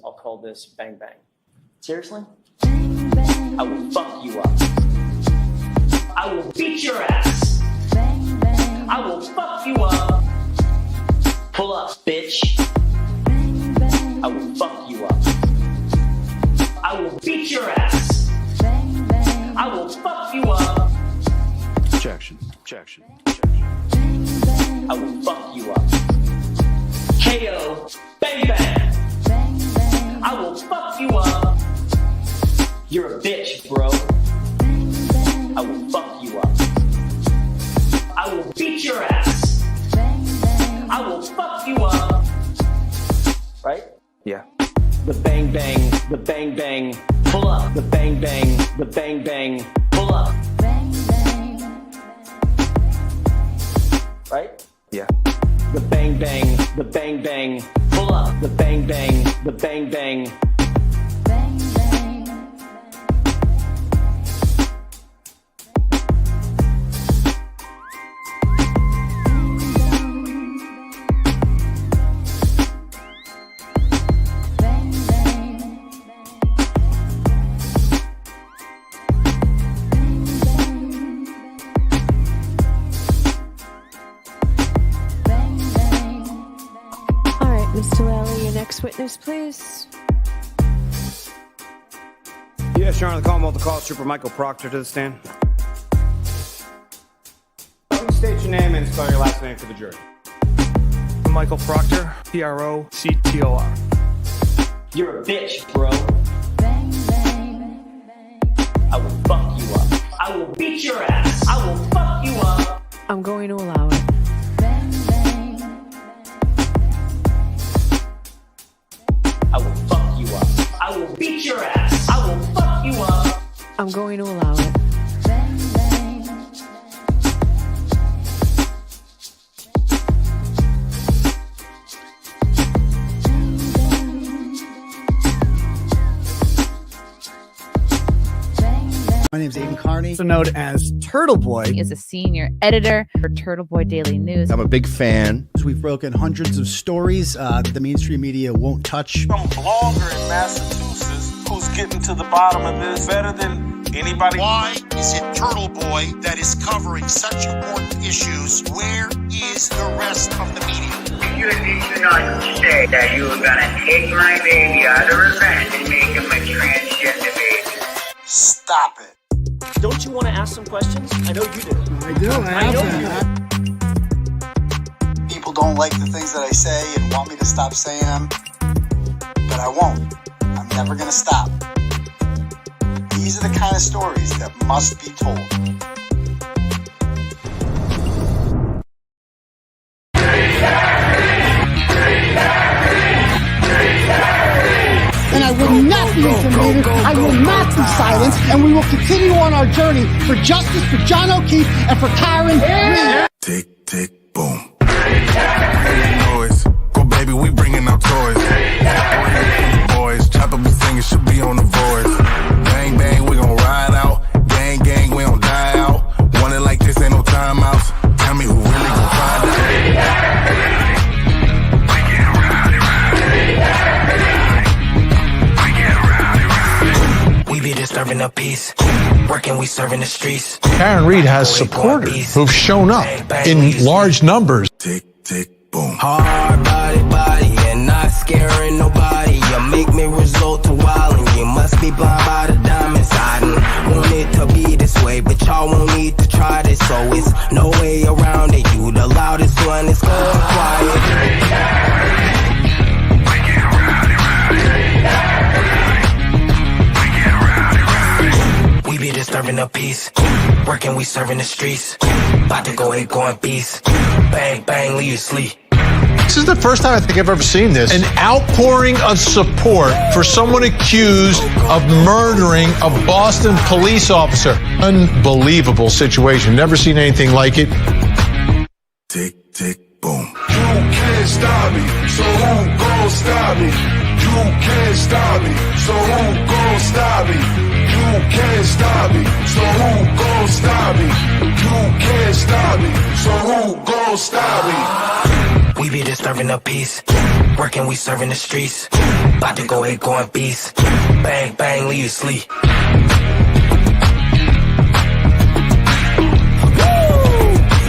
I'll call this Bang Bang. Seriously? Bang, bang. I will fuck you up. I will beat your ass. Bang, bang. I will fuck you up. Pull up, bitch. Bang, bang. I will fuck you up. I will beat your ass. Bang, bang. I will fuck you up. Objection. Objection. Bang, bang. I will fuck you up. KO. Bang bang. Bang, bang. I will fuck you up. You're a bitch, bro. Bang, bang. I will fuck you up. I will beat your ass. Bang, bang. I will fuck you up. Right? Yeah. The bang bang, the bang bang. Pull up. The bang bang, the bang bang. Pull up. Bang, bang. Right? Yeah. The bang bang, the bang bang. Pull up. The bang bang, the bang bang. Bang, bang. Bang, bang. Bang, bang. All right, Mr. Lally, your next witness, please. Yes, Your Honor, the Commonwealth will call Trooper Michael Proctor to the stand. Please state your name and spell your last name for the jury. Michael Proctor, 𝗵𝗺cie_𝗹𝗄𝗆. You're a bitch, bro. Bang, bang. I will fuck you up. I will beat your ass. I will fuck you up. I'm going to allow it. Bang, bang. I will fuck you up. I will beat your ass. I will fuck you up. I'm going to allow it. Bang, bang. My name is Aidan Kearney. Also known as Turtleboy. Is a senior editor for Turtleboy Daily News. I'm a big fan. We've broken hundreds of stories that the mainstream media won't touch. Some blogger in Massachusetts who's getting to the bottom of this better than anybody. Why is it Turtleboy that is covering such important issues? Where is the rest of the media? You did not say that you were gonna take my baby out of revenge and make him a transgender baby. Stop it. Don't you want to ask some questions? I know you do. I do. I know have you do. People don't like the things that I say and want me to stop saying them, but I won't. I'm never gonna stop. These are the kind of stories that must be told. And I will not be intimidated. I will not be silenced. And we will continue on our journey for justice for John O'Keefe and for Karen Reed. Tick, tick, boom. Noise. Go, baby, we bringing out toys. Boys, chop up the singing, should be on the voice. Bang, bang, we gon' ride out. Gang, gang, we don't die out. Want it like this, ain't no timeouts. Tell me who really gon' find out. We be disturbing the peace, working, we serving the streets. Karen Reed has supporters who've shown up in large numbers. Tick, tick, boom. Hard body, and not scaring nobody. You make me resort to wildin'. You must be blind by the diamonds. I didn't want it to be this way, but y'all won't need to try this. So it's no way around it. You the loudest one, it's going quiet. We be disturbing the peace, working, we serving the streets. About to go going beast. Bang, bang, leave you sleep. This is the first time I think I've ever seen this. An outpouring of support for someone accused of murdering a Boston police officer. Unbelievable situation. Never seen anything like it. Tick, tick, boom. You can't stop me, so who gon' stop me? You can't stop me, so who gon' stop me? You can't stop me, so who gon' stop me? You can't stop me, so who gon' stop me? We be disturbing the peace. Working, we serving the streets. About to go 𝗂𝗄𝗄𝗋. Bang, bang, leave you sleep.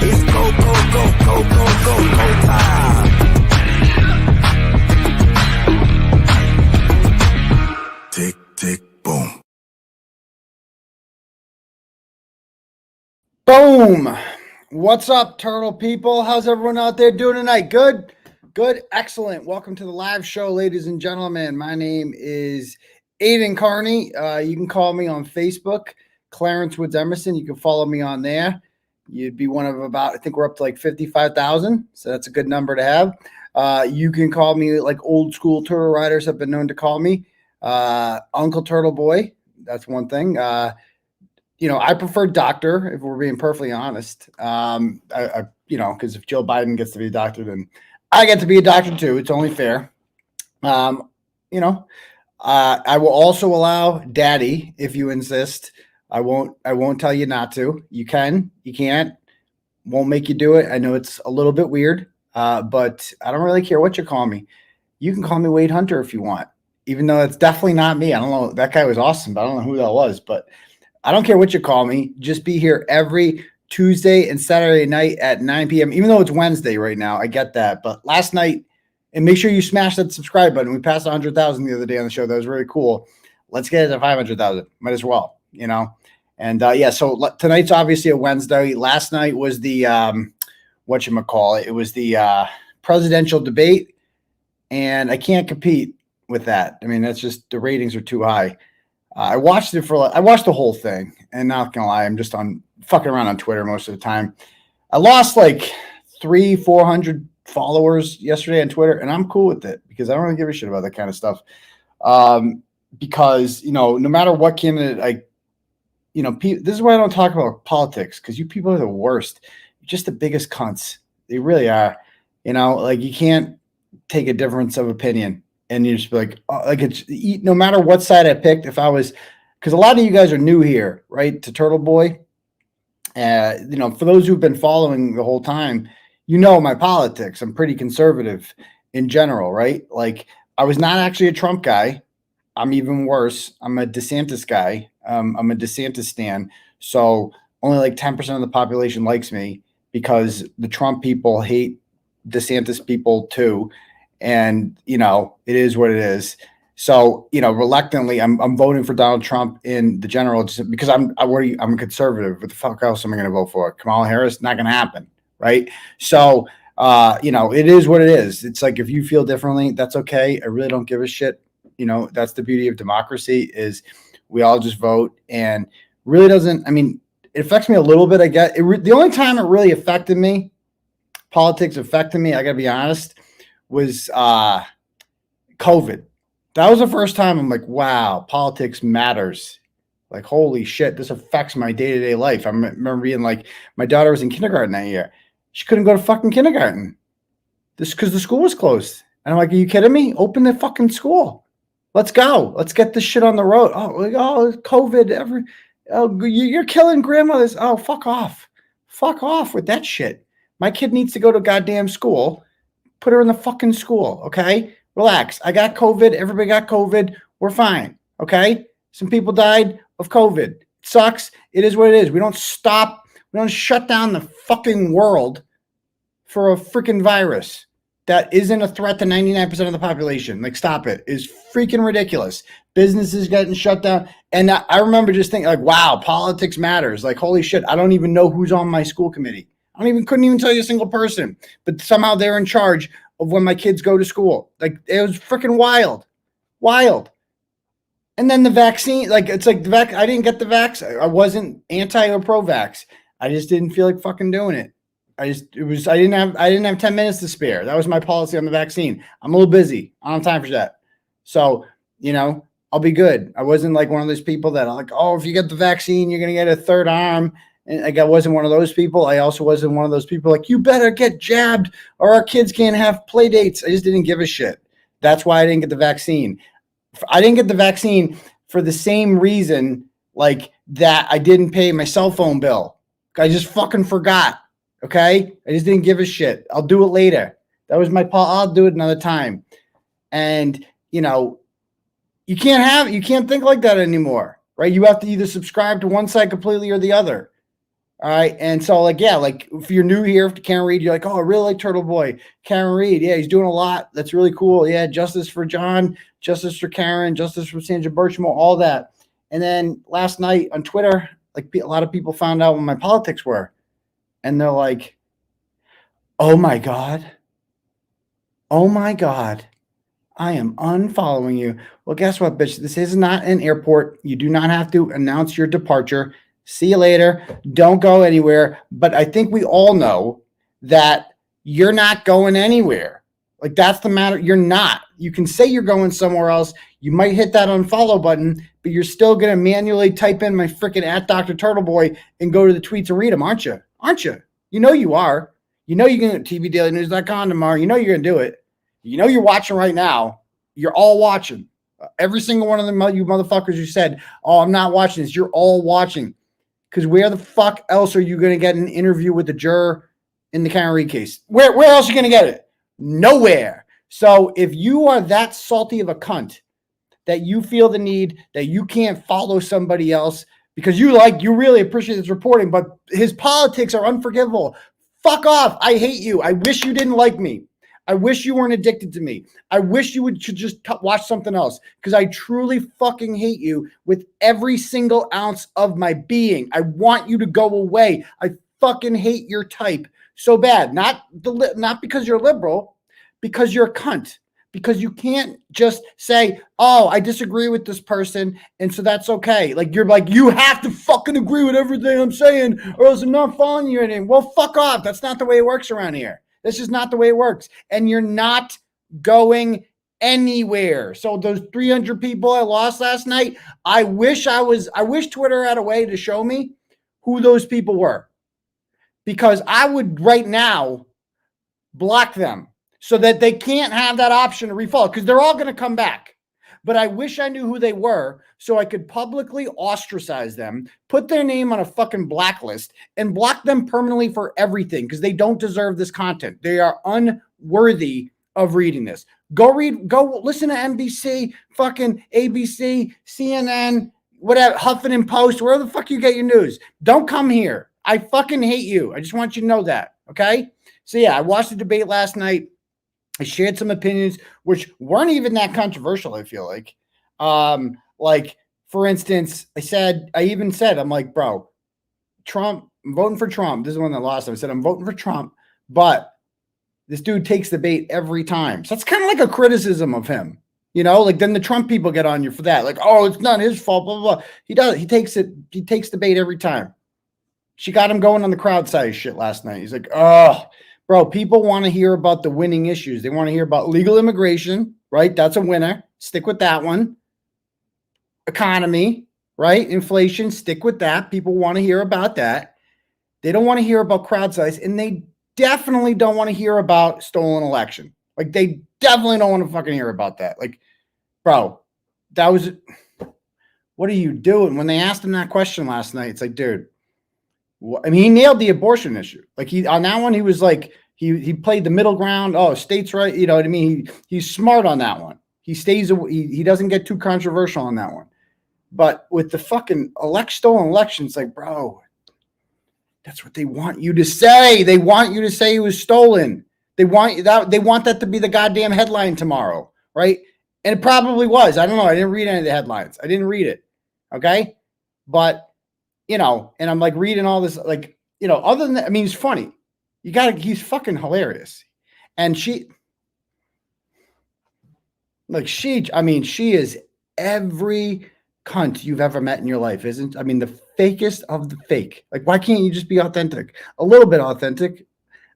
It's go, go, go, go, go, go, go time. Tick, tick, boom. Boom. What's up, turtle people? How's everyone out there doing tonight? Good? Good? Excellent. Welcome to the live show, ladies and gentlemen. My name is Aidan Kearney. You can call me on Facebook, Clarence Woods Emerson. You can follow me on there. You'd be one of about, I think we're up to like 55,000. So that's a good number to have. You can call me like old school turtle riders have been known to call me. 𝗪𝗏. That's one thing. I prefer doctor, if we're being perfectly honest. Because if Joe Biden gets to be a doctor, then I get to be a doctor too. It's only fair. I will also allow daddy if you insist. I won't tell you not to. You can, you can't, won't make you do it. I know it's a little bit weird, but I don't really care what you call me. You can call me Wade Hunter if you want, even though it's definitely not me. I don't know. That guy was awesome, but I don't know who that was, but I don't care what you call me. Just be here every Tuesday and Saturday night at 9 p.m. Even though it's Wednesday right now, I get that. But last night, and make sure you smash that subscribe button. We passed 100,000 the other day on the show. That was really cool. Let's get it to 500,000. Might as well, And so tonight's obviously a Wednesday. Last night was the 𝗃𝗃𝗃𝗃. It was the presidential debate, and I can't compete with that. I mean, that's just the ratings are too high. I watched the whole thing, and not gonna lie, I'm just fucking around on Twitter most of the time. I lost like 300-400 followers yesterday on Twitter, and I'm cool with it because I don't really give a shit about that kind of stuff. Because no matter what candidate this is why I don't talk about politics, because you people are the worst. You're just the biggest cunts. They really are. You can't take a difference of opinion. And you just be like, it's no matter what side I picked, because a lot of you guys are new here, right, to Turtleboy. For those who've been following the whole time, my politics. I'm pretty conservative in general, right? Like, I was not actually a Trump guy. I'm even worse. I'm a DeSantis guy. I'm a DeSantis stan. So only like 10% of the population likes me because the Trump people hate DeSantis people too. And, it is what it is. So, reluctantly, I'm voting for Donald Trump in the general just because I'm a conservative. What the fuck else am I going to vote for? Kamala Harris? Not going to happen. Right. So, it is what it is. It's like, if you feel differently, that's okay. I really don't give a shit. That's the beauty of democracy is we all just vote, and really doesn't, it affects me a little bit. I get it. The only time it really affected me, politics affected me, I got to be honest, was COVID. That was the first time I'm like, wow, politics matters. Like, holy shit, this affects my day-to-day life. I remember being like, my daughter was in kindergarten that year. She couldn't go to fucking kindergarten. This because the school was closed. And I'm like, are you kidding me? Open the fucking school. Let's go. Let's get this shit on the road. COVID. You're killing grandmothers. Oh, fuck off. Fuck off with that shit. My kid needs to go to goddamn school. Put her in the fucking school, okay? Relax. I got COVID. Everybody got COVID. We're fine, okay? Some people died of COVID. It sucks. It is what it is. We don't stop. We don't shut down the fucking world for a freaking virus that isn't a threat to 99% of the population. Like, stop it. It's freaking ridiculous. Businesses getting shut down. And I remember just thinking, like, wow, politics matters. Like, holy shit, I don't even know who's on my school committee. Couldn't even tell you a single person, but somehow they're in charge of when my kids go to school. Like, it was freaking wild. And then the vaccine, it's like I didn't get the vax. I wasn't anti or pro-vax. I just didn't feel like fucking doing it. I didn't have 10 minutes to spare. That was my policy on the vaccine. I'm a little busy. I don't have time for that. So, I'll be good. I wasn't like one of those people that are like, oh, if you get the vaccine, you're going to get a third arm. And like, I wasn't one of those people. I also wasn't one of those people like, you better get jabbed or our kids can't have play dates. I just didn't give a shit. That's why I didn't get the vaccine. I didn't get the vaccine for the same reason, like that I didn't pay my cell phone bill. I just fucking forgot. Okay. I just didn't give a shit. I'll do it later. That was my I'll do it another time. And, you know, you can't think like that anymore, right? You have to either subscribe to one side completely or the other. All right. And so, like, yeah, like if you're new here to Karen Reed, you're like, oh, I really like Turtleboy. Karen Reed, yeah, he's doing a lot. That's really cool. Yeah, justice for John, justice for Karen, justice for Sandra Birchmore, all that. And then last night on Twitter, like a lot of people found out what my politics were. And they're like, oh my God. Oh my God. I am unfollowing you. Well, guess what, bitch? This is not an airport. You do not have to announce your departure. See you later. Don't go anywhere. But I think we all know that you're not going anywhere. Like, that's the matter. You're not. You can say you're going somewhere else. You might hit that unfollow button, but you're still going to manually type in my freaking @Dr.Turtleboy and go to the tweets and read them, aren't you? Aren't you? You know you are. You know you're going to tvdailynews.com tomorrow. You know you're going to do it. You know you're watching right now. You're all watching. Every single one of them, you motherfuckers who said, oh, I'm not watching this. You're all watching. Because where the fuck else are you going to get an interview with the juror in the Karen Reed case? Where else are you going to get it? Nowhere. So if you are that salty of a cunt that you feel the need that you can't follow somebody else because you really appreciate this reporting, but his politics are unforgivable. Fuck off. I hate you. I wish you didn't like me. I wish you weren't addicted to me. I wish you should just watch something else because I truly fucking hate you with every single ounce of my being. I want you to go away. I fucking hate your type so bad. Not because you're liberal, because you're a cunt. Because you can't just say, oh, I disagree with this person, and so that's okay. Like, you're like, you have to fucking agree with everything I'm saying, or else I'm not following you anymore. Well, fuck off. That's not the way it works around here. This is not the way it works. And you're not going anywhere. So those 300 people I lost last night, I wish Twitter had a way to show me who those people were. Because I would right now block them so that they can't have that option to refollow because they're all going to come back. But I wish I knew who they were so I could publicly ostracize them, put their name on a fucking blacklist, and block them permanently for everything because they don't deserve this content. They are unworthy of reading this. Go listen to NBC, fucking ABC, CNN, whatever, Huffington Post, wherever the fuck you get your news. Don't come here. I fucking hate you. I just want you to know that, okay? So yeah, I watched the debate last night. I shared some opinions which weren't even that controversial, I feel like. Like, for instance, I even said, I'm like, bro, Trump, I'm voting for Trump. This is one that lost. I said, I'm voting for Trump, but this dude takes the bait every time. So it's kind of like a criticism of him. You know, like then the Trump people get on you for that. Like, oh, it's not his fault, blah, blah, blah. He does. He takes the bait every time. She got him going on the crowd size shit last night. He's like, oh, bro, people want to hear about the winning issues. They want to hear about legal immigration, right? That's a winner. Stick with that one. Economy, right? Inflation, stick with that. People want to hear about that. They don't want to hear about crowd size, and they definitely don't want to hear about stolen election. Like, they definitely don't want to fucking hear about that. Like, bro, what are you doing? When they asked him that question last night, it's like, dude, I mean, he nailed the abortion issue. Like, on that one, he was like, he played the middle ground. Oh, states' right. You know what I mean? He's smart on that one. He doesn't get too controversial on that one. But with the fucking stolen elections, like, bro, that's what they want you to say. They want you to say it was stolen. They want that to be the goddamn headline tomorrow, right? And it probably was. I don't know. I didn't read any of the headlines. I didn't read it. Okay. But, you know, and I'm like reading all this, like, you know, other than that, I mean, he's funny. He's fucking hilarious. And she is every cunt you've ever met in your life, isn't? I mean, the fakest of the fake. Like, why can't you just be authentic? A little bit authentic.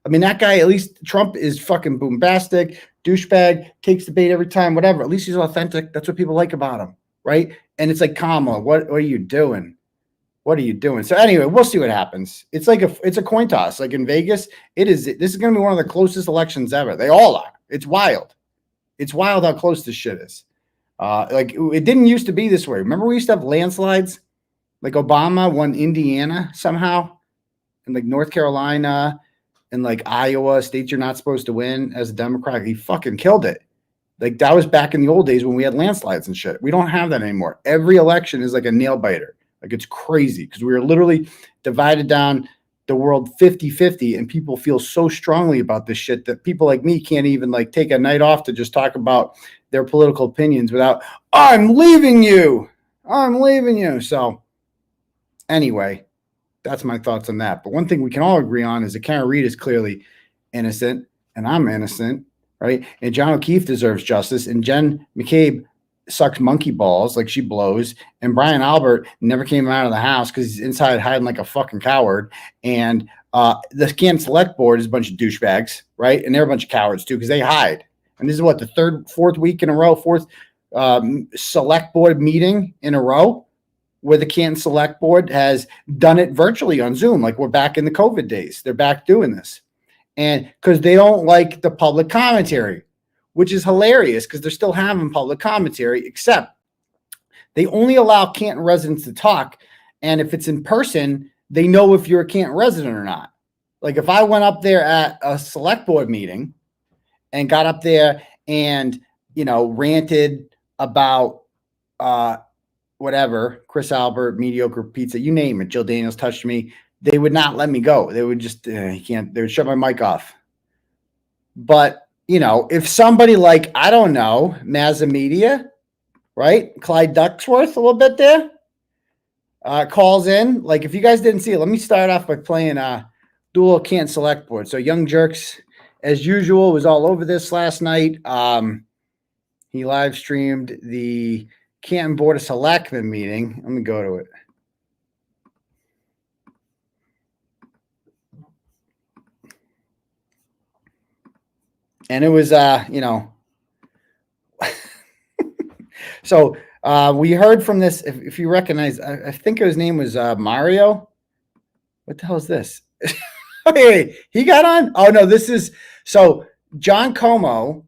I mean, that guy, at least Trump is fucking boombastic, douchebag, takes the bait every time, whatever. At least he's authentic. That's what people like about him, right? And it's like, Kamala, what are you doing? What are you doing? So anyway, we'll see what happens. It's a coin toss. Like in Vegas, this is going to be one of the closest elections ever. They all are. It's wild. It's wild how close this shit is. Like, it didn't used to be this way. Remember we used to have landslides? Like Obama won Indiana somehow, and like North Carolina, in like Iowa, states you're not supposed to win as a Democrat. He fucking killed it. Like that was back in the old days when we had landslides and shit. We don't have that anymore. Every election is like a nail biter. Like it's crazy because we are literally divided down the world 50-50 and people feel so strongly about this shit that people like me can't even like take a night off to just talk about their political opinions without, I'm leaving you. I'm leaving you. So anyway, that's my thoughts on that. But one thing we can all agree on is that Karen Reed is clearly innocent and I'm innocent. Right. And John O'Keefe deserves justice. And Jen McCabe sucks monkey balls like she blows. And Brian Albert never came out of the house because he's inside hiding like a fucking coward. And the Canton Select Board is a bunch of douchebags. Right. And they're a bunch of cowards, too, because they hide. And this is what, the fourth week in a row, fourth select board meeting in a row where the Canton Select Board has done it virtually on Zoom. Like we're back in the COVID days. They're back doing this. And because they don't like the public commentary, which is hilarious because they're still having public commentary, except they only allow Canton residents to talk. And if it's in person, they know if you're a Canton resident or not. Like if I went up there at a select board meeting and got up there and, you know, ranted about whatever, Chris Albert, mediocre pizza, you name it, Jill Daniels touched me, they would not let me go. They would just, they would shut my mic off. But, you know, if somebody like, I don't know, Mazza Media, right? Clyde Ducksworth a little bit there, calls in. Like, if you guys didn't see it, let me start off by playing do a little Canton Select Board. So Young Jerks, as usual, was all over this last night. He live streamed the Canton Board of Selectmen meeting. Let me go to it. And it was, you know, so we heard from this, if you recognize, I think his name was Mario. What the hell is this? Hey, he got on? Oh, no, this is, so John Como,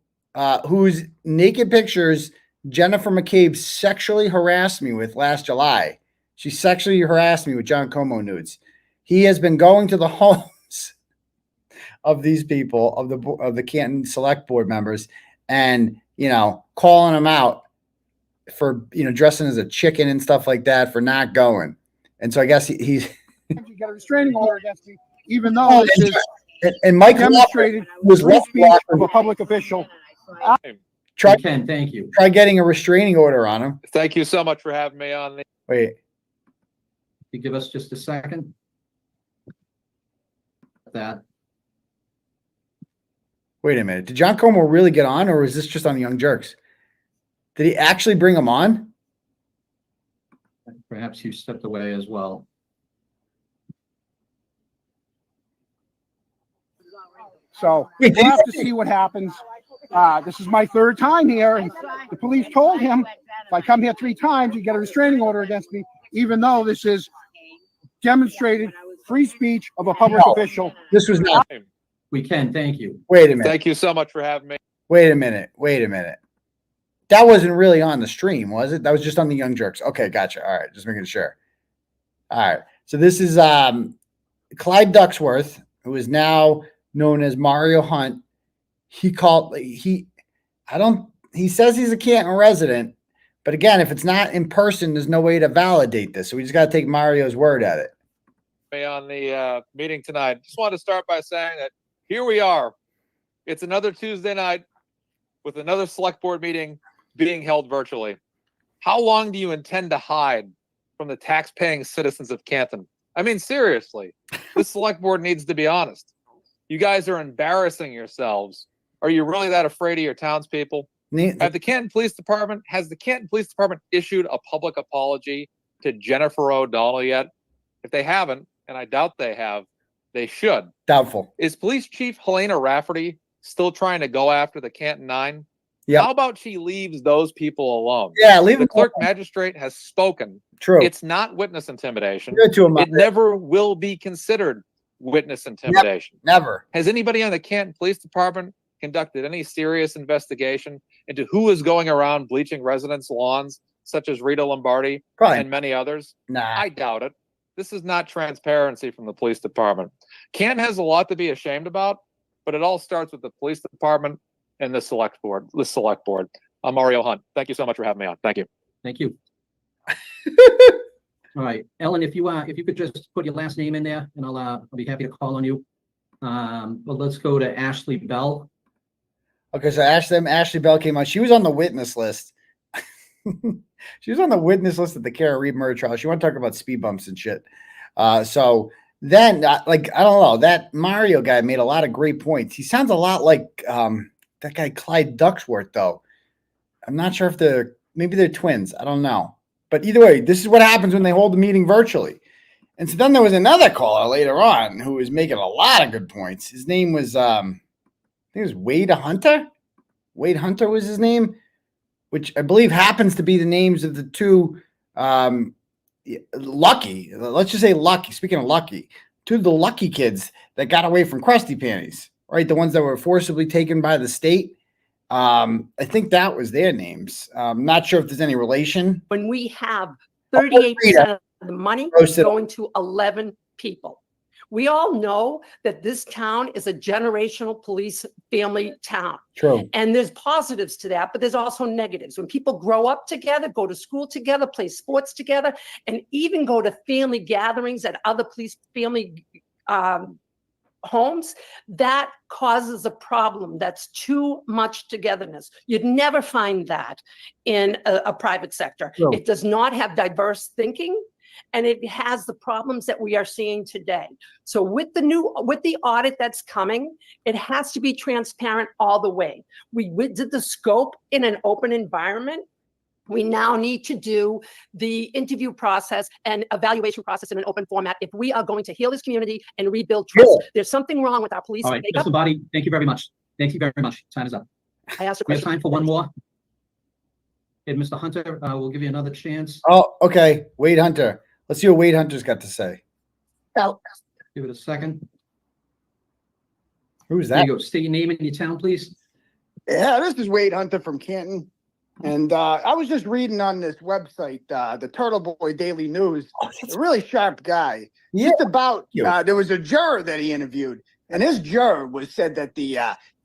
whose naked pictures Jennifer McCabe sexually harassed me with last July. She sexually harassed me with John Como nudes. He has been going to the homes of these people, of the Canton Select Board members, and, you know, calling them out for, you know, dressing as a chicken and stuff like that for not going. And so I guess he's You got a restraining order against me, even though this is and Mike demonstrated was free speech of a public official. Try thank you. Try getting a restraining order on him. Thank you so much for having me on. Wait. You give us just a second. That. Wait a minute. Did John Como really get on, or was this just on the Young Jerks? Did he actually bring him on? Perhaps you stepped away as well. So we'll have to see what happens. This is my third time here, and the police told him if I come here 3 times, you get a restraining order against me, even though this is demonstrated free speech of a public official. This was not. We can, thank you. Wait a minute. Thank you so much for having me. Wait a minute. Wait a minute. That wasn't really on the stream, was it? That was just on the Young Jerks. Okay, gotcha. All right, just making sure. All right. So this is Clyde Ducksworth, who is now known as Mario Hunt. He says he's a Canton resident, but again, if it's not in person, there's no way to validate this. So we just got to take Mario's word at it. On the meeting tonight, just want to start by saying that here we are. It's another Tuesday night with another select board meeting being held virtually. How long do you intend to hide from the tax-paying citizens of Canton? I mean, seriously, this select board needs to be honest. You guys are embarrassing yourselves. Are you really that afraid of your townspeople? Has the Canton Police Department issued a public apology to Jennifer O'Donnell yet? If they haven't, and I doubt they have, they should. Doubtful. Is Police Chief Helena Rafferty still trying to go after the Canton Nine? Yeah. How about she leaves those people alone? Yeah, leave the them clerk alone. magistrate has spoken. True. It's not witness intimidation. Good to him, It never will be considered witness intimidation. Never. Has anybody on the Canton Police Department conducted any serious investigation into who is going around bleaching residents' lawns, such as Rita Lombardi and many others? Nah. I doubt it. This is not transparency from the police department. Canton has a lot to be ashamed about, but it all starts with the police department and the select board. I'm Mario Hunt. Thank you so much for having me on. Thank you. Thank you. All right, Ellen, if you could just put your last name in there, and I'll be happy to call on you. Well, let's go to Ashley Bell. Okay, so Ashley Bell came on. She was on the witness list. She was on the witness list at the 𝗫𝗏 murder trial. She wanted to talk about speed bumps and shit. So then, like, I don't know, that Mario guy made a lot of great points. He sounds a lot like that guy Clyde Ducksworth, though. I'm not sure if maybe they're twins. I don't know. But either way, this is what happens when they hold the meeting virtually. And so then there was another caller later on who was making a lot of good points. His name was, I think it was Wade Hunter. Wade Hunter was his name, which I believe happens to be the names of the two Lucky. Let's just say Lucky. Speaking of Lucky, two of the Lucky kids that got away from Krusty Panties, right? The ones that were forcibly taken by the state. I think that was their names. I'm not sure if there's any relation. When we have 38% of the money going to 11 people. We all know that this town is a generational police family town. True. And there's positives to that, but there's also negatives. When people grow up together, go to school together, play sports together, and even go to family gatherings at other police family homes, that causes a problem. That's too much togetherness. You'd never find that in a private sector. True. It does not have diverse thinking, and it has the problems that we are seeing today. So with the audit that's coming, it has to be transparent all the way. We did the scope in an open environment. We now need to do the interview process and evaluation process in an open format if we are going to heal this community and rebuild trust. Cool. There's something wrong with our police. All right, makeup. Mr. Body, thank you very much. Thank you very much. Time is up. I asked a We have question. time for one more. And Mr. Hunter, we'll give you another chance. Oh, okay. Wade Hunter. Let's see what Wade Hunter's got to say. So, Give it a second. Who's There that? you go. State your name and your town, please. Yeah, this is Wade Hunter from Canton. And I was just reading on this website, the Turtleboy Daily News. A really sharp guy. Yeah. Just about, Yeah. there was a juror that he interviewed. And his juror said that the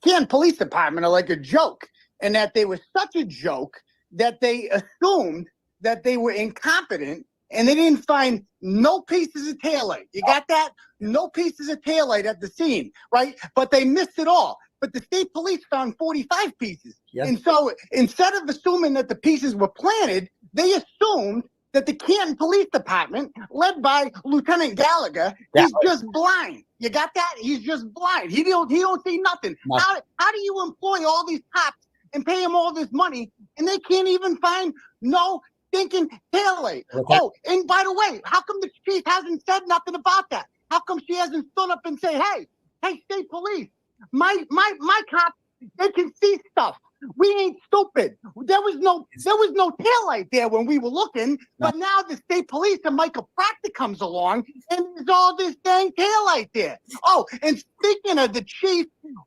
Canton Police Department are like a joke. And that they were such a joke that they assumed that they were incompetent. And they didn't find no pieces of taillight. You got that? No pieces of taillight at the scene, right? But they missed it all. But the state police found 45 pieces. Yes. And so instead of assuming that the pieces were planted, they assumed that the Canton Police Department, led by Lieutenant Gallagher, is just blind. You got that? He's just blind. He don't see nothing. How do you employ all these cops and pay them all this money and they can't even find no thinking taillight? Oh, and by the way, how come the chief hasn't said nothing about that? How come she hasn't stood up and say, hey, state police, my cops, they can see stuff. We ain't stupid. There was no taillight there when we were looking, but now the state police and 𝗵𝗲 comes along and there's all this dang taillight there. Oh, and speaking of the chief,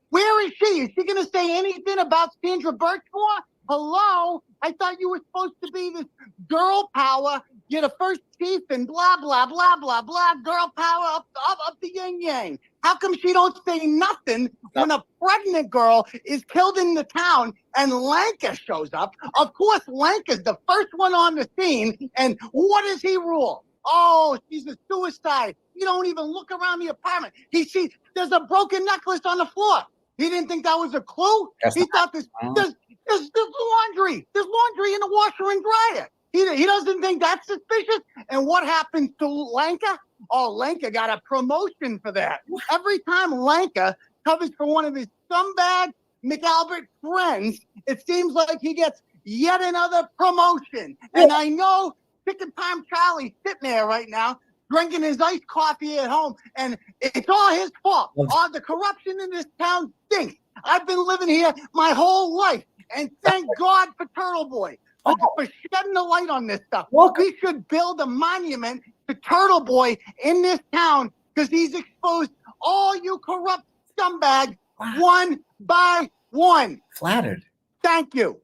where is she? Is she going to say anything about Sandra Birchmore? Hello? I thought you were supposed to be this girl power. You're the first chief and blah, blah, blah, blah, blah. Girl power up the yin yang. How come she don't say nothing when a pregnant girl is killed in the town and Lanka shows up? Of course, Lanka's the first one on the scene. And what does he rule? Oh, she's a suicide. You don't even look around the apartment. There's a broken necklace on the floor. He didn't think that was a clue. He thought there's laundry. There's laundry in the washer and dryer. He doesn't think that's suspicious. And what happens to Lanka? Oh, Lanka got a promotion for that. Every time Lanka covers for one of his scumbag McAlbert friends, it seems like he gets yet another promotion. And I know Chicken Palm Charlie's sitting there right now, drinking his iced coffee at home, and it's all his fault. All the corruption in this town stinks. I've been living here my whole life, and thank God for Turtleboy for shedding the light on this stuff. We should build a monument to Turtleboy in this town because he's exposed all you corrupt scumbags one by one. Flattered. Thank you.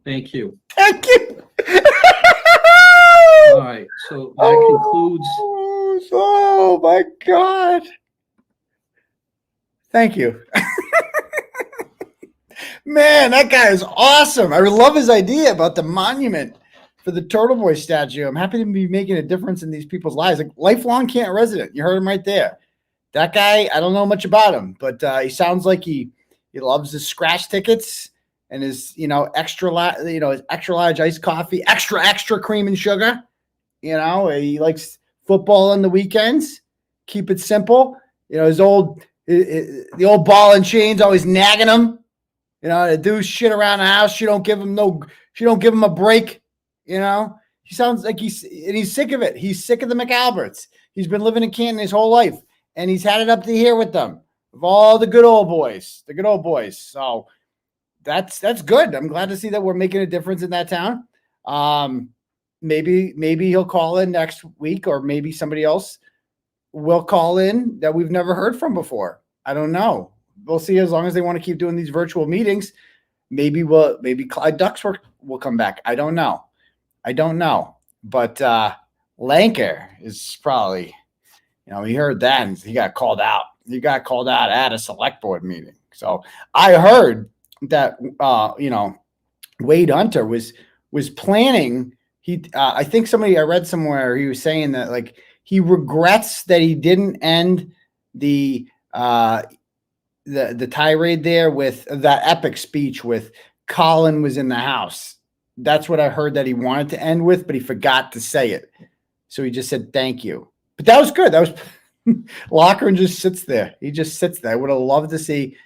Thank you. Thank you. All right. So that concludes. Oh my God. Thank you. Man, that guy is awesome. I love his idea about the monument for the Turtleboy statue. I'm happy to be making a difference in these people's lives. Like lifelong Canton resident. You heard him right there. That guy, I don't know much about him, but he sounds like he loves his scratch tickets and his, extra large iced coffee, extra cream and sugar. He likes football on the weekends. Keep it simple. His the old ball and chain's always nagging him. To do shit around the house. She don't give him a break. He sounds like he's sick of it. He's sick of the McAlberts. He's been living in Canton his whole life, and he's had it up to here with them, of all the good old boys, So that's good. I'm glad to see that we're making a difference in that town. Maybe he'll call in next week, or maybe somebody else will call in that we've never heard from before. I don't know. We'll see. As long as they want to keep doing these virtual meetings, maybe Clyde Ducksworth will come back. I don't know. But Lanker is probably, he heard that and he got called out. He got called out at a select board meeting. So I heard that Wade Hunter was planning. I think I read somewhere he was saying that like he regrets that he didn't end the tirade there with that epic speech with Colin was in the house. That's what I heard that he wanted to end with, but he forgot to say it. So he just said, thank you. But that was good. That was Loughran just sits there. He just sits there. I would have loved to see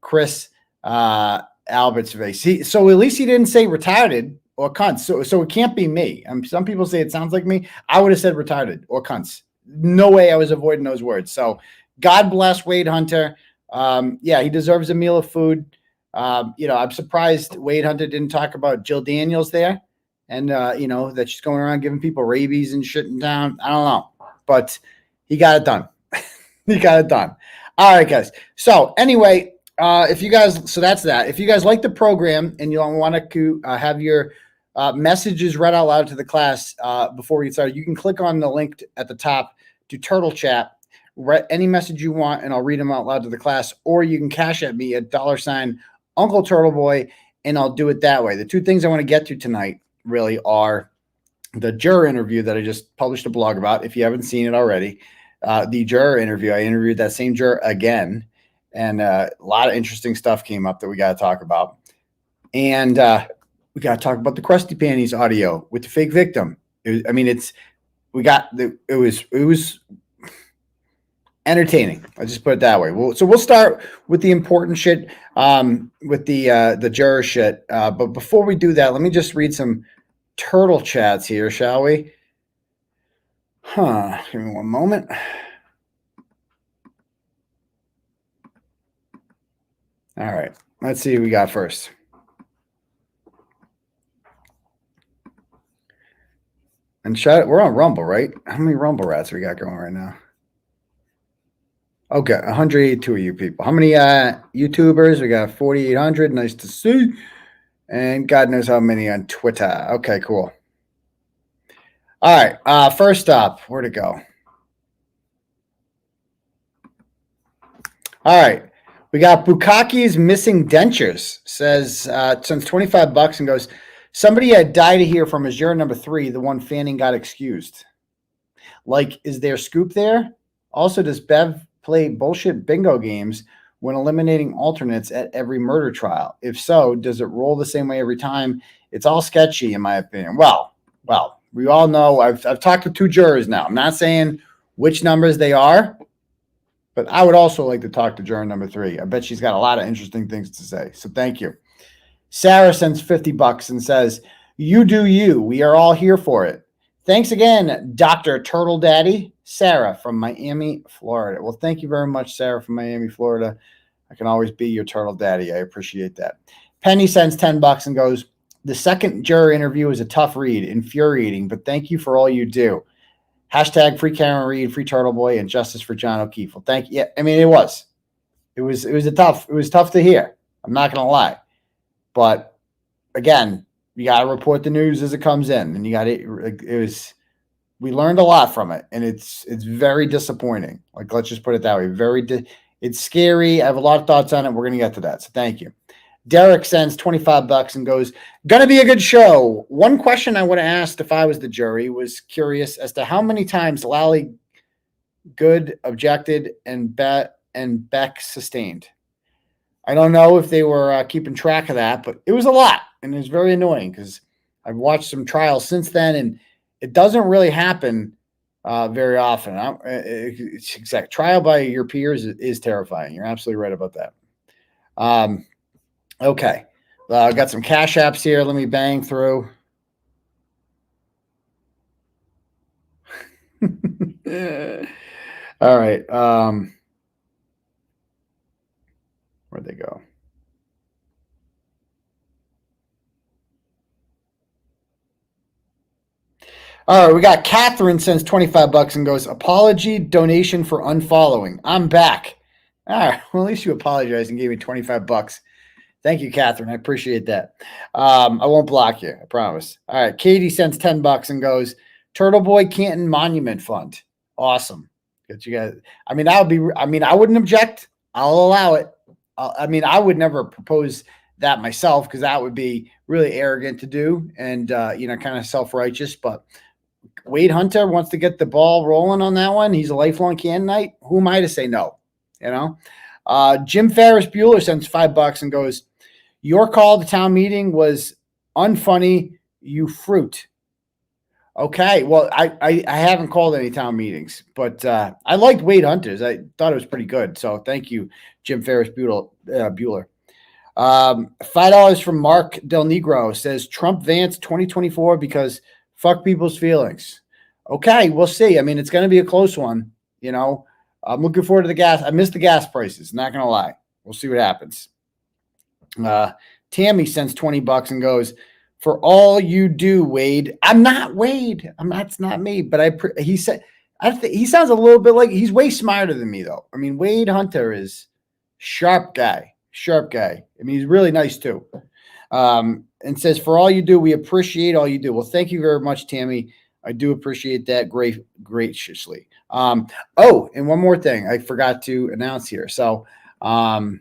Chris Albert's face. So at least he didn't say retarded or cunts. So it can't be me. Some people say it sounds like me. I would have said retarded or cunts. No way I was avoiding those words. So God bless Wade Hunter. He deserves a meal of food. I'm surprised Wade Hunter didn't talk about Jill Daniels there and, that she's going around giving people rabies and shit in town. I don't know, but he got it done. All right, guys. So anyway, that's that. If you guys like the program and you want to have your messages read out loud to the class before we get started, you can click on the link at the top to Turtle Chat. Write any message you want, and I'll read them out loud to the class. Or you can cash at me at $UncleTurtleboy, and I'll do it that way. The two things I want to get to tonight really are the juror interview that I just published a blog about. If you haven't seen it already, the juror interview, I interviewed that same juror again, and a lot of interesting stuff came up that we got to talk about. And we got to talk about the Krusty Panties audio with the fake victim. It was entertaining. I'll just put it that way. So we'll start with the important shit, with the juror shit. But before we do that, let me just read some turtle chats here, shall we? Give me one moment. All right. Let's see what we got first. And we're on Rumble, right? How many Rumble rats we got going right now? Okay, 182 of you people. How many YouTubers? We got 4,800. Nice to see. And God knows how many on Twitter. Okay, cool. All right, first up, where'd it go? All right, we got Bukaki's missing dentures. Says sends $25 and goes, somebody had died to hear from is juror number 3, the one Fanning got excused. Like, is there scoop there? Also, does Bev play bullshit bingo games when eliminating alternates at every murder trial? If so, does it roll the same way every time? It's all sketchy, in my opinion. Well, we all know. I've talked to 2 jurors now. I'm not saying which numbers they are, but I would also like to talk to juror number 3. I bet she's got a lot of interesting things to say. So thank you. Sarah sends $50 and says, "You do you. We are all here for it. Thanks again, Dr. Turtle Daddy." Sarah from Miami, Florida. Well, thank you very much, Sarah from Miami, Florida. I can always be your turtle daddy. I appreciate that. Penny sends $10 and goes, "The second juror interview is a tough read, infuriating, but thank you for all you do. Hashtag free Karen Reed, free Turtleboy, and justice for John O'Keefe." Well, thank you. Yeah, it was tough to hear. I'm not going to lie. But again, you got to report the news as it comes in, and it we learned a lot from it, and it's very disappointing. Like, let's just put it that way. It's scary. I have a lot of thoughts on it. We're going to get to that. So thank you. Derek sends $25 and goes, gonna be a good show. One question I would have asked if I was the jury was curious as to how many times Lally Good objected and Beck sustained. I don't know if they were keeping track of that, but it was a lot, and it was very annoying because I've watched some trials since then, and it doesn't really happen very often. It's exact trial by your peers is terrifying. You're absolutely right about that. Okay, I've got some cash apps here. Let me bang through. All right. Where'd they go? All right, we got Catherine sends $25 and goes, apology donation for unfollowing. I'm back. All right, well, at least you apologized and gave me $25. Thank you, Catherine. I appreciate that. I won't block you, I promise. All right, Katie sends $10 and goes, Turtleboy Canton Monument Fund. Awesome. Get you guys. I mean, I wouldn't object. I'll allow it. I mean, I would never propose that myself because that would be really arrogant to do and, kind of self-righteous. But Wade Hunter wants to get the ball rolling on that one. He's a lifelong Cannonite. Who am I to say no? Jim Ferris Bueller sends $5 and goes, your call to town meeting was unfunny, you fruit. Okay, well, I haven't called any town meetings, but I liked Wade Hunter's. I thought it was pretty good. So thank you, Jim Ferris Bueller. $5 from Mark Del Negro says Trump Vance 2024 because fuck people's feelings. Okay, we'll see. I mean, it's going to be a close one. I'm looking forward to the gas. I missed the gas prices. Not going to lie. We'll see what happens. Tammy sends $20 and goes, for all you do, Wade. I'm not Wade. That's not me. But he said, he sounds a little bit like he's way smarter than me, though. I mean, Wade Hunter is sharp guy. I mean, he's really nice too. And says, for all you do, we appreciate all you do. Well, thank you very much, Tammy. I do appreciate that graciously. And one more thing I forgot to announce here. So, hold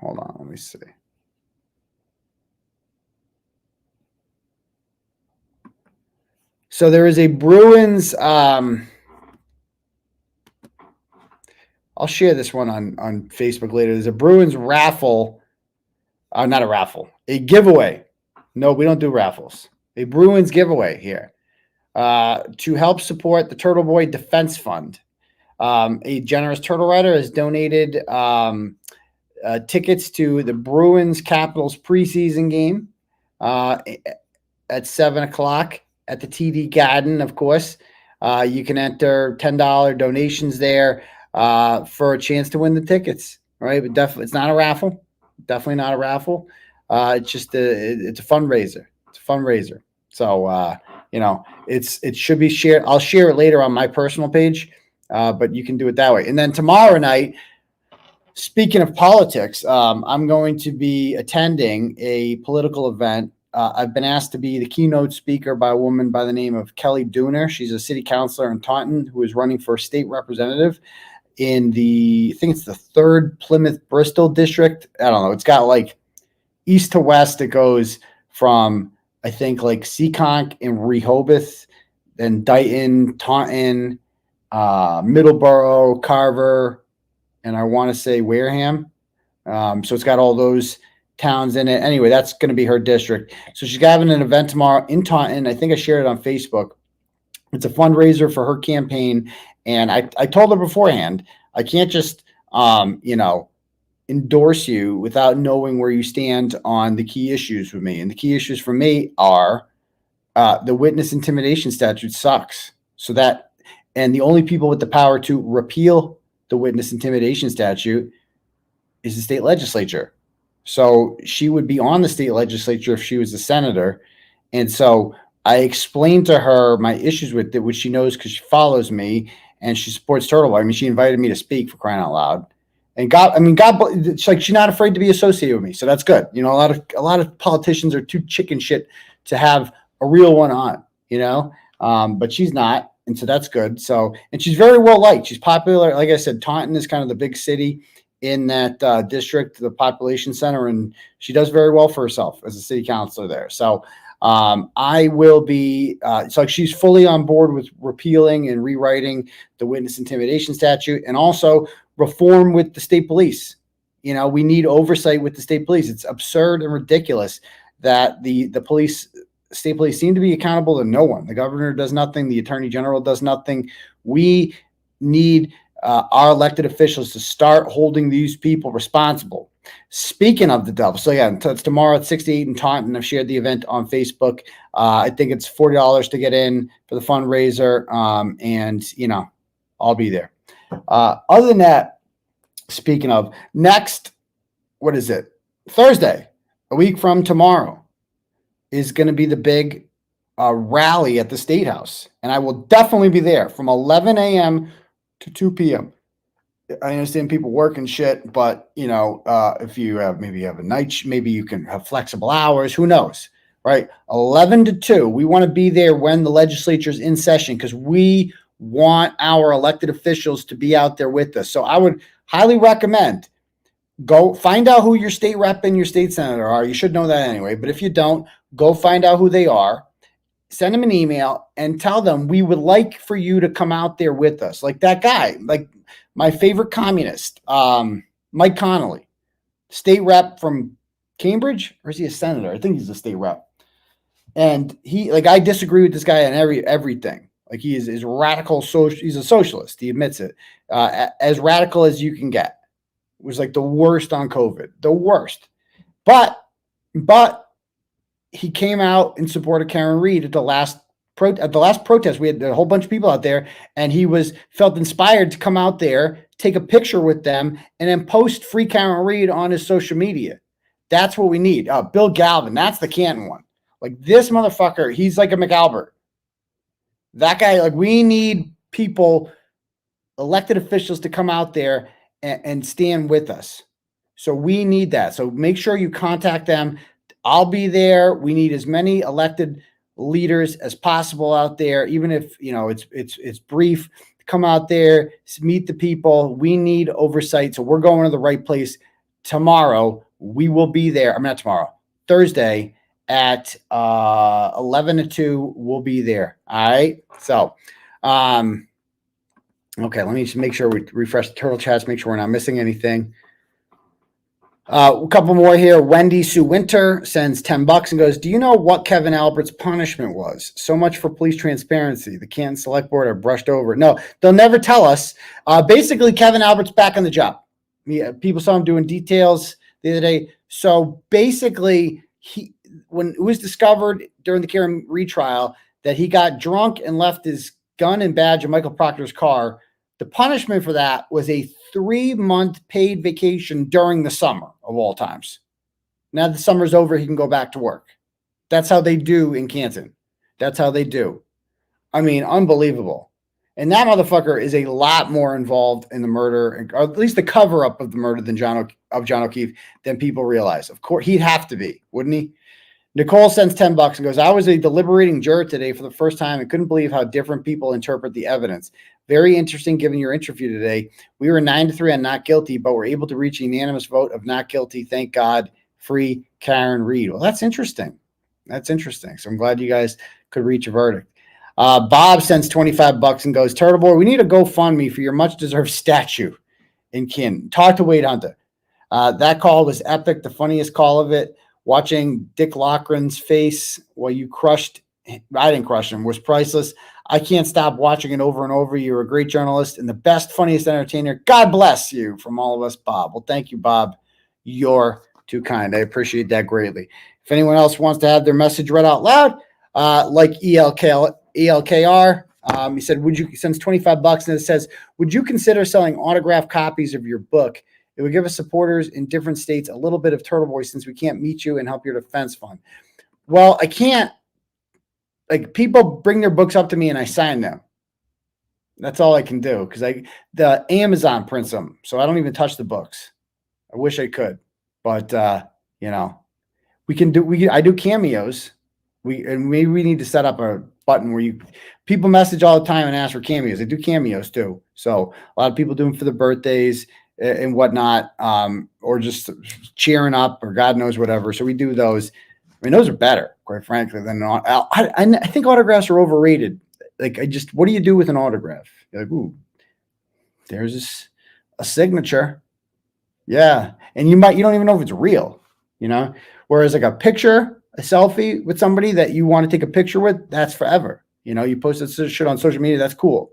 on, let me see. So there is a Bruins, I'll share this one on Facebook later. There's a Bruins raffle, not a raffle, a giveaway. No, we don't do raffles. A Bruins giveaway here to help support the Turtleboy Defense Fund. A generous turtle rider has donated tickets to the Bruins Capitals preseason game at 7 o'clock at the TD Garden, of course. You can enter $10 donations there for a chance to win the tickets, right? But definitely, it's not a raffle. Definitely not a raffle. It's just it's a fundraiser. It's a fundraiser. So, it should be shared. I'll share it later on my personal page, but you can do it that way. And then tomorrow night, speaking of politics, I'm going to be attending a political event. I've been asked to be the keynote speaker by a woman by the name of Kelly Dooner. She's a city councilor in Taunton who is running for state representative in I think it's the 3rd Plymouth-Bristol district. I don't know. It's got like east to west. It goes from, I think, like Seekonk and Rehoboth, then Dighton, Taunton, Middleborough, Carver, and I want to say Wareham. So it's got all those towns in it. Anyway, that's going to be her district. So she's having an event tomorrow in Taunton. I think I shared it on Facebook. It's a fundraiser for her campaign. And I told her beforehand, I can't just, endorse you without knowing where you stand on the key issues with me. And the key issues for me are the witness intimidation statute sucks. And the only people with the power to repeal the witness intimidation statute is the state legislature. So she would be on the state legislature if she was a senator. And so I explained to her my issues with it, which she knows because she follows me and she supports Turtleboy. I mean, she invited me to speak, for crying out loud. And God, it's like she's not afraid to be associated with me. So that's good. A lot of politicians are too chicken shit to have a real one on, but she's not. And so that's good. So, and she's very well liked. She's popular. Like I said, Taunton is kind of the big city in that district, the population center, and she does very well for herself as a city councilor there. So I will be, so she's fully on board with repealing and rewriting the witness intimidation statute, and also reform with the state police. We need oversight with the state police. It's absurd and ridiculous that the state police seem to be accountable to no one. The governor does nothing. The attorney general does nothing. We need our elected officials to start holding these people responsible. Speaking of the devil, so yeah, it's tomorrow at 6 to 8 in Taunton. I've shared the event on Facebook. I think it's $40 to get in for the fundraiser, and I'll be there. Other than that, speaking of, next, what is it? Thursday, a week from tomorrow, is going to be the big rally at the State House, and I will definitely be there from 11 a.m. to 2 p.m. I understand people work and shit, but if you have, maybe you have a night, maybe you can have flexible hours, who knows, right? 11 to 2. We want to be there when the legislature is in session, because we want our elected officials to be out there with us. So I would highly recommend go find out who your state rep and your state senator are. You should know that anyway, but if you don't, go find out who they are. Send them an email and tell them we would like for you to come out there with us. Like that guy, like my favorite communist, Mike Connolly, state rep from Cambridge, or is he a senator? I think he's a state rep. And I disagree with this guy on everything. Like he is radical. He's a socialist. He admits it. As radical as you can get. It was like the worst on COVID, the worst. But he came out in support of Karen Reed at the last protest. We had a whole bunch of people out there, and he felt inspired to come out there, take a picture with them, and then post Free Karen Reed on his social media. That's what we need. Bill Galvin, that's the Canton one. Like this motherfucker, he's like a McAlbert. That guy, like we need people, elected officials, to come out there and stand with us. So we need that. So make sure you contact them. I'll be there. We need as many elected leaders as possible out there, even if it's brief. Come out there, meet the people. We need oversight. So we're going to the right place tomorrow. We will be there. I'm not tomorrow. Thursday at 11 to 2. We'll be there. All right. So okay, let me just make sure we refresh the turtle chats, make sure we're not missing anything. A couple more here. Wendy Sue Winter sends $10 and goes, do you know what Kevin Albert's punishment was? So much for police transparency. The Canton Selectboard are brushed over. No, they'll never tell us. Basically, Kevin Albert's back on the job. People saw him doing details the other day. So basically, when it was discovered during the Karen retrial that he got drunk and left his gun and badge in Michael Proctor's car, the punishment for that was a 3-month paid vacation during the summer of all times. Now the summer's over, he can go back to work. That's how they do in Canton. That's how they do. I mean, unbelievable. And that motherfucker is a lot more involved in the murder, or at least the cover-up of the murder than John O'Keefe than people realize. Of course, he'd have to be, wouldn't he? Nicole sends $10 and goes, I was a deliberating juror today for the first time and couldn't believe how different people interpret the evidence. Very interesting given your interview today. We were 9-3 on not guilty, but were able to reach a unanimous vote of not guilty. Thank God. Free Karen Reed. Well, that's interesting. That's interesting. So I'm glad you guys could reach a verdict. Bob sends $25 and goes, Turtleboy, we need a GoFundMe for your much deserved statue in Canton. Talk to Wade Hunter. That call was epic. The funniest call of it. Watching Dick Loughran's face while you crushed, I didn't crush him, was priceless. I can't stop watching it over and over. You're a great journalist and the best, funniest entertainer. God bless you from all of us, Bob. Well, thank you, Bob. You're too kind. I appreciate that greatly. If anyone else wants to have their message read out loud, like ELKR, he said, he sends $25 and it says, would you consider selling autographed copies of your book? It would give us supporters in different states a little bit of Turtleboy since we can't meet you and help your defense fund. Well, I can't. Like, people bring their books up to me and I sign them. That's all I can do because the Amazon prints them, so I don't even touch the books. I wish I could, but I do cameos maybe we need to set up a button where people message all the time and ask for cameos. They do cameos too. So a lot of people do them for the birthdays and whatnot, or just cheering up or God knows whatever. So we do those. I mean, those are better, quite frankly, than I think autographs are overrated. Like, what do you do with an autograph? You're like, ooh, there's a signature. Yeah. And you don't even know if it's real, whereas like a picture, a selfie with somebody that you want to take a picture with, that's forever. You post that shit on social media. That's cool.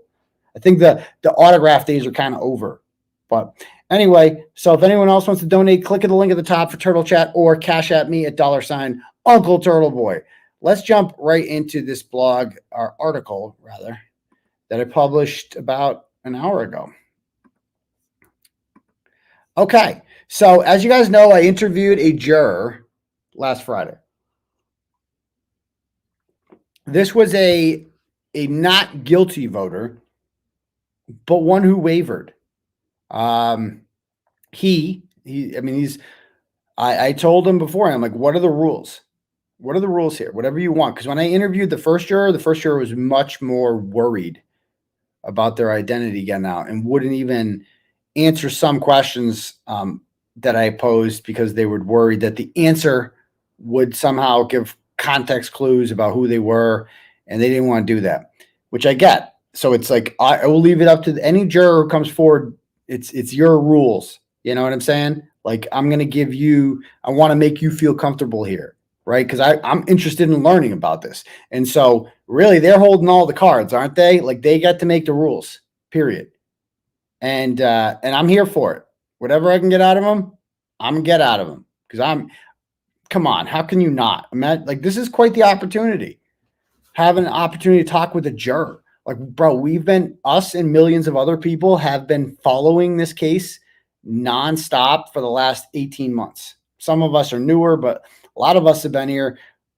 I think the autograph days are kind of over, but anyway, so if anyone else wants to donate, click at the link at the top for Turtle Chat or cash at me at $Uncle Let's jump right into this blog, or article rather, that I published about an hour ago. Okay. So as you guys know, I interviewed a juror last Friday. This was a not guilty voter, but one who wavered. I told him before, I'm like, what are the rules? What are the rules here? Whatever you want. Because when I interviewed the first juror was much more worried about their identity getting out and wouldn't even answer some questions that I posed because they were worried that the answer would somehow give context clues about who they were, and they didn't want to do that, which I get. So it's like, I will leave it up to any juror who comes forward. It's your rules. You know what I'm saying? Like, I want to make you feel comfortable here, right? Because I'm interested in learning about this. And so really they're holding all the cards, aren't they? Like, they get to make the rules, period. And I'm here for it. Whatever I can get out of them, I'm gonna get out of them. Because come on, how can you not? Like, this is quite the opportunity. Having an opportunity to talk with a juror. Like, bro, us and millions of other people have been following this case nonstop for the last 18 months. Some of us are newer, but a lot of us have been here,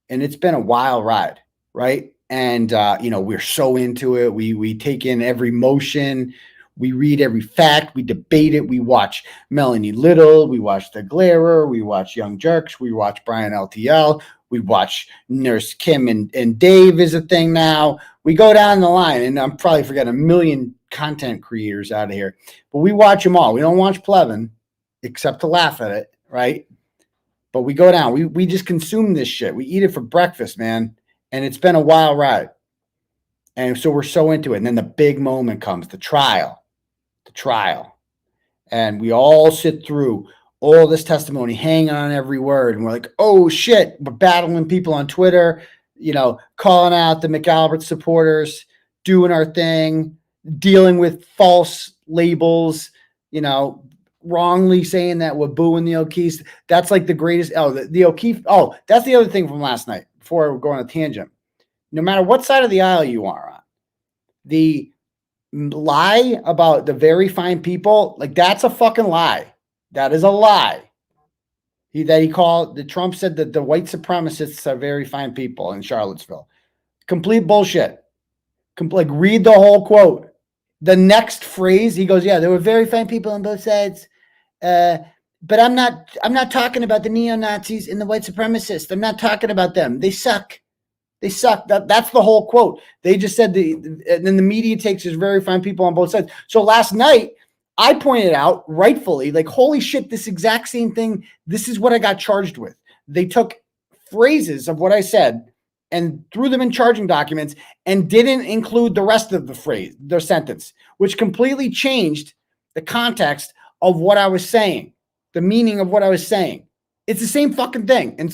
and it's been a wild ride, right? And, we're so into it. We take in every motion. We read every fact. We debate it. We watch Melanie Little. We watch The Glarer. We watch Young Jerks. We watch Brian LTL. We watch Nurse Kim and Dave is a thing now. We go down the line, and I'm probably forgetting a million content creators out of here, but we watch them all. We don't watch Plevin except to laugh at it, right? But we go down. We just consume this shit. We eat it for breakfast, man. And it's been a wild ride. And so we're so into it. And then the big moment comes, the trial. And we all sit through all this testimony, hanging on every word. And we're like, oh shit, we're battling people on Twitter, calling out the McAlbert supporters, doing our thing, dealing with false labels, wrongly saying that we're booing the O'Keefes. That's like the greatest. The O'Keefe. Oh, that's the other thing from last night before we're going on a tangent. No matter what side of the aisle you are on, the lie about the very fine people, like, that's a fucking lie. That is a lie. Trump said that the white supremacists are very fine people in Charlottesville. Complete bullshit. Read the whole quote. The next phrase, he goes, yeah, there were very fine people on both sides. But I'm not talking about the neo-Nazis and the white supremacists. I'm not talking about them. They suck. They suck. That's the whole quote. They just said and then the media takes as very fine people on both sides. So last night, I pointed out rightfully, like, holy shit, this exact same thing. This is what I got charged with. They took phrases of what I said and threw them in charging documents and didn't include the rest of their sentence, which completely changed the context of what I was saying, the meaning of what I was saying. It's the same fucking thing. And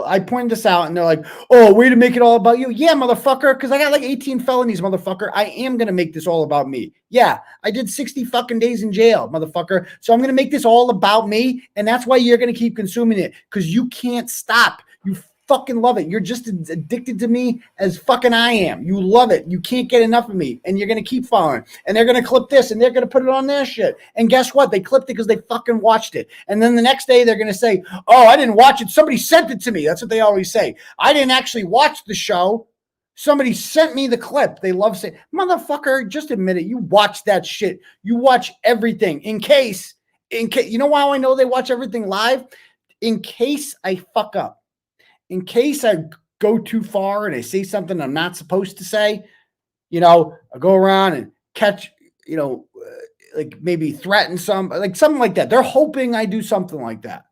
I pointed this out and they're like, oh, way to make it all about you. Yeah, motherfucker. Cause I got like 18 felonies, motherfucker. I am going to make this all about me. Yeah. I did 60 fucking days in jail, motherfucker. So I'm going to make this all about me. And that's why you're going to keep consuming it. Cause you can't stop. You fucking love it. You're just as addicted to me as fucking I am. You love it. You can't get enough of me. And you're going to keep following. And they're going to clip this and they're going to put it on their shit. And guess what? They clipped it because they fucking watched it. And then the next day they're going to say, oh, I didn't watch it. Somebody sent it to me. That's what they always say. I didn't actually watch the show. Somebody sent me the clip. They love saying, motherfucker, just admit it. You watch that shit. You watch everything in case, you know why I know they watch everything live? In case I fuck up. In case I go too far and I say something I'm not supposed to say, you know, I go around and catch, you know, like maybe threaten like something like that. They're hoping I do something like that.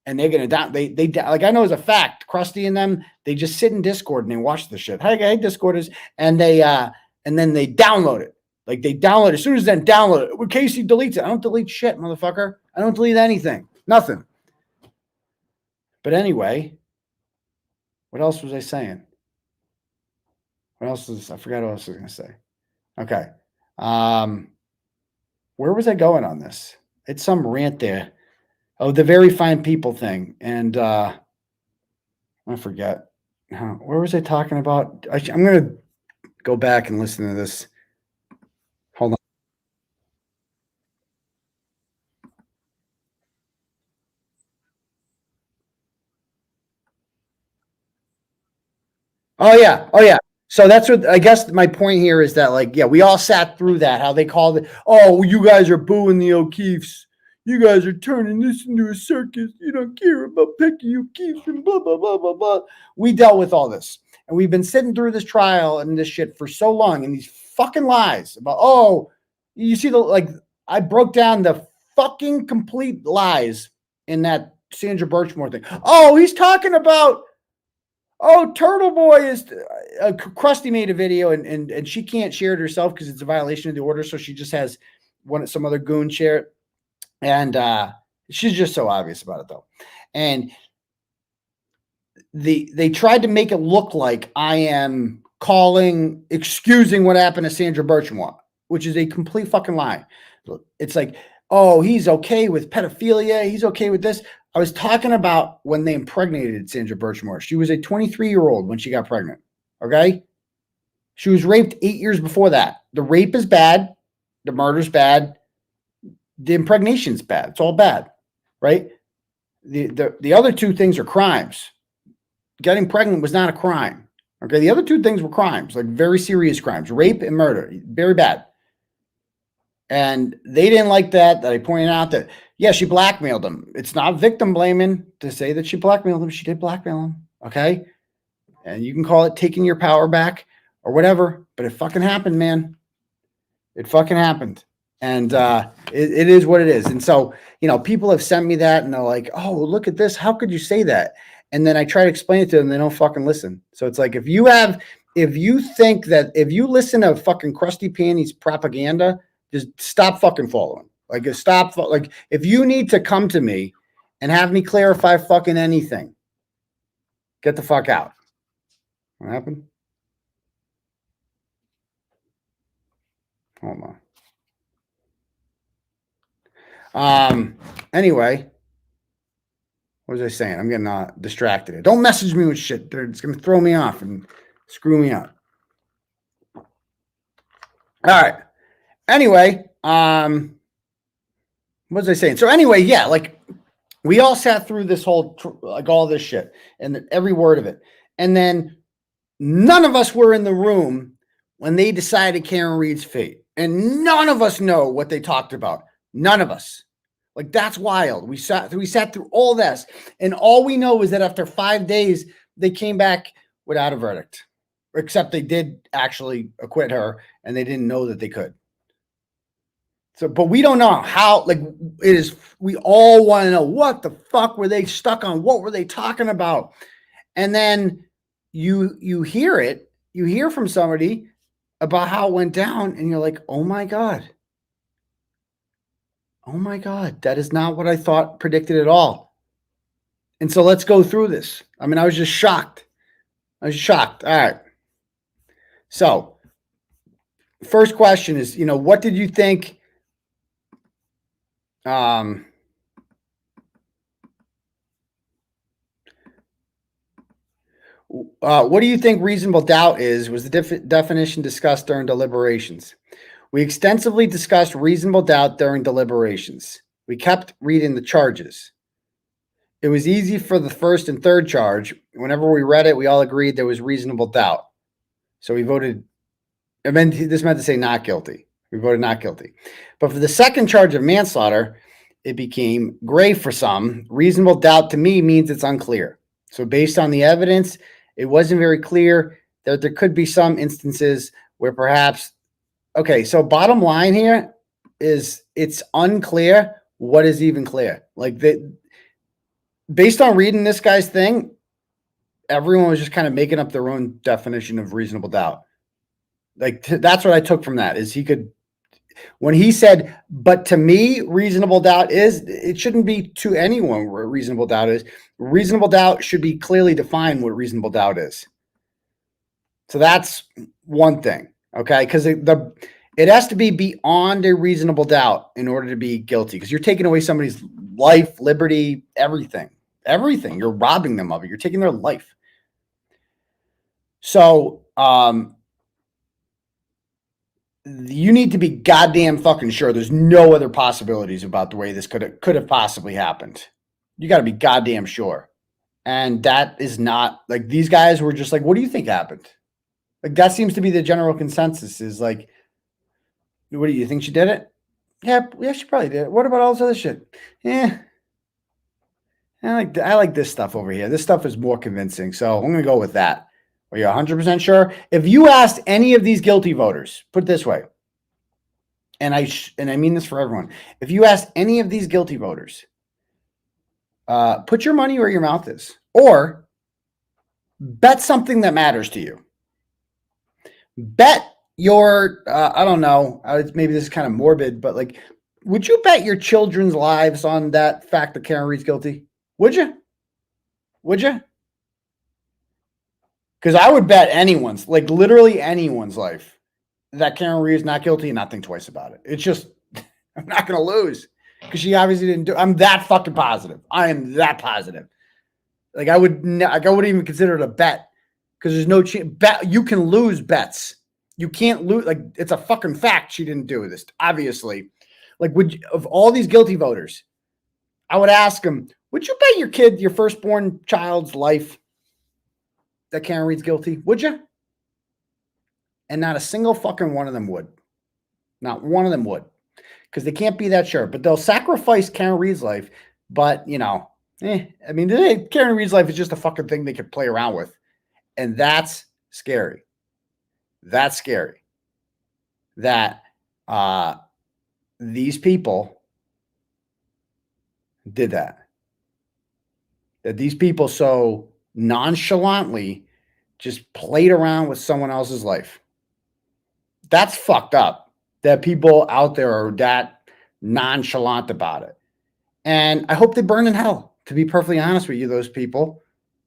And they're going to they like, I know as a fact, Krusty and them, they just sit in Discord and they watch the shit. Hey, Discorders. And and then they download it. Like they download it. As soon as then download it, when Casey deletes it, I don't delete shit, motherfucker. I don't delete anything. Nothing. But anyway, what else was I saying? What else was, I forgot what else I was going to say. Okay. Where was I going on this? It's some rant there. Oh, the very fine people thing. And I forget. Where was I talking about? I'm going to go back and listen to this. Hold on. Oh, yeah. Oh, yeah. So that's what I guess my point here is that, like, yeah, we all sat through that, how they called it. Oh, you guys are booing the O'Keeffes. You guys are turning this into a circus. You don't care about Becky O'Keefe and blah, blah, blah, blah, blah. We dealt with all this. And we've been sitting through this trial and this shit for so long. And these fucking lies about, oh, you see like, I broke down the fucking complete lies in that Sandra Birchmore thing. Oh, he's talking about, oh, Turtleboy is, Krusty made a video and she can't share it herself because it's a violation of the order. So she just has some other goon share it. And she's just so obvious about it, though. And they tried to make it look like I am excusing what happened to Sandra Birchmore, which is a complete fucking lie. It's like, oh, he's okay with pedophilia. He's okay with this. I was talking about when they impregnated Sandra Birchmore. She was a 23-year-old when she got pregnant. Okay. She was raped 8 years before that. The rape is bad. The murder's bad. The impregnation's bad. It's all bad, right? The other two things are crimes. Getting pregnant was not a crime. Okay, the other two things were crimes, like very serious crimes, rape and murder, very bad. And they didn't like that I pointed out that, yeah, she blackmailed him. It's not victim blaming to say that she blackmailed him. She did blackmail him, okay? And you can call it taking your power back or whatever, but it fucking happened, man. It fucking happened. And it is what it is. And so, you know, people have sent me that and they're like, oh, look at this. How could you say that? And then I try to explain it to them. They don't fucking listen. So it's like, if you think that, if you listen to fucking Krusty Panties propaganda, just stop fucking following. Like, stop. Like, if you need to come to me and have me clarify fucking anything, get the fuck out. What happened? Hold on. Anyway, what was I saying? I'm getting distracted. Don't message me with shit. It's going to throw me off and screw me up. All right. Anyway, what was I saying? So anyway, yeah, like we all sat through this whole, like all this shit and every word of it. And then none of us were in the room when they decided Karen Reed's fate. And none of us know what they talked about. None of us. Like, that's wild. We sat through all this, and all we know is that after 5 days, they came back without a verdict, except they did actually acquit her, and they didn't know that they could. So, but we don't know how, like, it is, we all want to know what the fuck were they stuck on? What were they talking about? And then you hear it, you hear from somebody about how it went down, and you're like, oh my God. Oh my God, that is not what I thought predicted at all. And so let's go through this. I mean, I was just shocked. I was shocked. All right. So first question is, you know, what did you think? What do you think reasonable doubt is? Was the definition discussed during deliberations? We extensively discussed reasonable doubt during deliberations. We kept reading the charges. It was easy for the first and third charge. Whenever we read it, we all agreed there was reasonable doubt. So we voted, this meant to say not guilty. We voted not guilty. But for the second charge of manslaughter, it became gray for some. Reasonable doubt to me means it's unclear. So based on the evidence It wasn't very clear. There could be some instances where perhaps, okay, so bottom line here is it's unclear what is even clear. Like, based on reading this guy's thing, everyone was just kind of making up their own definition of reasonable doubt. Like, that's what I took from that, is he could, when he said, but to me, reasonable doubt is, it shouldn't be to anyone where reasonable doubt is. Reasonable doubt should be clearly defined what reasonable doubt is. So that's one thing, okay? Because it has to be beyond a reasonable doubt in order to be guilty, because you're taking away somebody's life, liberty, everything. Everything. You're robbing them of it. You're taking their life. So, you need to be goddamn fucking sure there's no other possibilities about the way this could have possibly happened. You got to be goddamn sure. And that is not, like, these guys were just like, what do you think happened? Like, that seems to be the general consensus, is like, what do you think, she did it? Yeah, she probably did it. What about all this other shit? Yeah. I like this stuff over here. This stuff is more convincing. So I'm going to go with that. Are you 100% sure? If you asked any of these guilty voters, put it this way, and I mean this for everyone. If you asked any of these guilty voters, put your money where your mouth is, or bet something that matters to you. Bet your, I don't know, maybe this is kind of morbid, but like, would you bet your children's lives on that fact that Karen Reed's guilty? Would you? Would you? Because I would bet anyone's, like literally anyone's life, that Karen Reed is not guilty and not think twice about it. It's just, I'm not going to lose, because she obviously didn't do. I'm that fucking positive. I am that positive. Like, I wouldn't even consider it a bet, because there's no chance. You can lose bets. You can't lose. Like, it's a fucking fact she didn't do this, obviously. Like, of all these guilty voters, I would ask them, would you bet your kid, your firstborn child's life, that Karen Reed's guilty? Would you? And not a single fucking one of them would. Not one of them would. Because they can't be that sure. But they'll sacrifice Karen Reed's life. But, you know, I mean, Karen Reed's life is just a fucking thing they could play around with. And that's scary. That's scary. That these people did that. That these people so nonchalantly just played around with someone else's life. That's fucked up, that people out there are that nonchalant about it. And I hope they burn in hell, to be perfectly honest with you, those people.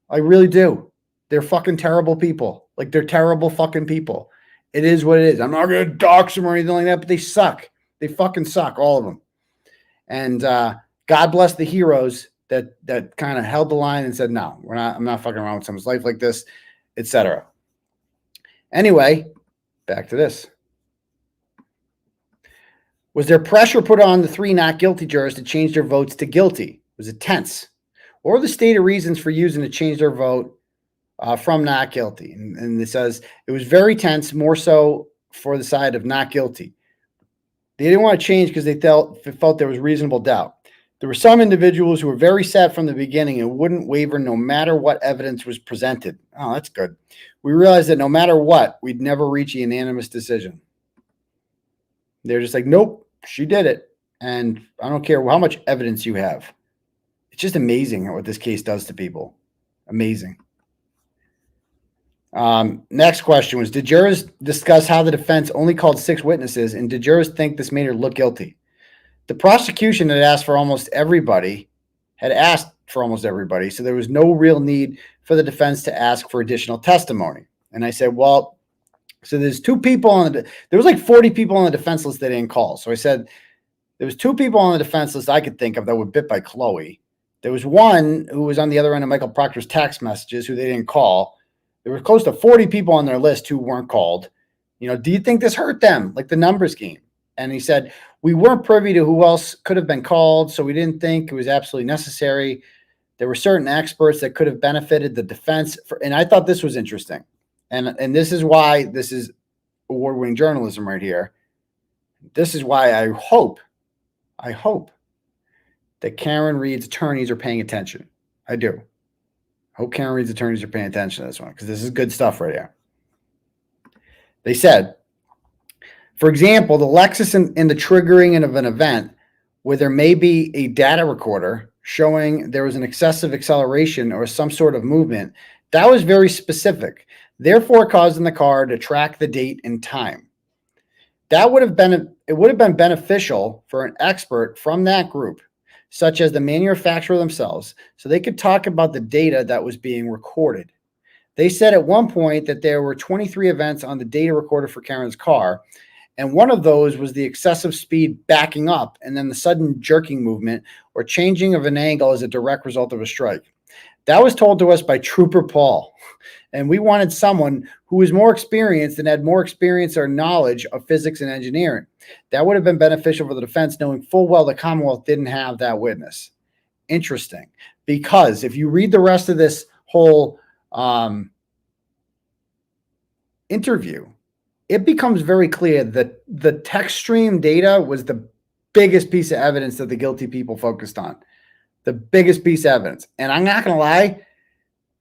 I really do. They're fucking terrible people. Like, they're terrible fucking people. It is what it is. I'm not going to dox them or anything like that, but they suck. They fucking suck, all of them. And God bless the heroes that kind of held the line and said, no, I'm not fucking around with someone's life like this, etc. Anyway, back to this. Was there pressure put on the 3 not guilty jurors to change their votes to guilty? Was it tense? Or the stated reasons for using to change their vote from not guilty? And it says it was very tense, more so for the side of not guilty. They didn't want to change because they felt there was reasonable doubt. There were some individuals who were very set from the beginning and wouldn't waver no matter what evidence was presented. Oh, that's good. We realized that no matter what, we'd never reach a unanimous decision. They're just like, nope, she did it. And I don't care how much evidence you have. It's just amazing what this case does to people. Amazing. Next question was, did jurors discuss how the defense only called 6 witnesses, and did jurors think this made her look guilty? The prosecution had asked for almost everybody, so there was no real need for the defense to ask for additional testimony. And I said, well, so there's 2 people on there was like 40 people on the defense list that didn't call. So I said, there was 2 people on the defense list I could think of that were bit by 𝗀𝗏. There was one who was on the other end of Michael Proctor's text messages who they didn't call. There were close to 40 people on their list who weren't called. You know, do you think this hurt them? Like the numbers game. And he said, we weren't privy to who else could have been called, so we didn't think it was absolutely necessary. There were certain experts that could have benefited the defense. And I thought this was interesting. And this is why this is award-winning journalism right here. This is why I hope that Karen Reed's attorneys are paying attention. I do. Hope Karen Reed's attorneys are paying attention to this one because this is good stuff right here. They said, for example, the Lexus in the triggering of an event where there may be a data recorder showing there was an excessive acceleration or some sort of movement, that was very specific, therefore causing the car to track the date and time. That would have been beneficial for an expert from that group, such as the manufacturer themselves, so they could talk about the data that was being recorded. They said at one point that there were 23 events on the data recorder for Karen's car, and one of those was the excessive speed backing up and then the sudden jerking movement or changing of an angle as a direct result of a strike. That was told to us by Trooper Paul, and we wanted someone who was more experienced and had more experience or knowledge of physics and engineering. That would have been beneficial for the defense, knowing full well the Commonwealth didn't have that witness. Interesting, because if you read the rest of this whole interview, it becomes very clear that the text stream data was the biggest piece of evidence that the guilty people focused on. The biggest piece of evidence. And I'm not going to lie,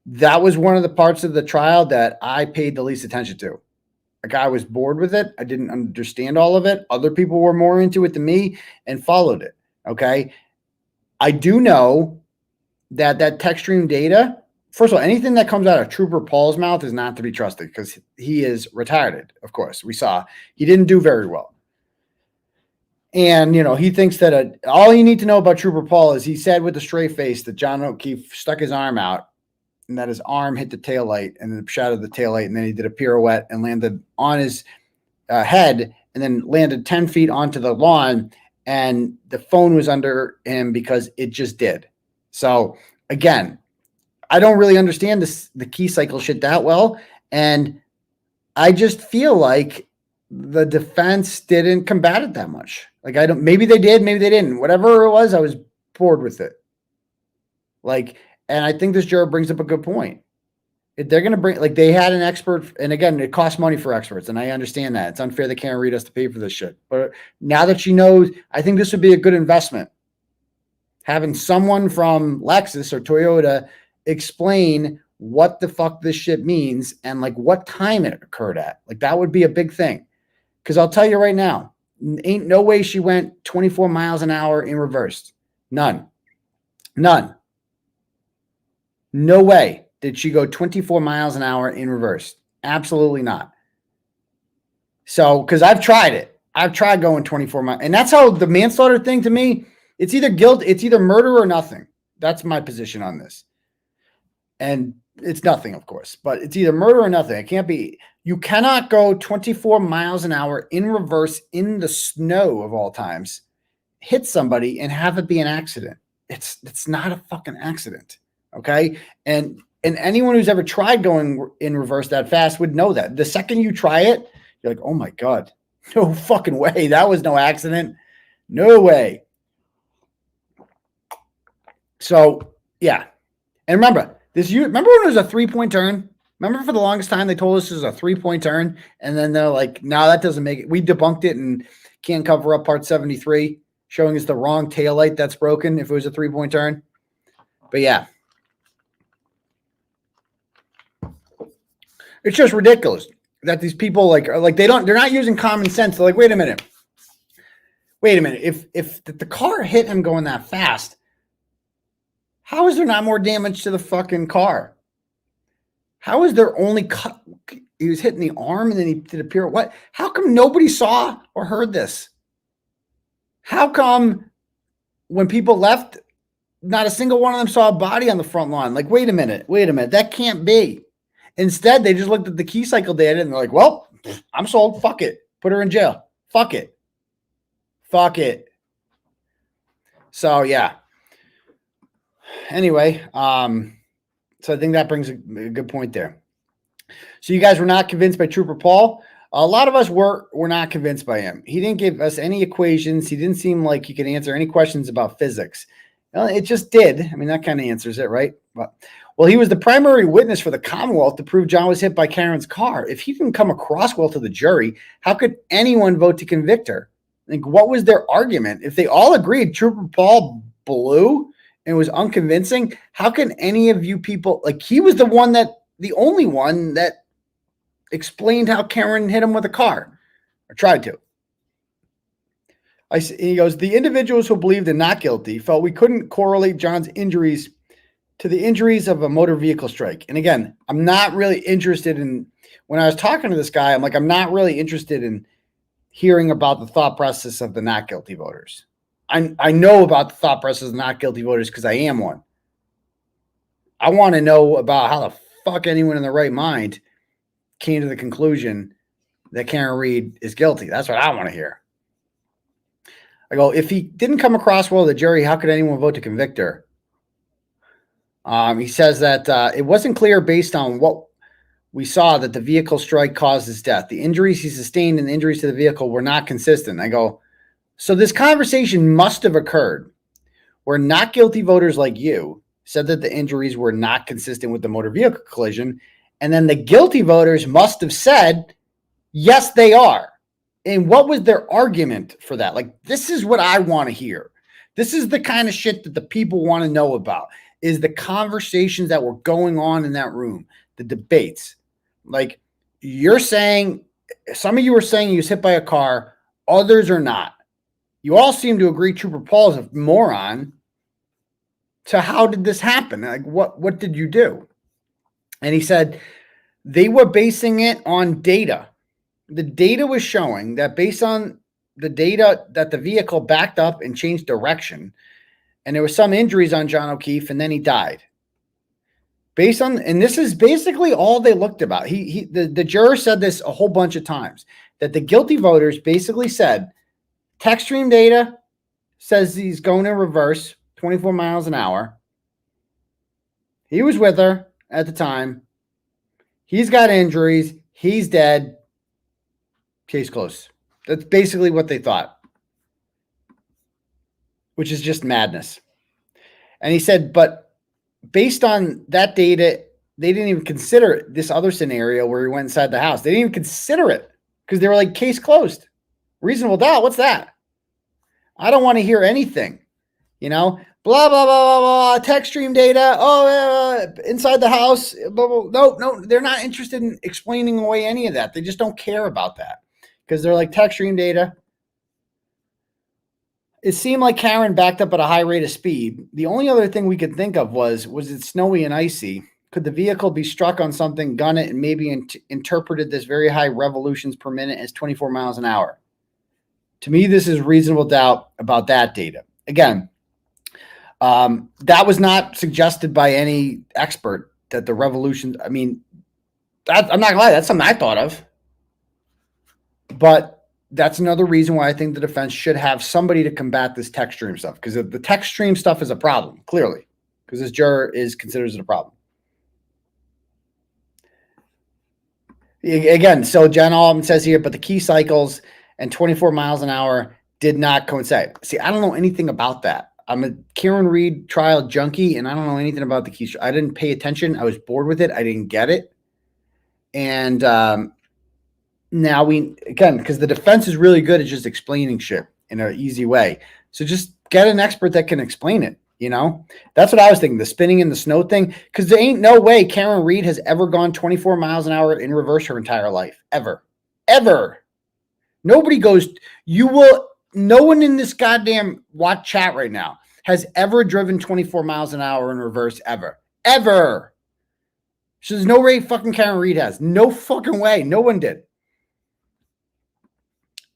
that was one of the parts of the trial that I paid the least attention to. Like, I was bored with it. I didn't understand all of it. Other people were more into it than me and followed it. Okay. I do know that that text stream data, first of all, anything that comes out of Trooper Paul's mouth is not to be trusted because he is retarded. Of course, we saw he didn't do very well. And, you know, he thinks that all you need to know about Trooper Paul is he said with a straight face that John O'Keefe stuck his arm out and that his arm hit the taillight and then shattered the taillight. And then he did a pirouette and landed on his head and then landed 10 feet onto the lawn. And the phone was under him because it just did. So again, I don't really understand the key cycle shit that well. And I just feel like the defense didn't combat it that much. Like, maybe they did, maybe they didn't. Whatever it was, I was bored with it. Like, and I think this juror brings up a good point. If they're going to bring, like, they had an expert, and again, it costs money for experts, and I understand that. It's unfair that Karen Reed has to pay for this shit. But now that she knows, I think this would be a good investment. Having someone from Lexus or Toyota explain what the fuck this shit means and, like, what time it occurred at. Like, that would be a big thing. Because I'll tell you right now, ain't no way she went 24 miles an hour in reverse. None. None. No way did she go 24 miles an hour in reverse. Absolutely not. So, because I've tried it. I've tried going 24 miles. And that's how the manslaughter thing, to me, it's either guilt, it's either murder or nothing. That's my position on this. And it's nothing, of course, but it's either murder or nothing. It can't be. You cannot go 24 miles an hour in reverse in the snow of all times, hit somebody and have it be an accident. It's not a fucking accident. Okay. And anyone who's ever tried going in reverse that fast would know that. The second you try it, you're like, oh my God, no fucking way. That was no accident. No way. So yeah. And remember, remember when it was a 3-point turn? Remember for the longest time, they told us it was a 3-point turn. And then they're like, no, that doesn't make it. We debunked it and can't cover up part 73, showing us the wrong taillight that's broken if it was a 3-point turn. But yeah. It's just ridiculous that these people they're not using common sense. They're like, wait a minute. If the car hit him going that fast, how is there not more damage to the fucking car? How is there only cut? He was hitting the arm and then he did a pirouette. What? How come nobody saw or heard this? How come when people left, not a single one of them saw a body on the front lawn? Like, wait a minute. That can't be. Instead, they just looked at the key cycle data and they're like, well, I'm sold. Fuck it. Put her in jail. Fuck it. So, yeah. Anyway, so I think that brings a good point there. So you guys were not convinced by Trooper Paul. A lot of us were not convinced by him. He didn't give us any equations. He didn't seem like he could answer any questions about physics. Well, it just did. I mean, that kind of answers it, right? Well, he was the primary witness for the Commonwealth to prove John was hit by Karen's car. If he didn't come across well to the jury, how could anyone vote to convict her? Like, what was their argument? If they all agreed Trooper Paul blew and it was unconvincing, how can any of you people, like, he was the only one that explained how Karen hit him with a car, or tried to. He goes, the individuals who believed in not guilty felt we couldn't correlate John's injuries to the injuries of a motor vehicle strike. And again, I'm not really interested in, when I was talking to this guy, I'm like, I'm not really interested in hearing about the thought process of the not guilty voters. I know about the thought process of not guilty voters because I am one. I want to know about how the fuck anyone in their right mind came to the conclusion that Karen Reed is guilty. That's what I want to hear. I go, if he didn't come across well to the jury, how could anyone vote to convict her? He says that it wasn't clear based on what we saw that the vehicle strike caused his death. The injuries he sustained and the injuries to the vehicle were not consistent. I go, so this conversation must have occurred where not guilty voters like you said that the injuries were not consistent with the motor vehicle collision. And then the guilty voters must have said, yes, they are. And what was their argument for that? Like, this is what I want to hear. This is the kind of shit that the people want to know about, is the conversations that were going on in that room, the debates. Like, you're saying, some of you are saying he was hit by a car, others are not. You all seem to agree Trooper Paul is a moron. So how did this happen? Like, what did you do? And he said they were basing it on data. The data was showing that based on the data that the vehicle backed up and changed direction, and there was some injuries on John O'Keefe, and then he died. Based on, and this is basically all they looked about. The juror said this a whole bunch of times, that the guilty voters basically said, text stream data says he's going in reverse, 24 miles an hour. He was with her at the time. He's got injuries. He's dead. Case closed. That's basically what they thought, which is just madness. And he said, but based on that data, they didn't even consider this other scenario where he went inside the house. They didn't even consider it because they were like, case closed. Reasonable doubt. What's that? I don't want to hear anything, you know, blah, blah, blah, blah, blah, text stream data. Oh, inside the house. Blah, blah. No, they're not interested in explaining away any of that. They just don't care about that because they're like text stream data. It seemed like Karen backed up at a high rate of speed. The only other thing we could think of was it snowy and icy? Could the vehicle be struck on something, gun it, and maybe interpreted this very high revolutions per minute as 24 miles an hour? To me, this is reasonable doubt about that data. Again, that was not suggested by any expert that the revolution, I mean, I'm not gonna lie, that's something I thought of. But that's another reason why I think the defense should have somebody to combat this text stream stuff, because the text stream stuff is a problem, clearly, because this juror considers it a problem. Again, so Jen Alm says here, but the key cycles and 24 miles an hour did not coincide. See, I don't know anything about that. I'm a Karen Reed trial junkie, and I don't know anything about the key. I didn't pay attention. I was bored with it. I didn't get it. And now again, because the defense is really good at just explaining shit in an easy way. So just get an expert that can explain it, you know? That's what I was thinking, the spinning in the snow thing, because there ain't no way Karen Reed has ever gone 24 miles an hour in reverse her entire life. Ever. Ever. Nobody goes, no one in this goddamn watch chat right now has ever driven 24 miles an hour in reverse ever. Ever. So there's no way fucking Karen Reed has. No fucking way. No one did.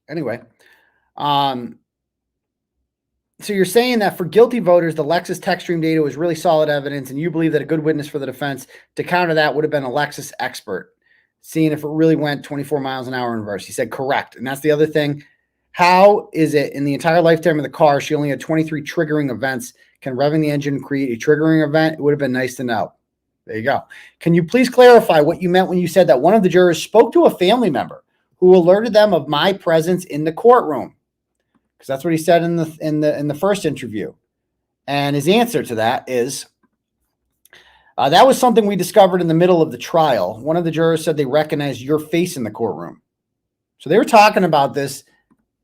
Anyway, so you're saying that for guilty voters, the Lexus text stream data was really solid evidence, and you believe that a good witness for the defense to counter that would have been a Lexus expert, seeing if it really went 24 miles an hour in reverse. He said correct. And that's the other thing. How is it in the entire lifetime of the car, she only had 23 triggering events? Can revving the engine create a triggering event? It would have been nice to know. There you go. Can you please clarify what you meant when you said that one of the jurors spoke to a family member who alerted them of my presence in the courtroom? Because that's what he said in the first interview. And his answer to that is, that was something we discovered in the middle of the trial. One of the jurors said they recognized your face in the courtroom. So they were talking about this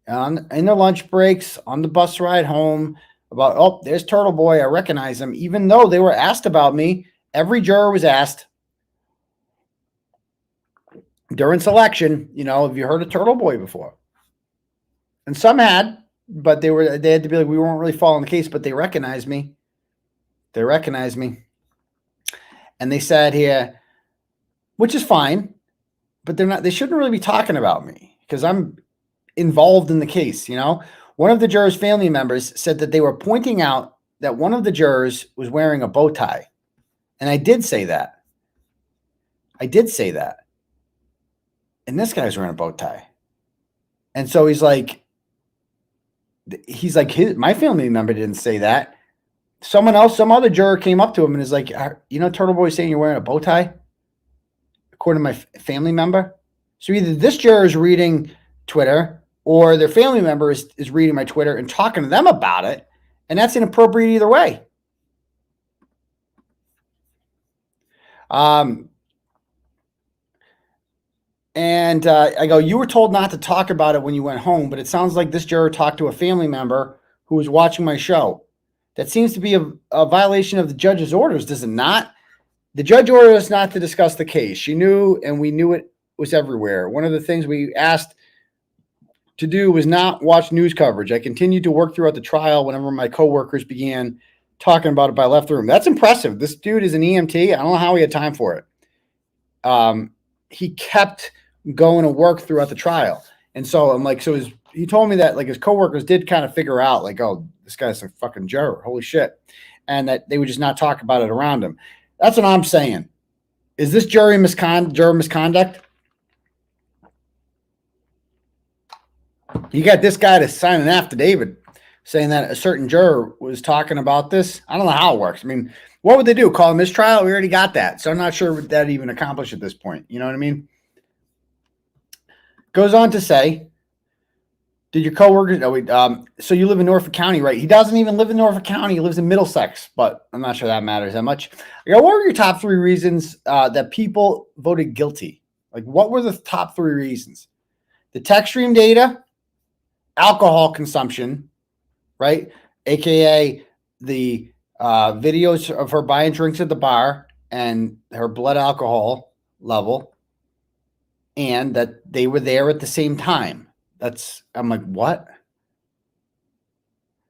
in their lunch breaks, on the bus ride home, about, oh, there's Turtleboy. I recognize him. Even though they were asked about me, every juror was asked during selection, you know, have you heard of Turtleboy before? And some had, but they had to be like, we weren't really following the case, but they recognized me. They recognized me. And they said here, which is fine, but they shouldn't really be talking about me because I'm involved in the case, you know? One of the jurors' family members said that they were pointing out that one of the jurors was wearing a bow tie. And I did say that. I did say that. And this guy's wearing a bow tie. And so he's like, my family member didn't say that. Someone else, some other juror came up to him and is like, you know, Turtleboy saying you're wearing a bow tie? According to my family member. So either this juror is reading Twitter or their family member is reading my Twitter and talking to them about it. And that's inappropriate either way. And I go, you were told not to talk about it when you went home, but it sounds like this juror talked to a family member who was watching my show. That seems to be a violation of the judge's orders, does it not? The judge ordered us not to discuss the case. She knew, and we knew it was everywhere. One of the things we asked to do was not watch news coverage. I continued to work throughout the trial whenever my coworkers began talking about it, but I left the room. That's impressive. This dude is an EMT. I don't know how he had time for it. He kept going to work throughout the trial. And so I'm like, he told me that like his coworkers did kind of figure out like, oh, this guy's a fucking juror. Holy shit. And that they would just not talk about it around him. That's what I'm saying. Is this juror misconduct? You got this guy to sign an affidavit saying that a certain juror was talking about this. I don't know how it works. I mean, what would they do? Call a mistrial? We already got that. So I'm not sure what that even accomplished at this point. You know what I mean? Goes on to say, did your coworkers, so you live in Norfolk County, right? He doesn't even live in Norfolk County. He lives in Middlesex, but I'm not sure that matters that much. What were your top 3 reasons that people voted guilty? Like, what were the top 3 reasons? The text stream data, alcohol consumption, right? AKA the videos of her buying drinks at the bar and her blood alcohol level, and that they were there at the same time. I'm like, what?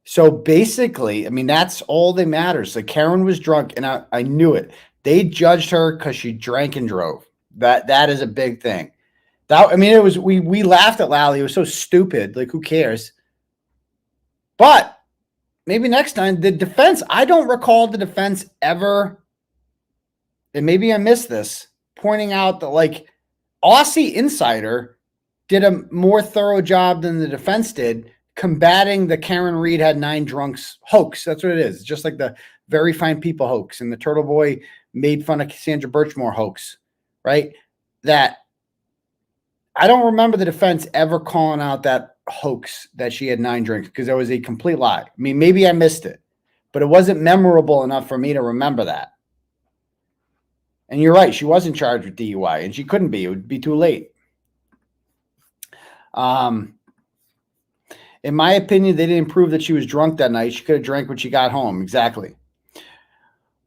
So basically, I mean, that's all that matters. So Karen was drunk, and I knew it. They judged her because she drank and drove. That is a big thing. It was, we laughed at Lally. It was so stupid. Like, who cares? But maybe next time, the defense, I don't recall the defense ever, and maybe I missed this, pointing out that like Aussie Insider did a more thorough job than the defense did combating the Karen Reed had 9 drunks hoax. That's what it is. It's just like the Very Fine People hoax and the Turtleboy made fun of Cassandra Birchmore hoax, right? That I don't remember the defense ever calling out that hoax that she had 9 drinks because that was a complete lie. I mean, maybe I missed it, but it wasn't memorable enough for me to remember that. And you're right. She wasn't charged with DUI and she couldn't be. It would be too late. In my opinion, they didn't prove that she was drunk that night. She could have drank when she got home. Exactly.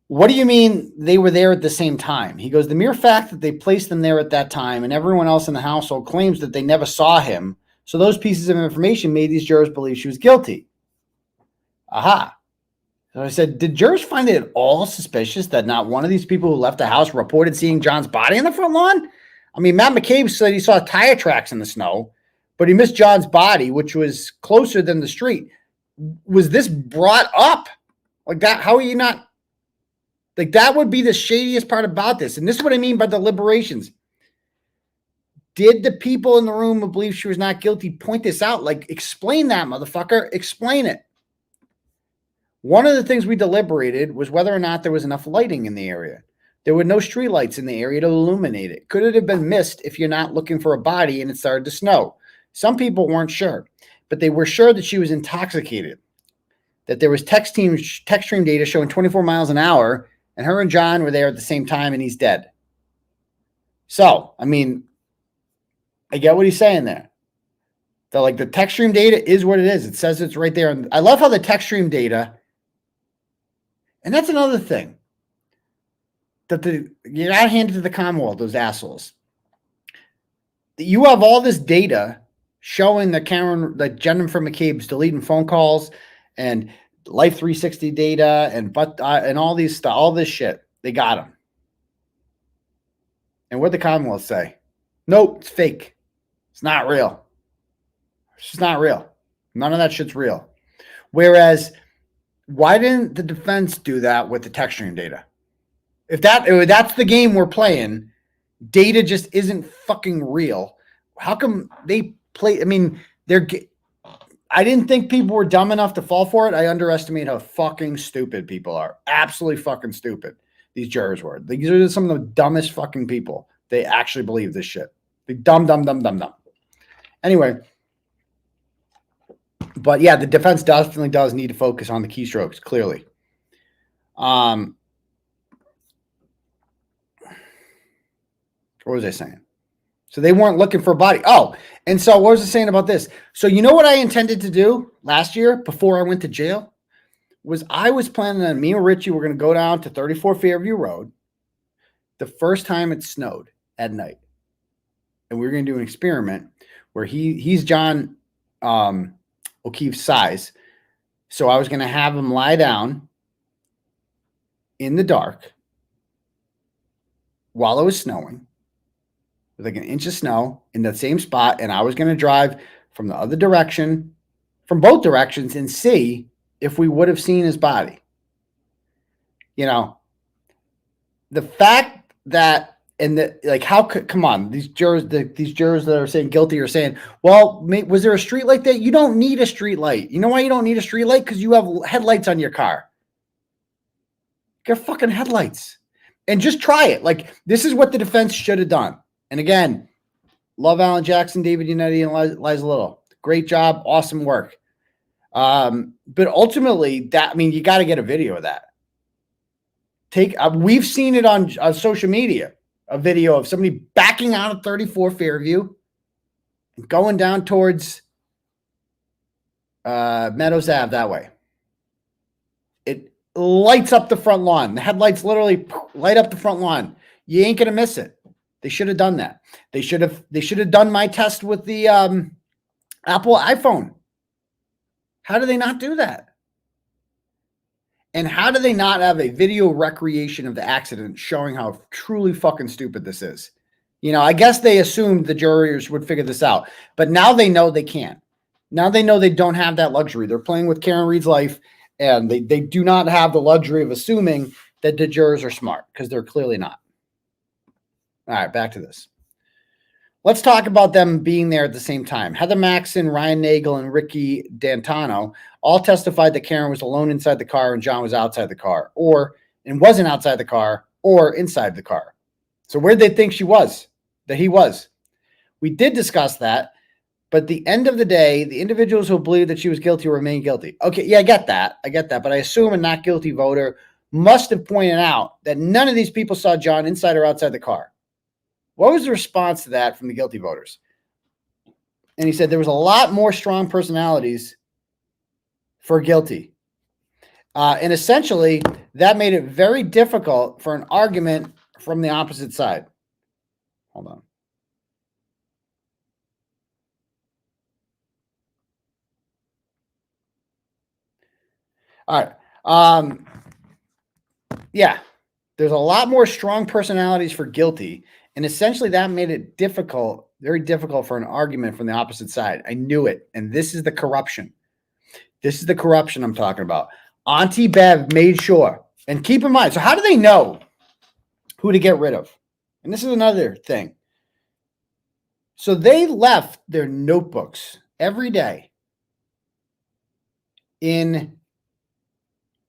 What do you mean they were there at the same time? He goes, the mere fact that they placed them there at that time and everyone else in the household claims that they never saw him. So those pieces of information made these jurors believe she was guilty. Aha. So I said, did jurors find it at all suspicious that not one of these people who left the house reported seeing John's body in the front lawn? I mean, Matt McCabe said he saw tire tracks in the snow, but he missed John's body, which was closer than the street. Was this brought up like that? How are you not? Like, that would be the shadiest part about this. And this is what I mean by deliberations. Did the people in the room who believe she was not guilty point this out? Like, explain that, motherfucker. Explain it. One of the things we deliberated was whether or not there was enough lighting in the area. There were no street lights in the area to illuminate it. Could it have been missed if you're not looking for a body and it started to snow? Some people weren't sure, but they were sure that she was intoxicated, that there was text stream data showing 24 miles an hour, and her and John were there at the same time, and he's dead. So, I mean, I get what he's saying there. The text stream data is what it is. It says it's right there. And I love how the text stream data, and that's another thing that you got handed to the Commonwealth, those assholes. You have all this data showing that Jennifer McCabe's deleting phone calls and Life 360 data and all this shit. They got them. And what the Commonwealth say? Nope, it's fake. It's not real. It's just not real. None of that shit's real. Whereas, why didn't the defense do that with the text stream data? If that's the game we're playing, data just isn't fucking real. How come they play? I mean, I didn't think people were dumb enough to fall for it. I underestimate how fucking stupid people are. Absolutely fucking stupid. These jurors were. These are some of the dumbest fucking people. They actually believe this shit. They dumb. Anyway. But yeah, the defense definitely does need to focus on the keystrokes, clearly. What was I saying? So they weren't looking for a body. Oh, and so what was I saying about this? So you know what I intended to do last year before I went to jail? I was planning on me and Richie were going to go down to 34 Fairview Road the first time it snowed at night. And we were going to do an experiment where he's John O'Keefe's size. So I was going to have him lie down in the dark while it was snowing with like an inch of snow in that same spot. And I was going to drive from the other direction, from both directions, and see if we would have seen his body. You know, the fact that, come on, these jurors that are saying guilty are saying, well, was there a street light there? You don't need a street light. You know why you don't need a street light? Because you have headlights on your car. You got fucking headlights. And just try it. Like, this is what the defense should have done. And again, love Alan Jackson, David Unetti, and Liza Little. Great job. Awesome work. But ultimately, you got to get a video of that. We've seen it on social media. A video of somebody backing out of 34 Fairview and going down towards Meadows Ave that way. It lights up the front lawn. The headlights literally light up the front lawn. You ain't gonna miss it. They should have done that. They should have done my test with the Apple iPhone. How do they not do that? And how do they not have a video recreation of the accident showing how truly fucking stupid this is? You know, I guess they assumed the jurors would figure this out, but now they know they can't. Now they know they don't have that luxury. They're playing with Karen Reed's life, and they do not have the luxury of assuming that the jurors are smart, because they're clearly not. All right, back to this. Let's talk about them being there at the same time. Heather Maxson, Ryan Nagel, and Ricky D'Antano all testified that Karen was alone inside the car and John was outside the car, and wasn't outside the car or inside the car. So where did they think he was? We did discuss that, but at the end of the day, the individuals who believe that she was guilty remain guilty. Okay, yeah, I get that. But I assume a not guilty voter must have pointed out that none of these people saw John inside or outside the car. What was the response to that from the guilty voters? And he said there was a lot more strong personalities for guilty. And essentially, that made it very difficult for an argument from the opposite side. Hold on. All right. Yeah, there's a lot more strong personalities for guilty. And essentially that made it difficult, very difficult for an argument from the opposite side. I knew it. And this is the corruption. This is the corruption I'm talking about. Auntie Bev made sure. And keep in mind, so how do they know who to get rid of? And this is another thing. So they left their notebooks every day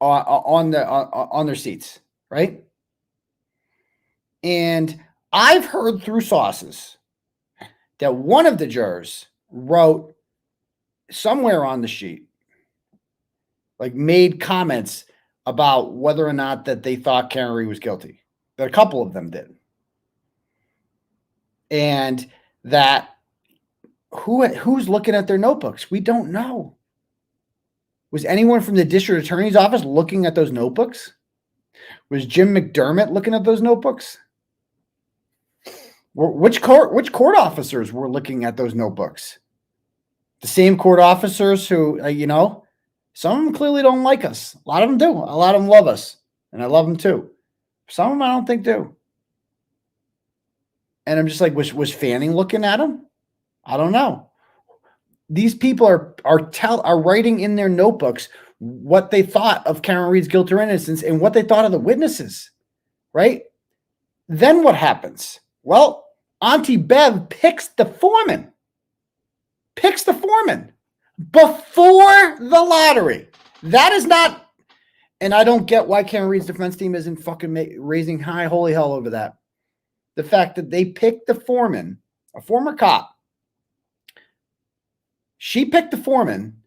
on their seats, right? And I've heard through sources that one of the jurors wrote somewhere on the sheet, like made comments about whether or not that they thought Kearney was guilty. That a couple of them did. And that who's looking at their notebooks? We don't know. Was anyone from the district attorney's office looking at those notebooks? Was Jim McDermott looking at those notebooks? Which court officers were looking at those notebooks? The same court officers who, some of them clearly don't like us. A lot of them do. A lot of them love us, and I love them too. Some of them I don't think do. And I'm just like, was Fanning looking at them? I don't know. These people are writing in their notebooks what they thought of Karen Read's guilt or innocence and what they thought of the witnesses, right? Then what happens? Well, Auntie Bev picks the foreman before the lottery. That is not, and I don't get why Karen Read's defense team isn't fucking raising high holy hell over that. The fact that they picked the foreman, a former cop, she picked the foreman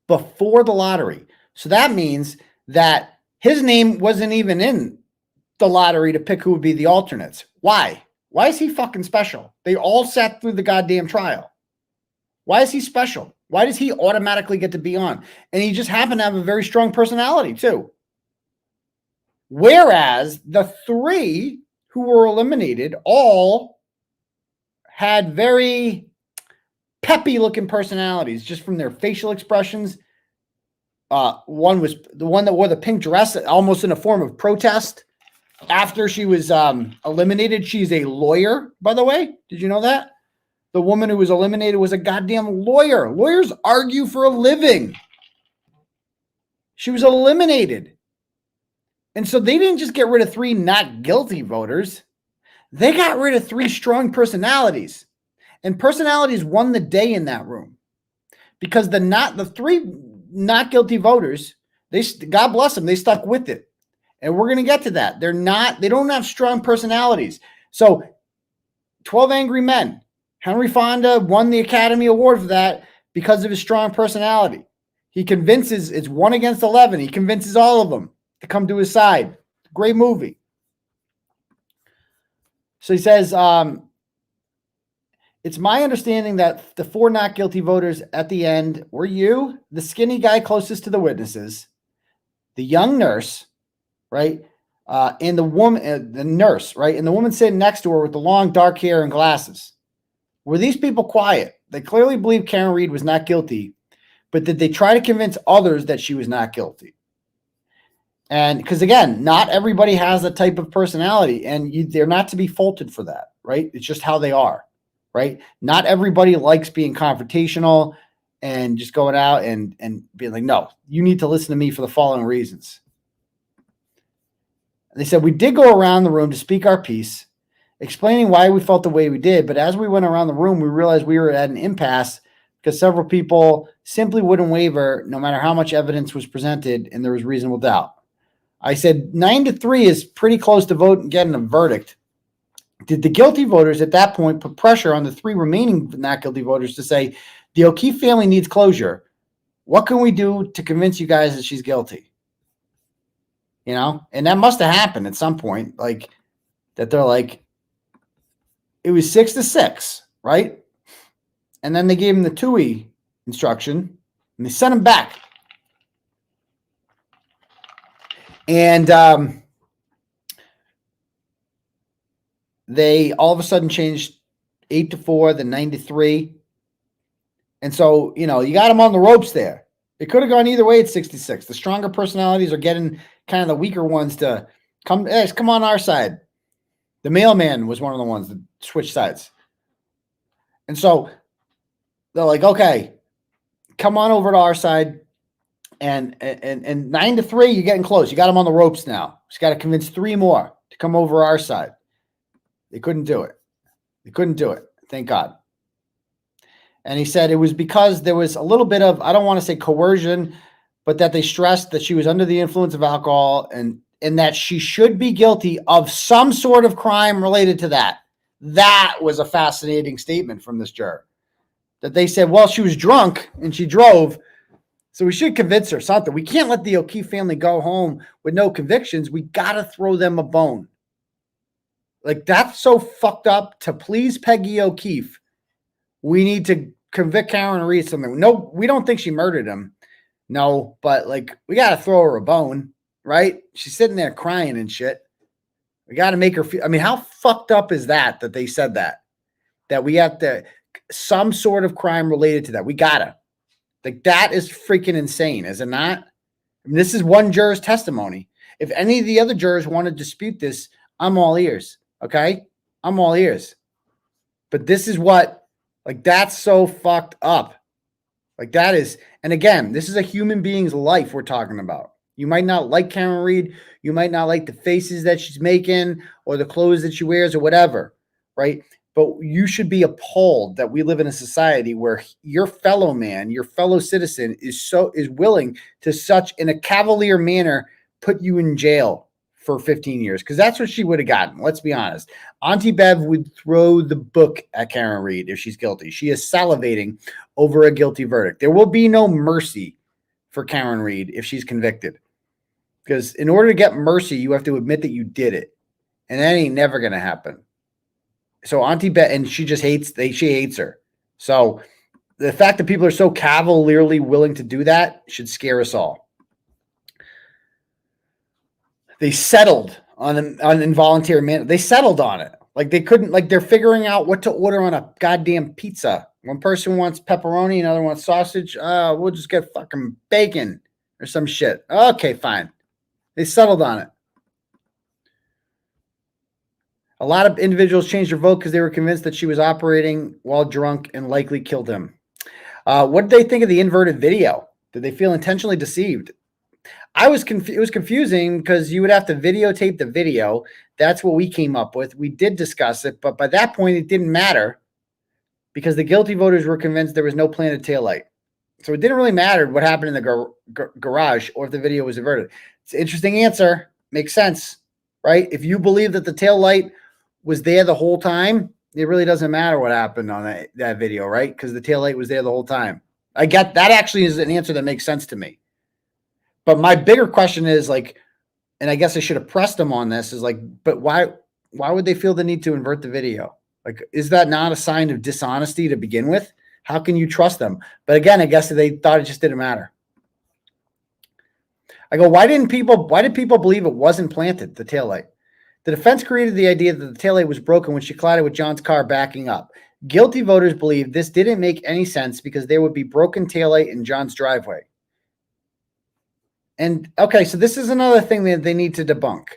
before the lottery. So that means that his name wasn't even in the lottery to pick who would be the alternates. Why? Why is he fucking special? They all sat through the goddamn trial. Why is he special? Why does he automatically get to be on? And he just happened to have a very strong personality too. Whereas the three who were eliminated all had very peppy looking personalities just from their facial expressions. One was the one that wore the pink dress, almost in a form of protest. After she was eliminated, she's a lawyer, by the way. Did you know that? The woman who was eliminated was a goddamn lawyer. Lawyers argue for a living. She was eliminated. And so they didn't just get rid of 3 not guilty voters. They got rid of 3 strong personalities. And personalities won the day in that room. Because the 3 not guilty voters, God bless them, they stuck with it. And we're going to get to that. They don't have strong personalities. So 12 Angry Men. Henry Fonda won the Academy Award for that because of his strong personality. He convinces, it's 1 against 11. He convinces all of them to come to his side. Great movie. So he says, it's my understanding that the 4 not guilty voters at the end were you, the skinny guy closest to the witnesses, the young nurse, right? And the woman, the nurse, right? And the woman sitting next to her with the long dark hair and glasses. Were these people quiet? They clearly believed Karen Read was not guilty, but did they try to convince others that she was not guilty? And because again, not everybody has that type of personality, and they're not to be faulted for that, right? It's just how they are, right? Not everybody likes being confrontational and just going out and being like, no, you need to listen to me for the following reasons. They said, we did go around the room to speak our piece, explaining why we felt the way we did. But as we went around the room, we realized we were at an impasse because several people simply wouldn't waver no matter how much evidence was presented and there was reasonable doubt. I said 9-3 is pretty close to getting a verdict. Did the guilty voters at that point put pressure on the 3 remaining not guilty voters to say, the O'Keefe family needs closure. What can we do to convince you guys that she's guilty? And that must have happened at some point, like that they're like, it was 6-6, right? And then they gave him the TUI instruction and they sent him back. And they all of a sudden changed 8-4, then 9-3. And so, you got them on the ropes there. It could have gone either way at 66. The stronger personalities are getting kind of the weaker ones to come on our side. The mailman was one of the ones that switched sides. And so they're like, okay, come on over to our side. And 9-3, you're getting close. You got them on the ropes now. Just got to convince 3 more to come over our side. They couldn't do it. Thank God. And he said it was because there was a little bit of, I don't want to say coercion, but that they stressed that she was under the influence of alcohol and that she should be guilty of some sort of crime related to that. That was a fascinating statement from this juror. That they said, well, she was drunk and she drove, so we should convince her something. We can't let the O'Keefe family go home with no convictions. We got to throw them a bone. Like, that's so fucked up to please Peggy O'Keefe. We need to convict Karen Reed of something. No, we don't think she murdered him. No, but like we got to throw her a bone, right? She's sitting there crying and shit. We got to make her feel. I mean, how fucked up is that they said that we have to some sort of crime related to that. We gotta. Like, that is freaking insane, is it not? I mean, this is one juror's testimony. If any of the other jurors want to dispute this, I'm all ears. Okay? I'm all ears. But this is what, like, that's so fucked up. Like, that is, and again, this is a human being's life we're talking about. You might not like Karen Reed. You might not like the faces that she's making or the clothes that she wears or whatever, right? But you should be appalled that we live in a society where your fellow man, your fellow citizen is willing to such in a cavalier manner put you in jail for 15 years. Because that's what she would have gotten. Let's be honest. Auntie Bev would throw the book at Karen Reed if she's guilty. She is salivating over a guilty verdict. There will be no mercy for Karen Reed if she's convicted. Because in order to get mercy, you have to admit that you did it. And that ain't never going to happen. So Auntie Bet, and she just she hates her. So the fact that people are so cavalierly willing to do that should scare us all. They settled on involuntary man. They settled on it. Like they couldn't, like they're figuring out what to order on a goddamn pizza. One person wants pepperoni, another wants sausage. We'll just get fucking bacon or some shit. Okay, fine. They settled on it. A lot of individuals changed their vote because they were convinced that she was operating while drunk and likely killed him. What did they think of the inverted video? Did they feel intentionally deceived? It was confusing because you would have to videotape the video. That's what we came up with. We did discuss it, but by that point, it didn't matter because the guilty voters were convinced there was no planted taillight. So it didn't really matter what happened in the garage or if the video was inverted. It's an interesting answer. Makes sense, right? If you believe that the taillight was there the whole time, it really doesn't matter what happened on that video, right? Because the taillight was there the whole time. I get that. Actually is an answer that makes sense to me. But my bigger question is like, and I guess I should have pressed them on this, is like, but why would they feel the need to invert the video? Like, is that not a sign of dishonesty to begin with? How can you trust them? But again, I guess they thought it just didn't matter. I go, why did people believe it wasn't planted, the taillight? The defense created the idea that the taillight was broken when she collided with John's car backing up. Guilty voters believe this didn't make any sense because there would be broken taillight in John's driveway. And okay, so this is another thing that they need to debunk.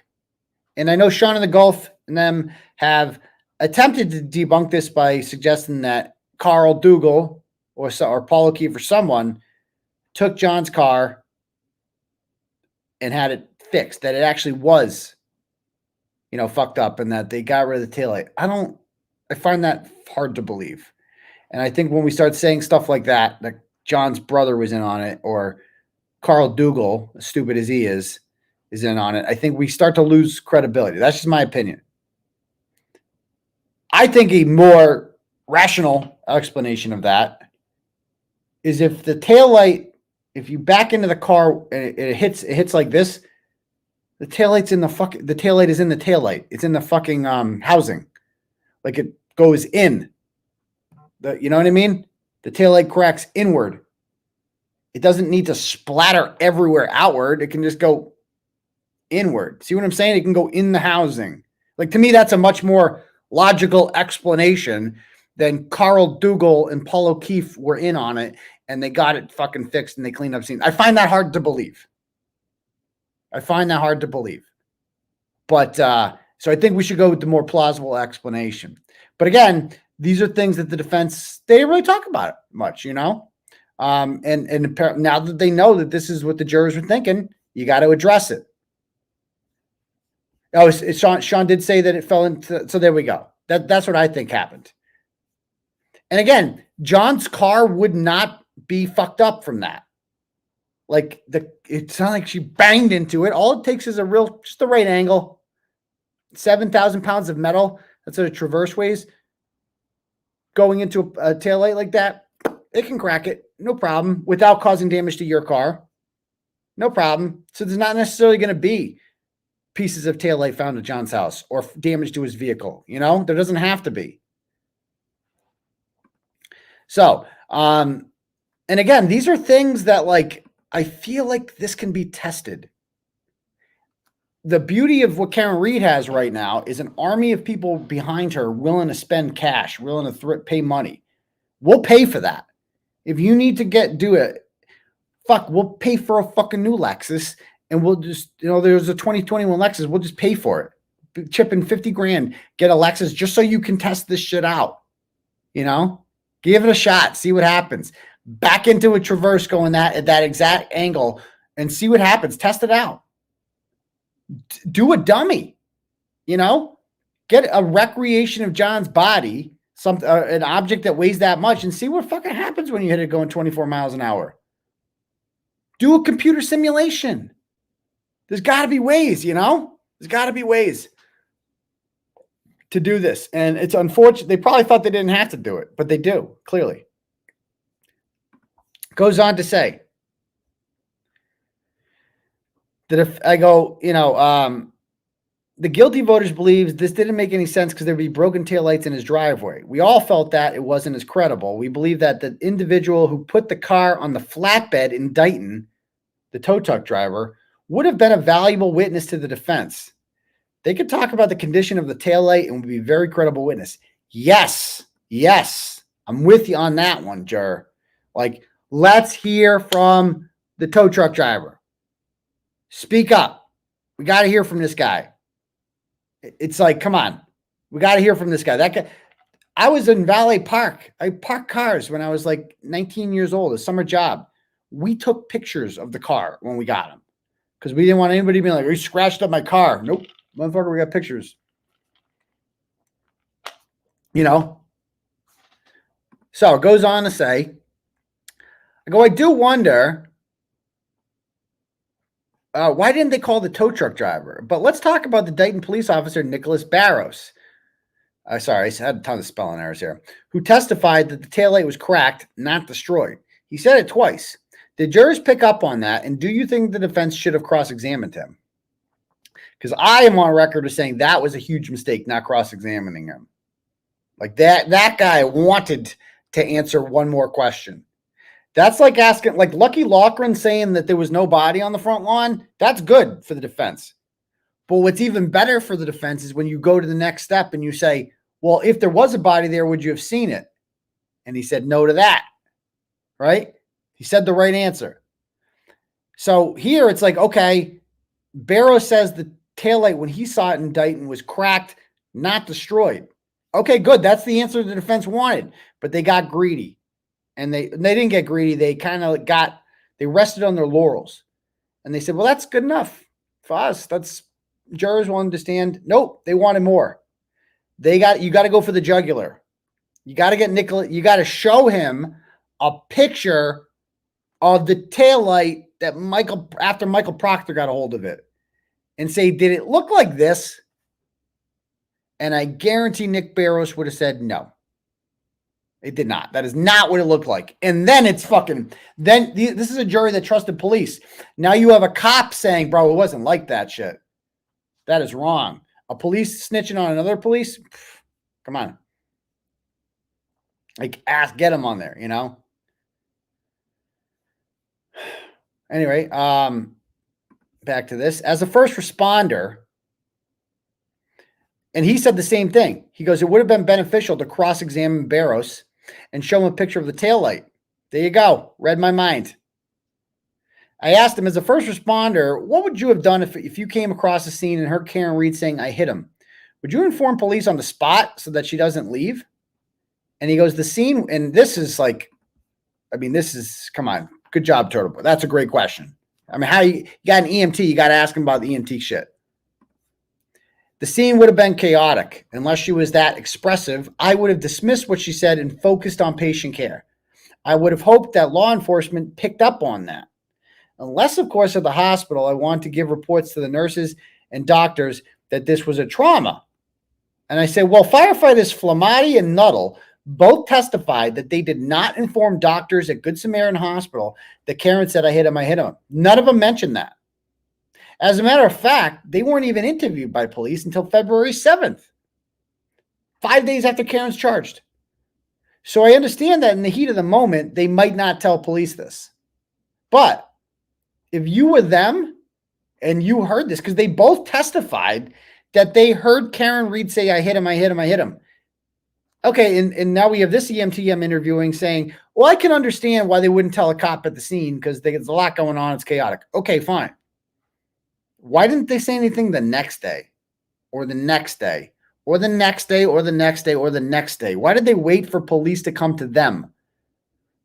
And I know Sean and the Gulf and them have attempted to debunk this by suggesting that Carl Dougal or Paul O'Keefe or someone took John's car and had it fixed, that it actually was, fucked up and that they got rid of the taillight. I find that hard to believe. And I think when we start saying stuff like that John's brother was in on it or Carl Dougal, as stupid as he is in on it, I think we start to lose credibility. That's just my opinion. I think a more rational explanation of that is if the taillight, if you back into the car and it hits like this, the taillight is in the taillight. It's in the fucking housing. Like it goes in. You know what I mean? The taillight cracks inward. It doesn't need to splatter everywhere outward. It can just go inward. See what I'm saying? It can go in the housing. Like, to me, that's a much more logical explanation than Carl Dougal and Paul O'Keefe were in on it and they got it fucking fixed and they cleaned up scenes. I find that hard to believe. But so I think we should go with the more plausible explanation. But again, these are things that the defense, they didn't really talk about it much, And now that they know that this is what the jurors were thinking, you got to address it. Oh, Sean did say that it fell into, so there we go. That's what I think happened. And again, John's car would not be fucked up from that. Like it's not like she banged into it. All it takes is just the right angle. 7,000 pounds of metal. That's what a traverse weighs. Going into a taillight like that, it can crack it. No problem. Without causing damage to your car. No problem. So there's not necessarily going to be pieces of taillight found at John's house or damage to his vehicle. There doesn't have to be. So, and again, these are things that like, I feel like this can be tested. The beauty of what Karen Reed has right now is an army of people behind her willing to spend cash, willing to pay money. We'll pay for that. If you need to do it, fuck, we'll pay for a fucking new Lexus, and we'll just, there's a 2021 Lexus. We'll just pay for it. Chip in 50 grand, get a Lexus just so you can test this shit out. Give it a shot, see what happens. Back into a Traverse going at that exact angle and see what happens. Test it out. Do a dummy, get a recreation of John's body, an object that weighs that much, and see what fucking happens when you hit it going 24 miles an hour. Do a computer simulation. There's got to be ways, there's got to be ways to do this. And it's unfortunate. They probably thought they didn't have to do it, but they do, clearly. Goes on to say that if I go, the guilty voters believes this didn't make any sense because there'd be broken taillights in his driveway. We all felt that it wasn't as credible. We believe that the individual who put the car on the flatbed in Dighton, the tow truck driver, would have been a valuable witness to the defense. They could talk about the condition of the taillight and would be a very credible witness. Yes. I'm with you on that one, Juror. Like, let's hear from the tow truck driver. Speak up. We got to hear from this guy. It's like, come on. We got to hear from this guy. That guy. I was in Valet Park. I parked cars when I was like 19 years old, a summer job. We took pictures of the car when we got them because we didn't want anybody to be like, we scratched up my car. Nope. Motherfucker, we got pictures. So it goes on to say, I do wonder, why didn't they call the tow truck driver? But let's talk about the Dighton police officer, Nicholas Barros. Sorry, I had a ton of spelling errors here. Who testified that the taillight was cracked, not destroyed. He said it twice. Did jurors pick up on that? And do you think the defense should have cross-examined him? Because I am on record as saying that was a huge mistake, not cross-examining him. Like that guy wanted to answer one more question. That's like asking, like Lucky Loughran saying that there was no body on the front lawn. That's good for the defense. But what's even better for the defense is when you go to the next step and you say, well, if there was a body there, would you have seen it? And he said no to that, right? He said the right answer. So here it's like, okay, Barrow says the taillight when he saw it in Dighton was cracked, not destroyed. Okay, good. That's the answer the defense wanted, but they got greedy. And they didn't get greedy. They kind of they rested on their laurels. And they said, well, that's good enough for us. That's jurors will understand. Nope, they wanted more. You got to go for the jugular. You got to get Nicholas, you got to show him a picture of the taillight that after Michael Proctor got a hold of it and say, did it look like this? And I guarantee Nick Barros would have said no. It did not. That is not what it looked like. And then it's this is a jury that trusted police. Now you have a cop saying, bro, it wasn't like that shit. That is wrong. A police snitching on another police? Come on. Like, get him on there, Anyway, back to this. As a first responder, and he said the same thing. He goes, it would have been beneficial to cross-examine Barros and show him a picture of the taillight. There you go. Read my mind. I asked him, as a first responder, what would you have done if you came across the scene and heard Karen Reed saying, I hit him? Would you inform police on the spot so that she doesn't leave? And he goes, the scene, and this is like, come on. Good job, Turtleboy. That's a great question. I mean, how you got an EMT, you got to ask him about the EMT shit. The scene would have been chaotic. Unless she was that expressive, I would have dismissed what she said and focused on patient care. I would have hoped that law enforcement picked up on that. Unless, of course, at the hospital, I want to give reports to the nurses and doctors that this was a trauma. And I said, well, firefighters Flamati and Nuttall both testified that they did not inform doctors at Good Samaritan Hospital that Karen said, I hit him. None of them mentioned that. As a matter of fact, they weren't even interviewed by police until February 7th, 5 days after Karen's charged. So I understand that in the heat of the moment, they might not tell police this. But if you were them and you heard this, because they both testified that they heard Karen Reed say, I hit him, I hit him, I hit him. Okay, and now we have this EMT I'm interviewing saying, well, I can understand why they wouldn't tell a cop at the scene because there's a lot going on. It's chaotic. Okay, fine. Why didn't they say anything the next day or the next day or the next day or the next day or the next day? Why did they wait for police to come to them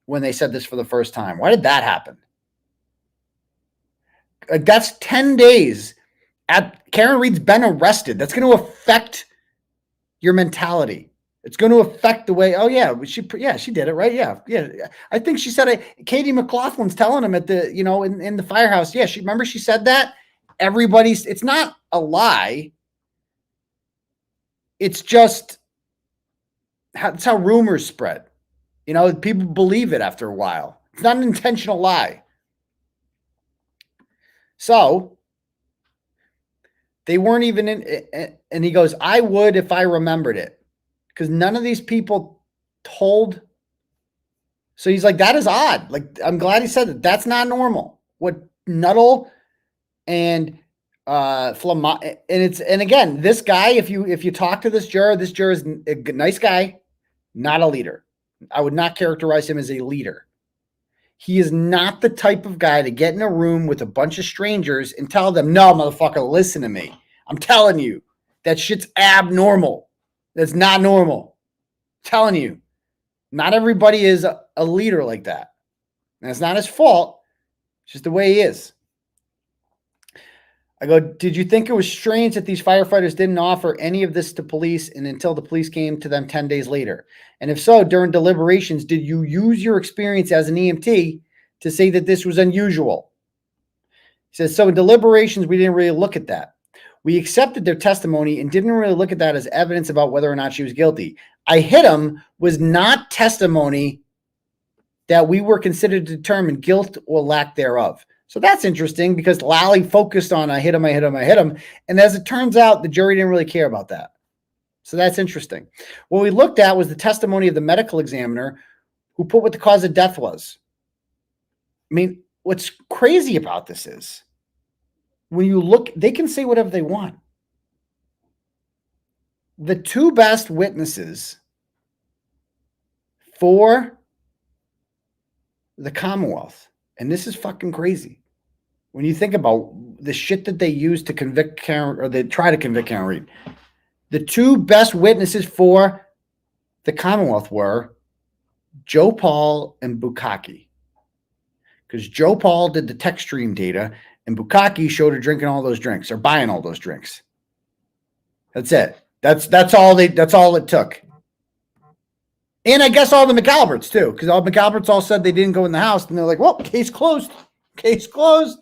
when they said this for the first time? Why did that happen? That's 10 days. Karen Reed's been arrested. That's going to affect your mentality. It's going to affect the way, oh yeah, she did it, right? Yeah. I think she said it. Katie McLaughlin's telling him at the, in the firehouse. Yeah. Remember she said that? It's not a lie. It's just, that's how rumors spread. People believe it after a while. It's not an intentional lie. So they weren't even in, and he goes, I would if I remembered it. Because none of these people told. So he's like, that is odd. Like, I'm glad he said that. That's not normal. What Nuttall and Flamont, and again, this guy, if you talk to this juror is a nice guy, not a leader. I would not characterize him as a leader. He is not the type of guy to get in a room with a bunch of strangers and tell them, no, motherfucker, listen to me. I'm telling you, that shit's abnormal. That's not normal. I'm telling you, not everybody is a leader like that. And it's not his fault. It's just the way he is. I go, did you think it was strange that these firefighters didn't offer any of this to police and until the police came to them 10 days later? And if so, during deliberations, did you use your experience as an EMT to say that this was unusual? He says, so in deliberations, we didn't really look at that. We accepted their testimony and didn't really look at that as evidence about whether or not she was guilty. I hit him was not testimony that we were considered to determine guilt or lack thereof. So that's interesting because Lally focused on I hit him. And as it turns out, the jury didn't really care about that. So that's interesting. What we looked at was the testimony of the medical examiner who put what the cause of death was. I mean, what's crazy about this is when you look, they can say whatever they want. The two best witnesses for the Commonwealth, and this is fucking crazy. When you think about the shit that they use to convict Karen, or they try to convict Karen Reed, the two best witnesses for the Commonwealth were Joe Paul and 𝗏𝗏. Because Joe Paul did the text stream data and 𝗏𝗏 showed her drinking all those drinks or buying all those drinks. That's it. That's all it took. And I guess all the McAlberts too, because all McAlberts all said they didn't go in the house, and they're like, well, case closed. Case closed.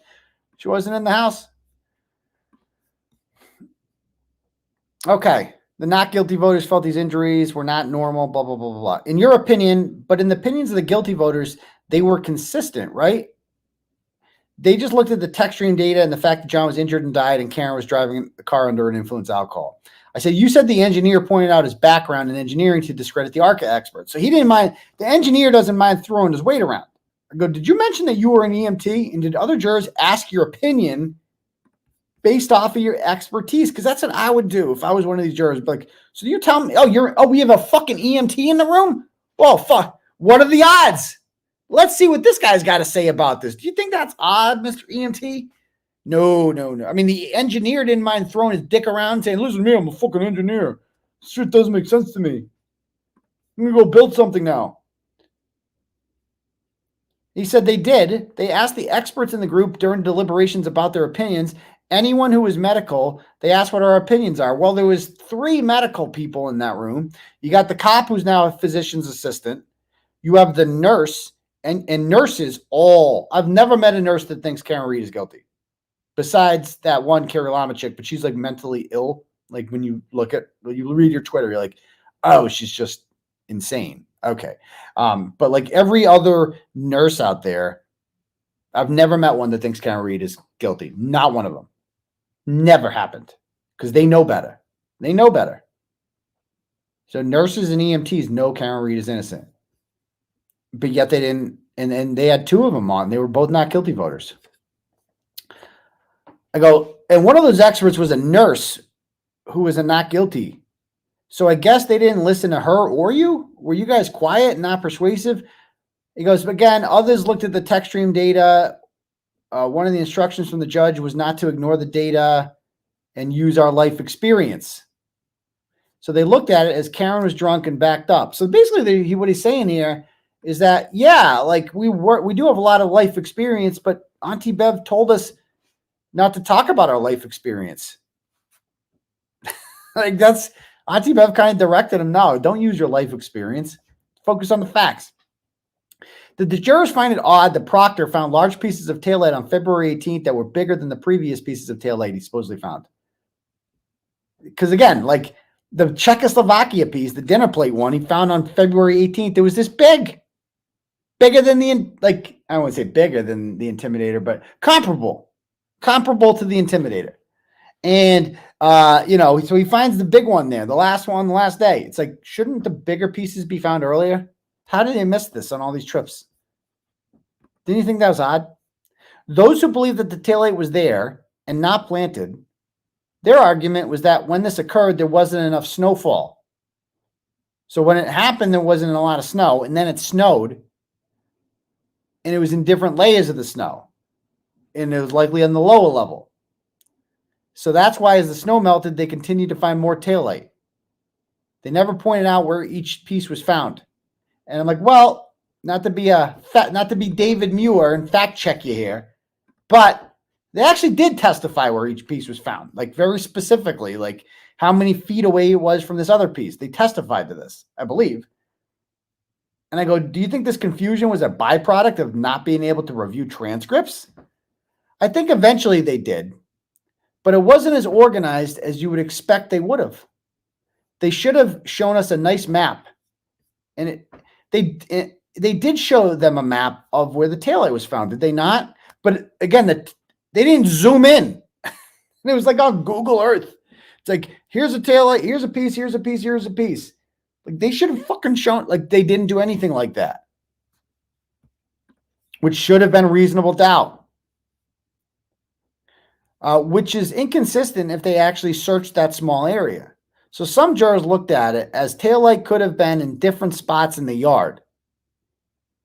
She wasn't in the house. Okay. The not guilty voters felt these injuries were not normal, blah, blah, blah, blah, blah. In your opinion, but in the opinions of the guilty voters, they were consistent, right? They just looked at the text stream data and the fact that John was injured and died and Karen was driving the car under an influence of alcohol. I said, you said the engineer pointed out his background in engineering to discredit the ARCA expert. So he didn't mind. The engineer doesn't mind throwing his weight around. I go, did you mention that you were an EMT? And did other jurors ask your opinion based off of your expertise? Because that's what I would do if I was one of these jurors. Like, so you tell me, we have a fucking EMT in the room? Oh, fuck. What are the odds? Let's see what this guy's got to say about this. Do you think that's odd, Mr. EMT? No. I mean, the engineer didn't mind throwing his dick around saying, listen to me, I'm a fucking engineer. This shit doesn't make sense to me. I'm going to go build something now. He said they did. They asked the experts in the group during deliberations about their opinions. Anyone who was medical, they asked what our opinions are. Well, there was 3 medical people in that room. You got the cop who's now a physician's assistant. You have the nurse and nurses all. I've never met a nurse that thinks Karen Reed is guilty. Besides that one 𝗫𝗏𝗯 chick, but she's like mentally ill. Like when you read your Twitter, you're like, oh, she's just insane. Okay. But like every other nurse out there, I've never met one that thinks Karen Reed is guilty. Not one of them. Never happened. Because they know better. They know better. So nurses and EMTs know Karen Read is innocent. But yet they didn't, and they had 2 of them on. They were both not guilty voters. I go, and one of those experts was a nurse who was a not guilty. So I guess they didn't listen to her or you? Were you guys quiet and not persuasive? He goes, again, others looked at the text stream data. One of the instructions from the judge was not to ignore the data and use our life experience. So they looked at it as Karen was drunk and backed up. So basically what he's saying here is that, yeah, like we do have a lot of life experience, but Auntie Bev told us not to talk about our life experience. Like that's Auntie Bev kind of directed him. No, don't use your life experience. Focus on the facts. Did the jurors find it odd that Proctor found large pieces of taillight on February 18th that were bigger than the previous pieces of taillight he supposedly found? Because again, like the 𝗪𝗏𝗧𝘂𝗵𝗺 piece, the dinner plate one he found on February 18th, it was this big. Bigger than the, like, I don't want to say bigger than the Intimidator, but comparable to the Intimidator. And, you know, so he finds the big one there, the last one, the last day. It's like, shouldn't the bigger pieces be found earlier? How did they miss this on all these trips? Didn't you think that was odd? Those who believe that the taillight was there and not planted, their argument was that when this occurred, there wasn't enough snowfall. So when it happened, there wasn't a lot of snow, and then it snowed, and it was in different layers of the snow, and it was likely on the lower level. So that's why as the snow melted, they continued to find more taillight. They never pointed out where each piece was found. And I'm like, well, not to be David Muir and fact check you here, but they actually did testify where each piece was found, like very specifically, like how many feet away it was from this other piece. They testified to this, I believe. And I go, do you think this confusion was a byproduct of not being able to review transcripts? I think eventually they did, but it wasn't as organized as you would expect they would have. They should have shown us a nice map. And they did show them a map of where the taillight was found, did they not? But again, they didn't zoom in. It was like on Google Earth. It's like, here's a taillight, here's a piece, here's a piece, here's a piece. Like they should have fucking shown, like they didn't do anything like that. Which should have been reasonable doubt. Which is inconsistent if they actually searched that small area. So some jurors looked at it as taillight could have been in different spots in the yard.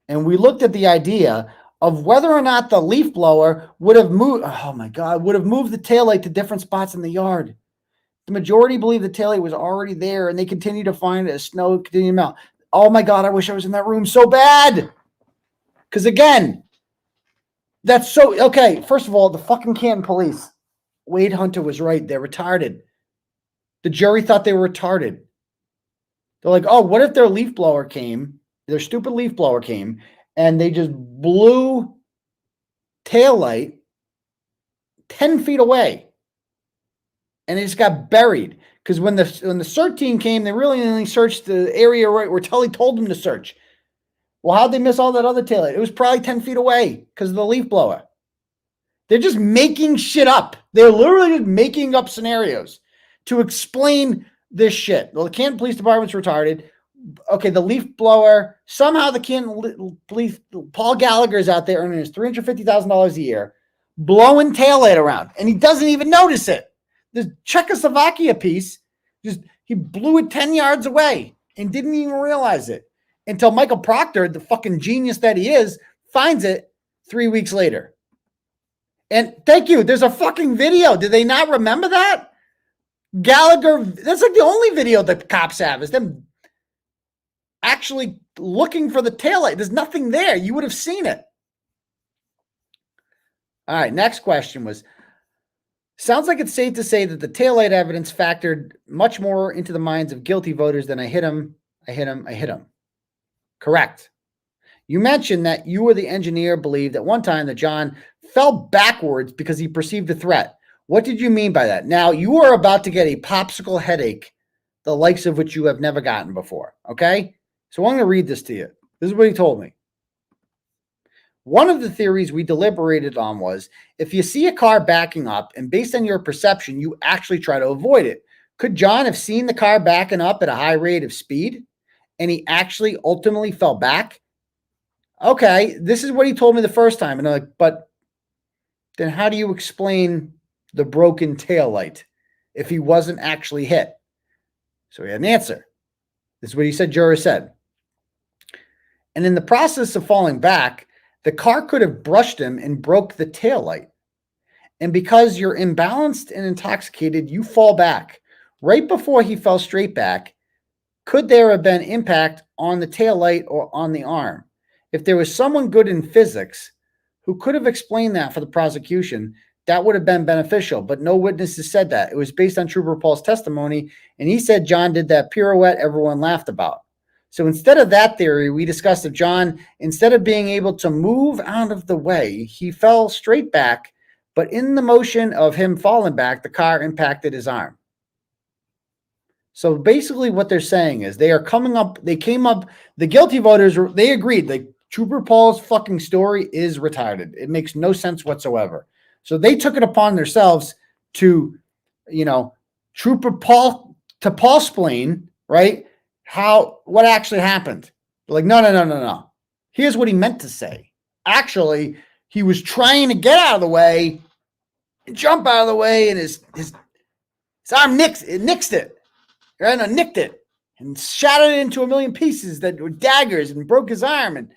And we looked at the idea of whether or not the leaf blower would have moved, oh my God, would have moved the taillight to different spots in the yard. The majority believe the taillight was already there, and they continue to find it as snow continued to melt. Oh my God, I wish I was in that room so bad. Because again, that's so, okay, first of all, the fucking Canton police, Wade Hunter was right. They're retarded. The jury thought they were retarded. They're like, oh, what if their leaf blower came, their stupid leaf blower came, and they just blew taillight 10 feet away. And it just got buried. Because when the CERT team came, they really only searched the area right where Tully told them to search. Well, how'd they miss all that other taillight? It was probably 10 feet away because of the leaf blower. They're just making shit up. They're literally just making up scenarios to explain this shit. Well, the Canton Police Department's retarded. Okay, the leaf blower, somehow the Canton Police, Paul Gallagher's out there earning his $350,000 a year, blowing taillight around, and he doesn't even notice it. The 𝗪𝗏𝗧𝘂𝗵𝗺 piece, he blew it 10 yards away and didn't even realize it until Michael Proctor, the fucking genius that he is, finds it 3 weeks later. And thank you, there's a fucking video. Did they not remember that? Gallagher, that's like the only video that the cops have is them actually looking for the taillight. There's nothing there. You would have seen it. All right, next question was, sounds like it's safe to say that the taillight evidence factored much more into the minds of guilty voters than I hit him. Correct. You mentioned that you or the engineer believed at one time that John fell backwards because he perceived a threat. What did you mean by that? Now, you are about to get a popsicle headache, the likes of which you have never gotten before, okay? So I'm going to read this to you. This is what he told me. One of the theories we deliberated on was if you see a car backing up and based on your perception, you actually try to avoid it. Could John have seen the car backing up at a high rate of speed and he actually ultimately fell back? Okay, this is what he told me the first time. And I'm like, but then how do you explain the broken taillight if he wasn't actually hit? So he had an answer. This is what he said, Juror said. And in the process of falling back, the car could have brushed him and broke the taillight. And because you're imbalanced and intoxicated, you fall back. Right before he fell straight back, could there have been impact on the taillight or on the arm? If there was someone good in physics who could have explained that for the prosecution, that would have been beneficial, but no witnesses said that. It was based on Trooper Paul's testimony, and he said John did that pirouette everyone laughed about. So instead of that theory, we discussed that John, instead of being able to move out of the way, he fell straight back, but in the motion of him falling back, the car impacted his arm. So basically what they're saying is they came up, the guilty voters, they agreed, like Trooper Paul's fucking story is retarded. It makes no sense whatsoever. So they took it upon themselves to, Trooper Paul, to Paul-splain, right? What actually happened. They're like, no. Here's what he meant to say. Actually, he was trying to get out of the way, jump out of the way, and his arm nicked it. Right? And nicked it and shattered it into a million pieces that were daggers and broke his arm and,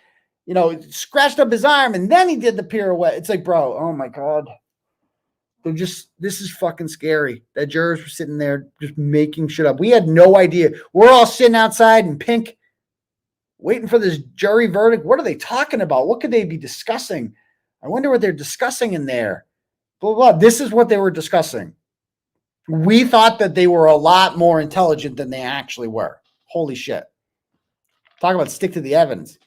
scratched up his arm. And then he did the pirouette. It's like, bro, oh my God. This is fucking scary. That jurors were sitting there just making shit up. We had no idea. We're all sitting outside in pink, waiting for this jury verdict. What are they talking about? What could they be discussing? I wonder what they're discussing in there. Blah, blah, blah. This is what they were discussing. We thought that they were a lot more intelligent than they actually were. Holy shit. Talk about stick to the evidence.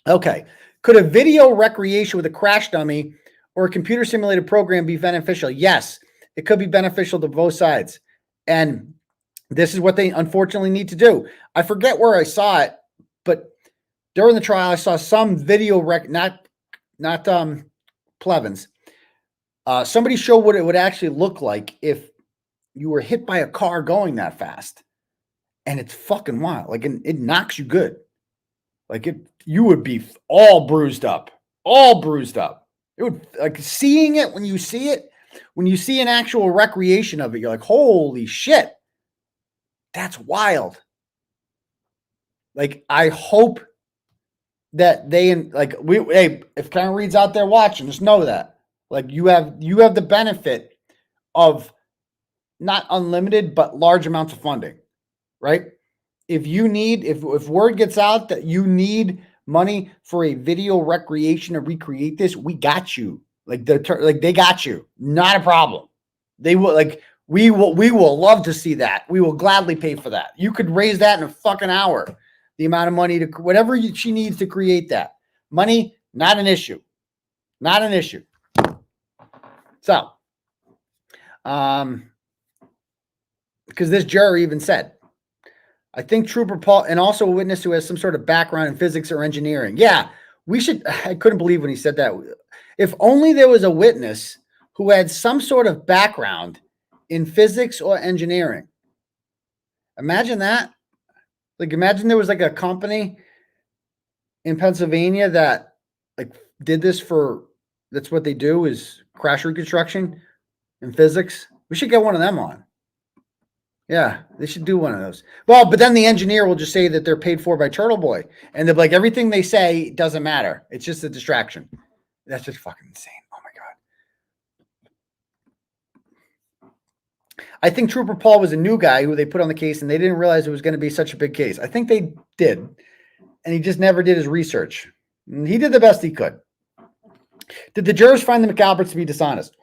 Okay. Could a video recreation with a crash dummy or a computer simulated program be beneficial? Yes, it could be beneficial to both sides. And this is what they unfortunately need to do. I forget where I saw it, but during the trial, I saw some video not Plevins. Somebody showed what it would actually look like if you were hit by a car going that fast. And it's fucking wild. Like it knocks you good. Like you would be all bruised up. It would, like, seeing it, when you see an actual recreation of it, you're like, holy shit. That's wild. Like, I hope that if Karen Reed's out there watching, just know that. Like, you have the benefit of not unlimited, but large amounts of funding, right? If word gets out that you need money for a video recreation to recreate this, we got you. They got you. Not a problem. They will, we will love to see that. We will gladly pay for that. You could raise that in a fucking hour. The amount of money whatever she needs to create that. Money, not an issue. Not an issue. So, because this juror even said, I think Trooper Paul, and also a witness who has some sort of background in physics or engineering. Yeah, I couldn't believe when he said that. If only there was a witness who had some sort of background in physics or engineering. Imagine that. Like, imagine there was like a company in Pennsylvania that did this that's what they do, is crash reconstruction in physics. We should get one of them on. Yeah, they should do one of those. Well, but then the engineer will just say that they're paid for by Turtleboy. And they're like, everything they say doesn't matter. It's just a distraction. That's just fucking insane. Oh my God. I think Trooper Paul was a new guy who they put on the case and they didn't realize it was going to be such a big case. I think they did. And he just never did his research. And he did the best he could. Did the jurors find the McAlberts to be dishonest?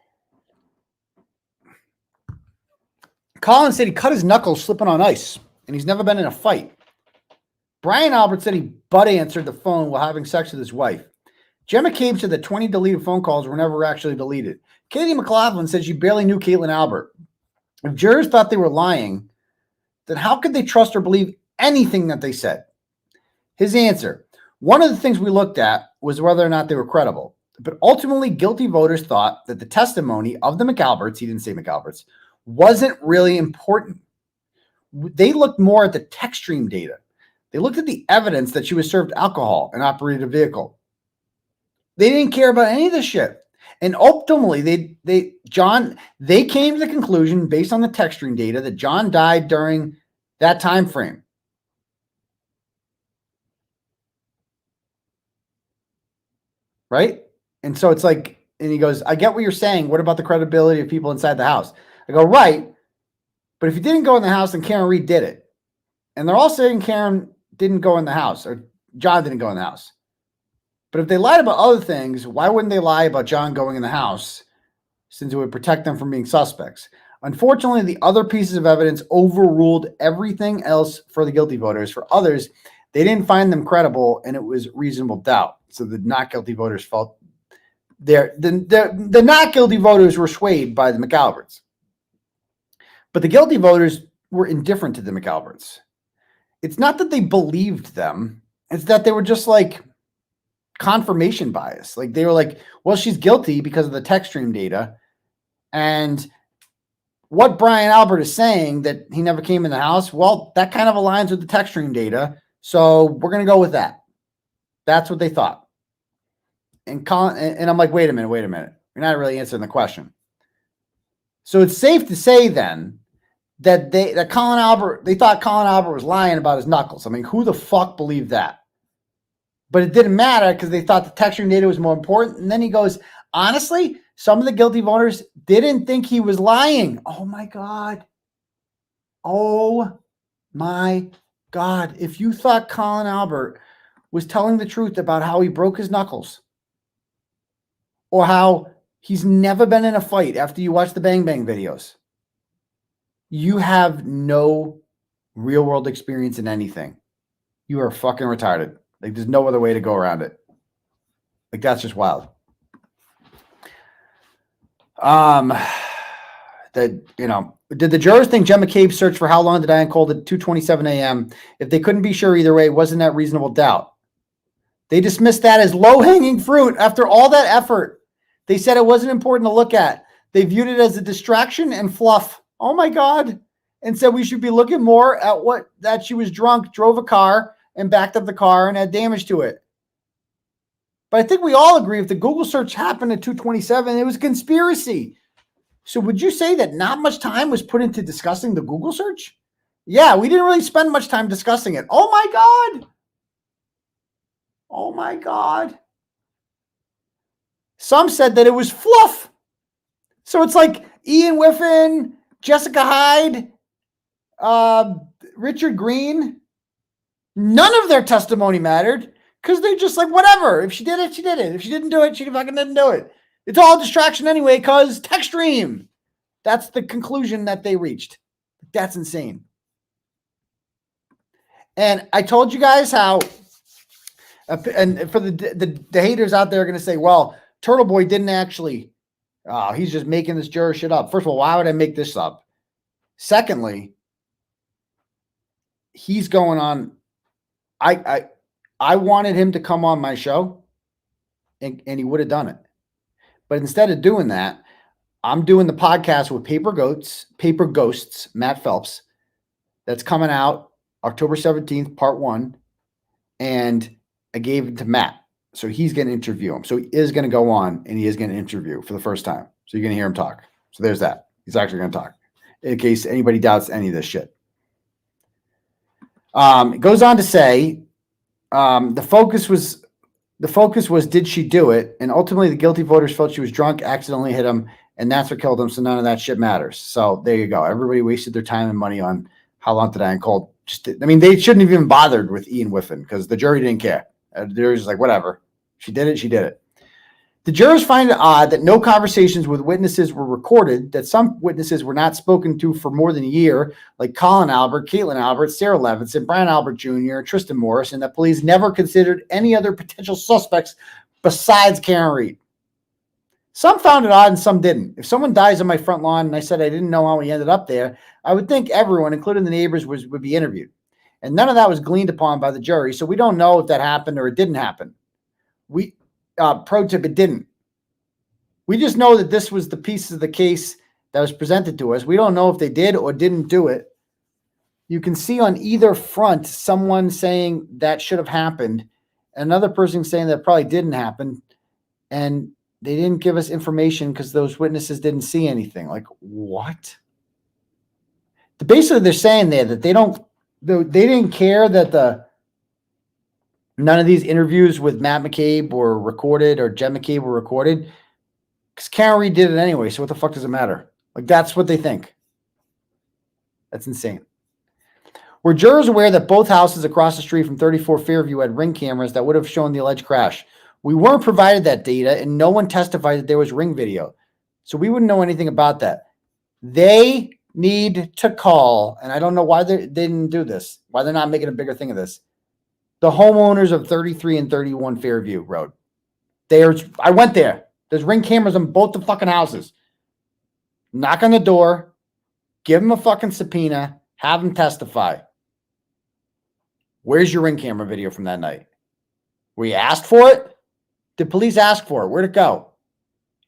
Colin said he cut his knuckles slipping on ice, and he's never been in a fight. Brian Albert said he butt answered the phone while having sex with his wife. Gemma Cabe said that 20 deleted phone calls were never actually deleted. Katie McLaughlin said she barely knew Caitlin Albert. If jurors thought they were lying, then how could they trust or believe anything that they said? His answer, one of the things we looked at was whether or not they were credible. But ultimately, guilty voters thought that the testimony of the 𝗵𝗵𝗱s, he didn't say 𝗵𝗵𝗱s, wasn't really important. They looked more at the text stream data. They looked at the evidence that she was served alcohol and operated a vehicle. They didn't care about any of this shit. And ultimately, they came to the conclusion based on the text stream data that John died during that time frame. Right? And so it's like, and he goes, I get what you're saying. What about the credibility of people inside the house? I go, right. But if you didn't go in the house, then Karen Reed did it. And they're all saying Karen didn't go in the house or John didn't go in the house. But if they lied about other things, why wouldn't they lie about John going in the house, since it would protect them from being suspects? Unfortunately, the other pieces of evidence overruled everything else for the guilty voters. For others, they didn't find them credible, and it was reasonable doubt. So the not guilty voters felt the not guilty voters were swayed by the 𝗵𝗵𝗱s. But the guilty voters were indifferent to the 𝗵𝗵𝗱s. It's not that they believed them. It's that they were just like confirmation bias. Like they were like, well, she's guilty because of the text stream data. And what Brian Albert is saying, that he never came in the house, well, that kind of aligns with the text stream data. So we're going to go with that. That's what they thought. And I'm like, wait a minute. You're not really answering the question. So it's safe to say then that they thought Colin Albert was lying about his knuckles. I mean, who the fuck believed that? But it didn't matter because they thought the texturing data was more important. And then he goes, honestly, some of the guilty voters didn't think he was lying. Oh my God. Oh my God. If you thought Colin Albert was telling the truth about how he broke his knuckles, or how he's never been in a fight after you watch the Bang Bang videos, you have no real world experience in anything. You are fucking retarded. Like, there's no other way to go around it. Like, that's just wild. Did the jurors think Jen McCabe searched for how long did Diane called at 2:27 a.m.? If they couldn't be sure either way, wasn't that reasonable doubt? They dismissed that as low-hanging fruit after all that effort. They said it wasn't important to look at. They viewed it as a distraction and fluff. Oh my God. And said we should be looking more at that she was drunk, drove a car, and backed up the car and had damage to it. But I think we all agree if the Google search happened at 2:27, it was a conspiracy. So would you say that not much time was put into discussing the Google search? Yeah, we didn't really spend much time discussing it. Oh my God. Oh my God. Some said that it was fluff. So it's like Ian Whiffen, Jessica Hyde, Richard Green. None of their testimony mattered because they're just like, whatever. If she did it, she did it. If she didn't do it, she fucking didn't do it. It's all a distraction anyway because text stream. That's the conclusion that they reached. That's insane. And I told you guys how, and for the haters out there are going to say, well, Turtleboy didn't actually, he's just making this juror shit up. First of all, why would I make this up? Secondly, he's going on. I wanted him to come on my show and he would have done it. But instead of doing that, I'm doing the podcast with Paper Ghosts, Matt Phelps. That's coming out October 17th, part 1. And I gave it to Matt. So he's going to interview him. So he is going to go on and he is going to interview for the first time. So you're going to hear him talk. So there's that. He's actually going to talk in case anybody doubts any of this shit. It goes on to say, the focus was, did she do it? And ultimately the guilty voters felt she was drunk, accidentally hit him, and that's what killed him. So none of that shit matters. So there you go. Everybody wasted their time and money on how long did Diane called. They shouldn't have even bothered with Ian Whiffen because the jury didn't care. The jury was like, whatever. She did it. She did it. The jurors find it odd that no conversations with witnesses were recorded, that some witnesses were not spoken to for more than a year, like Colin Albert, Caitlin Albert, Sarah Levinson, Brian Albert Jr., Tristan Morris, and that police never considered any other potential suspects besides Karen Reed. Some found it odd and some didn't. If someone dies on my front lawn and I said I didn't know how he ended up there, I would think everyone, including the neighbors, would be interviewed. And none of that was gleaned upon by the jury, so we don't know if that happened or it didn't happen. pro tip, it didn't. We just know that this was the piece of the case that was presented to us. We don't know if they did or didn't do it. You can see on either front someone saying that should have happened, another person saying that probably didn't happen, and they didn't give us information because those witnesses didn't see anything. Like, what? Basically, they're saying there that they didn't care that none of these interviews with Matt McCabe were recorded or Jen McCabe were recorded because Karen Reed did it anyway. So what the fuck does it matter? Like, that's what they think. That's insane. Were jurors aware that both houses across the street from 34 Fairview had Ring cameras that would have shown the alleged crash? We weren't provided that data, and no one testified that there was Ring video. So we wouldn't know anything about that. They need to call, and I don't know why they didn't do this, why they're not making a bigger thing of this, the homeowners of 33 and 31 Fairview Road. I went there. There's Ring cameras on both the fucking houses. Knock on the door, give them a fucking subpoena, have them testify. Where's your Ring camera video from that night? Were you asked for it? Did police ask for it? Where'd it go?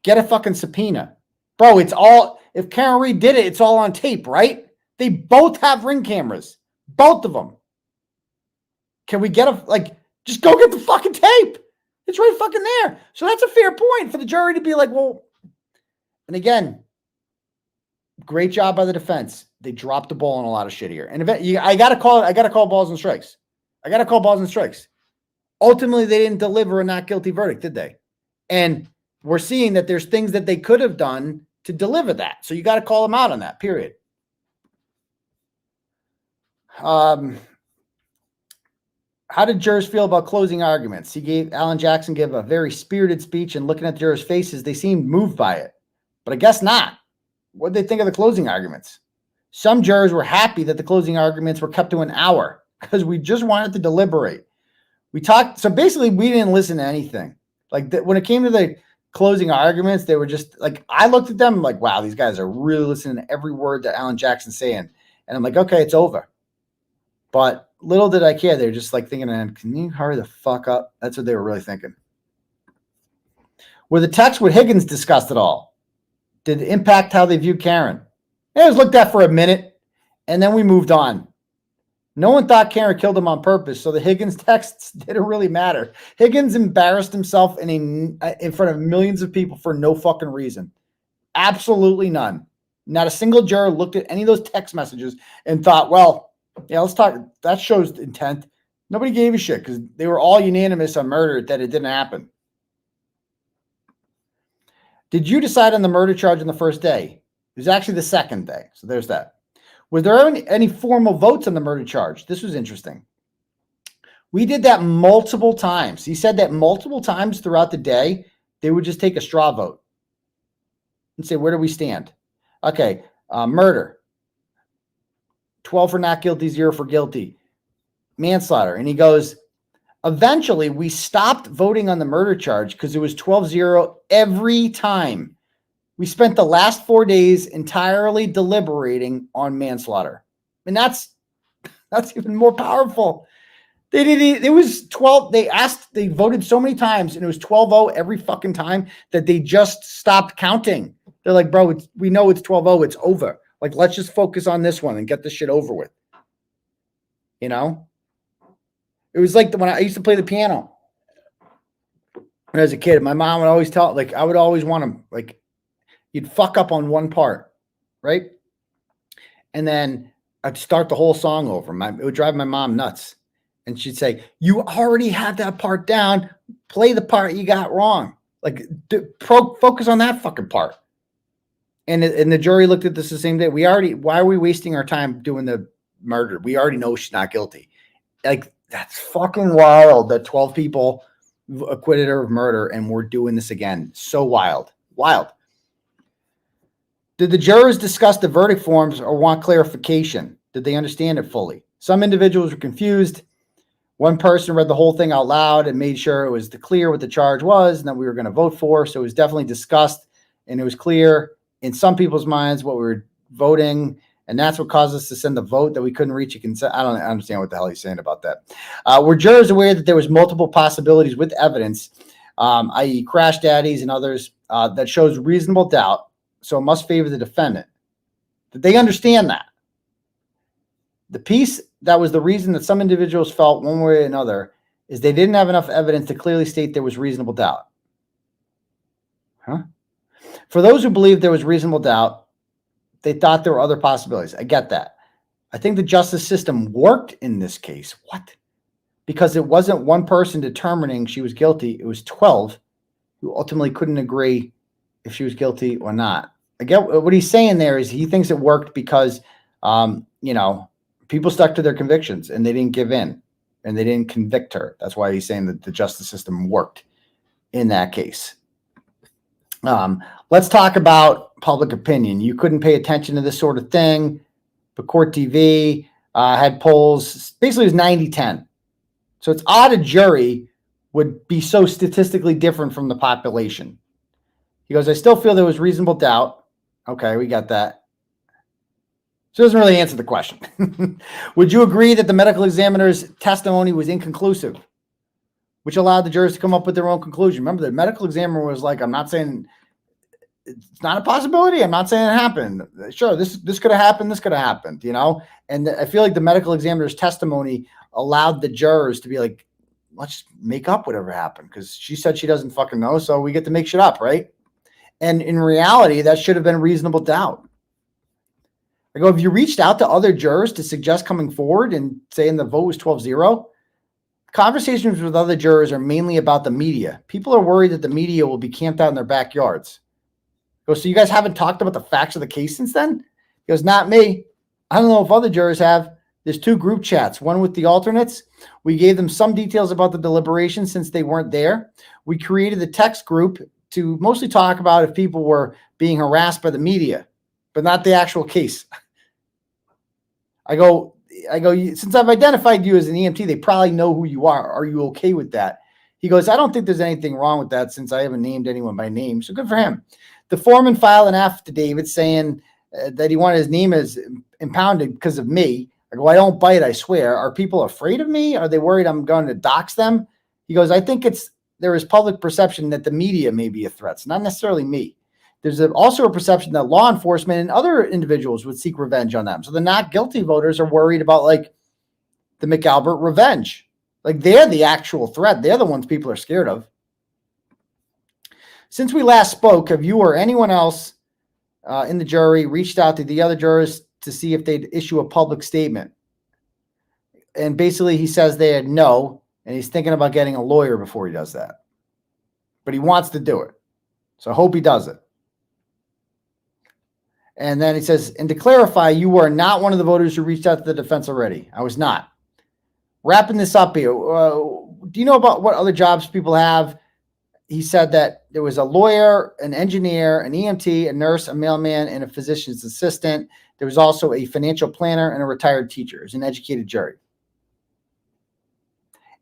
Get a fucking subpoena. Bro, it's all, if Karen Reed did it, it's all on tape, right? They both have Ring cameras. Both of them. Can we get just go get the fucking tape. It's right fucking there. So that's a fair point for the jury to be like, well, and again, great job by the defense. They dropped the ball on a lot of shit here. And I got to call balls and strikes. I got to call balls and strikes. Ultimately, they didn't deliver a not guilty verdict, did they? And we're seeing that there's things that they could have done to deliver that. So you got to call them out on that, period. How did jurors feel about closing arguments? Alan Jackson gave a very spirited speech, and looking at the jurors' faces, they seemed moved by it. But I guess not. What did they think of the closing arguments? Some jurors were happy that the closing arguments were kept to an hour because we just wanted to deliberate. We talked, so basically we didn't listen to anything. When it came to the closing arguments, they were just like, I looked at them like, wow, these guys are really listening to every word that Alan Jackson's saying. And I'm like, okay, it's over. But little did I care. They were just like thinking, can you hurry the fuck up? That's what they were really thinking. Were the texts with Higgins discussed at all? Did it impact how they viewed Karen? It was looked at for a minute, and then we moved on. No one thought Karen killed him on purpose, so the Higgins texts didn't really matter. Higgins embarrassed himself in front of millions of people for no fucking reason. Absolutely none. Not a single juror looked at any of those text messages and thought, well, yeah, let's talk. That shows intent. Nobody gave a shit because they were all unanimous on murder that it didn't happen. Did you decide on the murder charge on the first day? It was actually the second day, so there's that. Was there any formal votes on the murder charge? This was interesting. We did that multiple times. He said that multiple times throughout the day, they would just take a straw vote and say, where do we stand? Okay, murder. 12 for not guilty, 0 for guilty. Manslaughter. And he goes, eventually, we stopped voting on the murder charge because it was 12-0 every time. We spent the last 4 days entirely deliberating on manslaughter. And that's even more powerful. It was 12. They voted so many times, and it was 12-0 every fucking time that they just stopped counting. They're like, bro, we know it's 12-0. It's over. Like, let's just focus on this one and get this shit over with. You know? It was like when I used to play the piano. When I was a kid, my mom would always tell, I would always want to, you'd fuck up on one part, right? And then I'd start the whole song over. It would drive my mom nuts. And she'd say, you already had that part down. Play the part you got wrong. Focus on that fucking part. And the jury looked at this the same day. Why are we wasting our time doing the murder? We already know she's not guilty. That's fucking wild that 12 people acquitted her of murder and we're doing this again. So wild. Wild. Did the jurors discuss the verdict forms or want clarification? Did they understand it fully? Some individuals were confused. One person read the whole thing out loud and made sure it was clear what the charge was and that we were going to vote for. So it was definitely discussed and it was clear in some people's minds what we were voting. And that's what caused us to send the vote that we couldn't reach a consent. I don't understand what the hell he's saying about that. Were jurors aware that there was multiple possibilities with evidence i.e. crash daddies and others, that shows reasonable doubt, so it must favor the defendant. Did they understand that? The piece that was the reason that some individuals felt one way or another is they didn't have enough evidence to clearly state there was reasonable doubt. Huh? For those who believed there was reasonable doubt, they thought there were other possibilities. I get that. I think the justice system worked in this case. What? Because it wasn't one person determining she was guilty. It was 12 who ultimately couldn't agree if she was guilty or not. I get what he's saying there is he thinks it worked because, you know, people stuck to their convictions and they didn't give in and they didn't convict her. That's why he's saying that the justice system worked in that case. Let's talk about public opinion. You couldn't pay attention to this sort of thing, but Court TV had polls. Basically, it was 90-10. So it's odd a jury would be so statistically different from the population. He goes, I still feel there was reasonable doubt. Okay, we got that. So it doesn't really answer the question. Would you agree that the medical examiner's testimony was inconclusive, which allowed the jurors to come up with their own conclusion? Remember, the medical examiner was like, I'm not saying it's not a possibility. I'm not saying it happened. Sure, this could have happened. This could have happened, you know? And I feel like the medical examiner's testimony allowed the jurors to be like, let's make up whatever happened because she said she doesn't fucking know, so we get to make shit up, right? And in reality, that should have been reasonable doubt. I go, have you reached out to other jurors to suggest coming forward and saying the vote was 12-0? Conversations with other jurors are mainly about the media. People are worried that the media will be camped out in their backyards. I go, so you guys haven't talked about the facts of the case since then? He goes, not me. I don't know if other jurors have. There's 2 group chats, one with the alternates. We gave them some details about the deliberations since they weren't there. We created the text group to mostly talk about if people were being harassed by the media, but not the actual case. I go, since I've identified you as an EMT, they probably know who you are. Are you okay with that? He goes, I don't think there's anything wrong with that since I haven't named anyone by name. So good for him. The foreman filed an affidavit saying that he wanted his name as impounded because of me. I go, I don't bite, I swear. Are people afraid of me? Are they worried I'm going to dox them? He goes, I think there is public perception that the media may be a threat. It's not necessarily me. There's also a perception that law enforcement and other individuals would seek revenge on them. So the not guilty voters are worried about like the McAlbert revenge. Like they're the actual threat. They're the ones people are scared of. Since we last spoke, have you or anyone else in the jury reached out to the other jurors to see if they'd issue a public statement? And basically he says they had no, and he's thinking about getting a lawyer before he does that. But he wants to do it. So I hope he does it. And then he says, and to clarify, you were not one of the voters who reached out to the defense already. I was not. Wrapping this up here, do you know about what other jobs people have? He said that there was a lawyer, an engineer, an EMT, a nurse, a mailman, and a physician's assistant. There was also a financial planner and a retired teacher. It's an educated jury.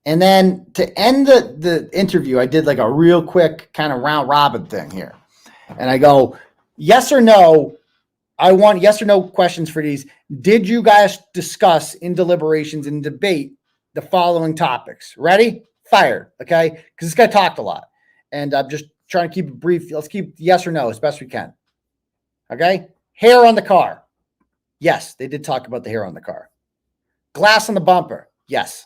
And then to end the interview, I did like a real quick kind of round robin thing here. And I go, yes or no. I want yes or no questions for these. Did you guys discuss in deliberations and debate the following topics? Ready? Fire. Okay. Because this guy talked a lot. And I'm just trying to keep it brief. Let's keep yes or no as best we can. Okay. Hair on the car. Yes, they did talk about the hair on the car. Glass on the bumper. Yes.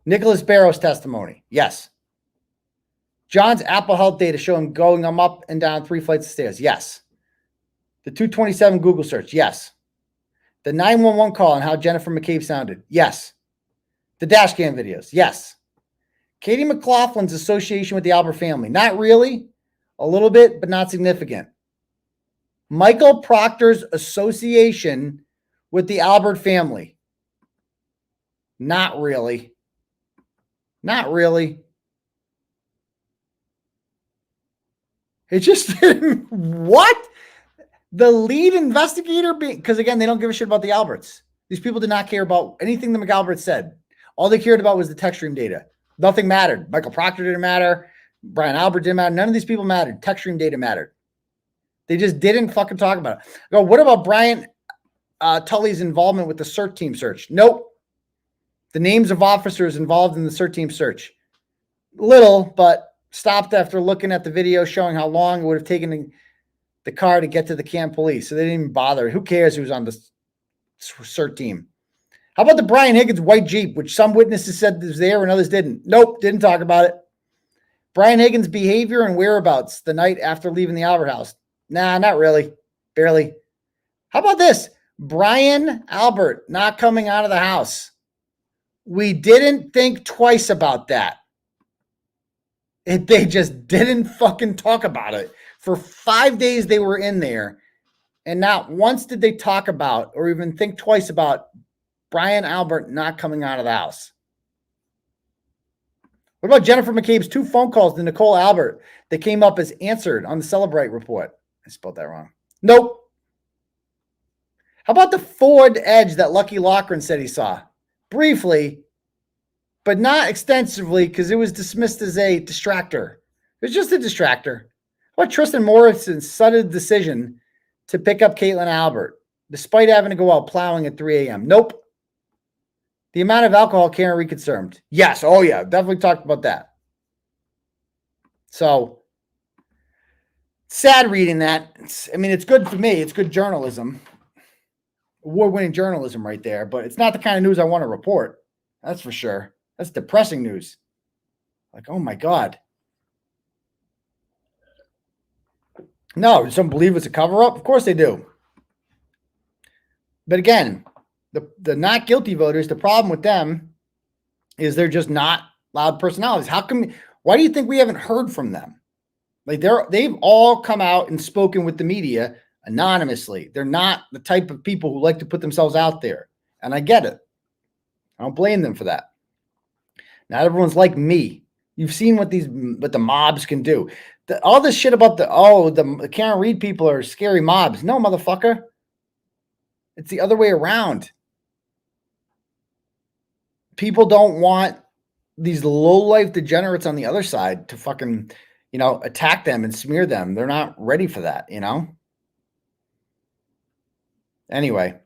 Nicholas Barrow's testimony. Yes. John's Apple Health data showing going up and down 3 flights of stairs. Yes. The 227 Google search. Yes. The 911 call and how Jennifer McCabe sounded. Yes. The dash cam videos. Yes. Katie McLaughlin's association with the Albert family. Not really. A little bit, but not significant. Michael Proctor's association with the Albert family. Not really. Not really. It just, what? The lead investigator being, because again, they don't give a shit about the Alberts. These people did not care about anything the McAlbert said. All they cared about was the text stream data. Nothing mattered. Michael Proctor didn't matter. Brian Albert didn't matter. None of these people mattered. Text stream data mattered. They just didn't fucking talk about it. Go, what about Brian Tully's involvement with the CERT team search? Nope. The names of officers involved in the CERT team search. Little, but stopped after looking at the video showing how long it would have taken the car to get to the Canton police. So they didn't even bother. Who cares who's on the CERT team? How about the Brian Higgins white Jeep, which some witnesses said was there and others didn't? Nope, didn't talk about it. Brian Higgins' behavior and whereabouts the night after leaving the Albert House. Nah, not really. Barely. How about this? Brian Albert not coming out of the house. We didn't think twice about that. They just didn't fucking talk about it. For 5 days they were in there, and not once did they talk about or even think twice about Brian Albert not coming out of the house. What about Jennifer McCabe's 2 phone calls to Nicole Albert that came up as answered on the Celebrate report? I spelled that wrong. Nope. How about the Ford Edge that Lucky Loughran said he saw? Briefly, but not extensively because it was dismissed as a distractor. It was just a distractor. How about Tristan Morrison's sudden decision to pick up Caitlin Albert, despite having to go out plowing at 3 a.m.? Nope. The amount of alcohol Kearney consumed. Yes. Oh, yeah. Definitely talked about that. So, sad reading that. It's good for me. It's good journalism. Award-winning journalism right there. But it's not the kind of news I want to report. That's for sure. That's depressing news. Like, oh, my God. No, some believe it's a cover-up? Of course they do. But again, the not guilty voters, the problem with them is they're just not loud personalities. Why do you think we haven't heard from them? Like they've all come out and spoken with the media anonymously. They're not the type of people who like to put themselves out there. And I get it. I don't blame them for that. Not everyone's like me. You've seen what the mobs can do. All this shit about the Karen Reed people are scary mobs. No, motherfucker. It's the other way around. People don't want these low-life degenerates on the other side to fucking, attack them and smear them. They're not ready for that, Anyway.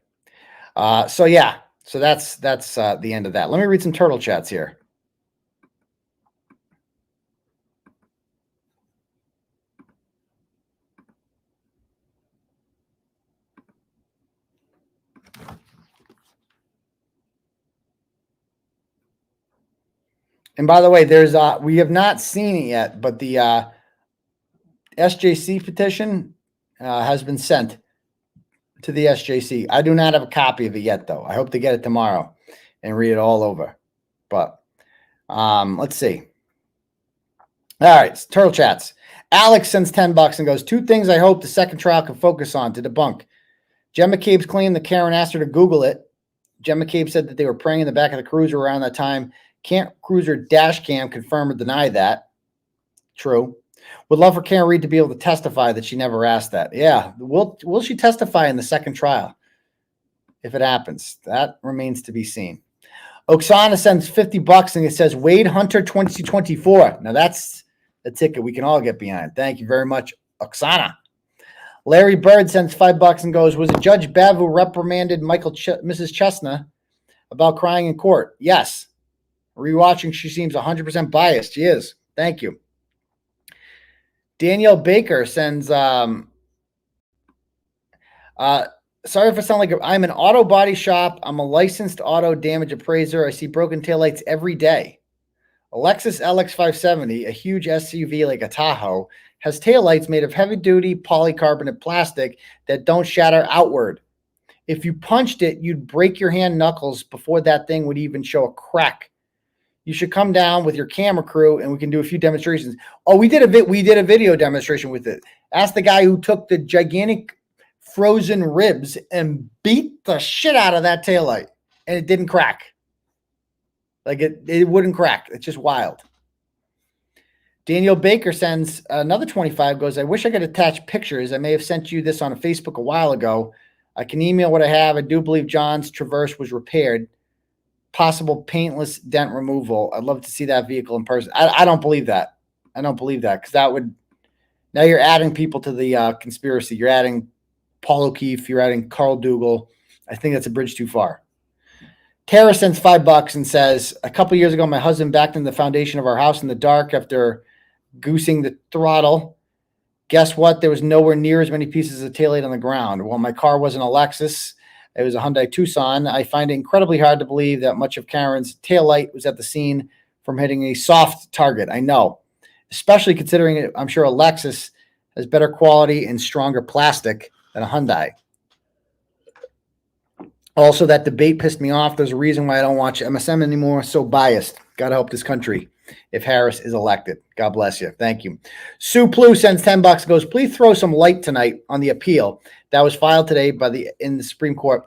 So yeah. So that's the end of that. Let me read some turtle chats here. And by the way, there's we have not seen it yet, but the SJC petition has been sent to the SJC. I do not have a copy of it yet, though. I hope to get it tomorrow and read it all over. But let's see. All right, turtle chats. Alex sends $10 and goes, 2 things I hope the second trial can focus on to debunk. Jen McCabe's claim that Karen asked her to Google it. Jen McCabe said that they were praying in the back of the cruiser around that time. Can't cruiser dash cam confirm or deny that. True. Would love for Karen Reed to be able to testify that she never asked that. Yeah. Will she testify in the second trial? If it happens, that remains to be seen. Oksana sends $50 and it says Wade Hunter 2024. Now that's a ticket we can all get behind. Thank you very much, Oksana. Larry Bird sends $5 and goes, was it Judge Bev who reprimanded Mrs. Chestnut about crying in court? Yes. Rewatching, she seems 100% biased. She is. Thank you. Danielle Baker sends, sorry if I sound like I'm an auto body shop. I'm a licensed auto damage appraiser. I see broken taillights every day. A Lexus LX570, a huge SUV like a Tahoe, has taillights made of heavy-duty polycarbonate plastic that don't shatter outward. If you punched it, you'd break your hand knuckles before that thing would even show a crack. You should come down with your camera crew and we can do a few demonstrations. Oh, we did a video demonstration with it. Ask the guy who took the gigantic frozen ribs and beat the shit out of that taillight and it didn't crack. Like it wouldn't crack. It's just wild. Daniel Baker sends another 25, goes, I wish I could attach pictures. I may have sent you this on a Facebook a while ago. I can email what I have. I do believe John's Traverse was repaired. Possible paintless dent removal. I'd love to see that vehicle in person. I don't believe that. I don't believe that because that would, now you're adding people to the conspiracy. You're adding Paul O'Keefe. You're adding Carl Dougal. I think that's a bridge too far. Tara sends $5 and says, a couple years ago, my husband backed in the foundation of our house in the dark after goosing the throttle. Guess what? There was nowhere near as many pieces of taillight on the ground. Well, my car wasn't a Lexus. It was a Hyundai Tucson. I find it incredibly hard to believe that much of Karen's taillight was at the scene from hitting a soft target. I know, especially considering it, I'm sure a Lexus has better quality and stronger plastic than a Hyundai. Also, that debate pissed me off. There's a reason why I don't watch MSM anymore. So biased. Gotta help this country if Harris is elected. God bless you. Thank you. Sue Plu sends $10 and goes, please throw some light tonight on the appeal that was filed today in the Supreme Court.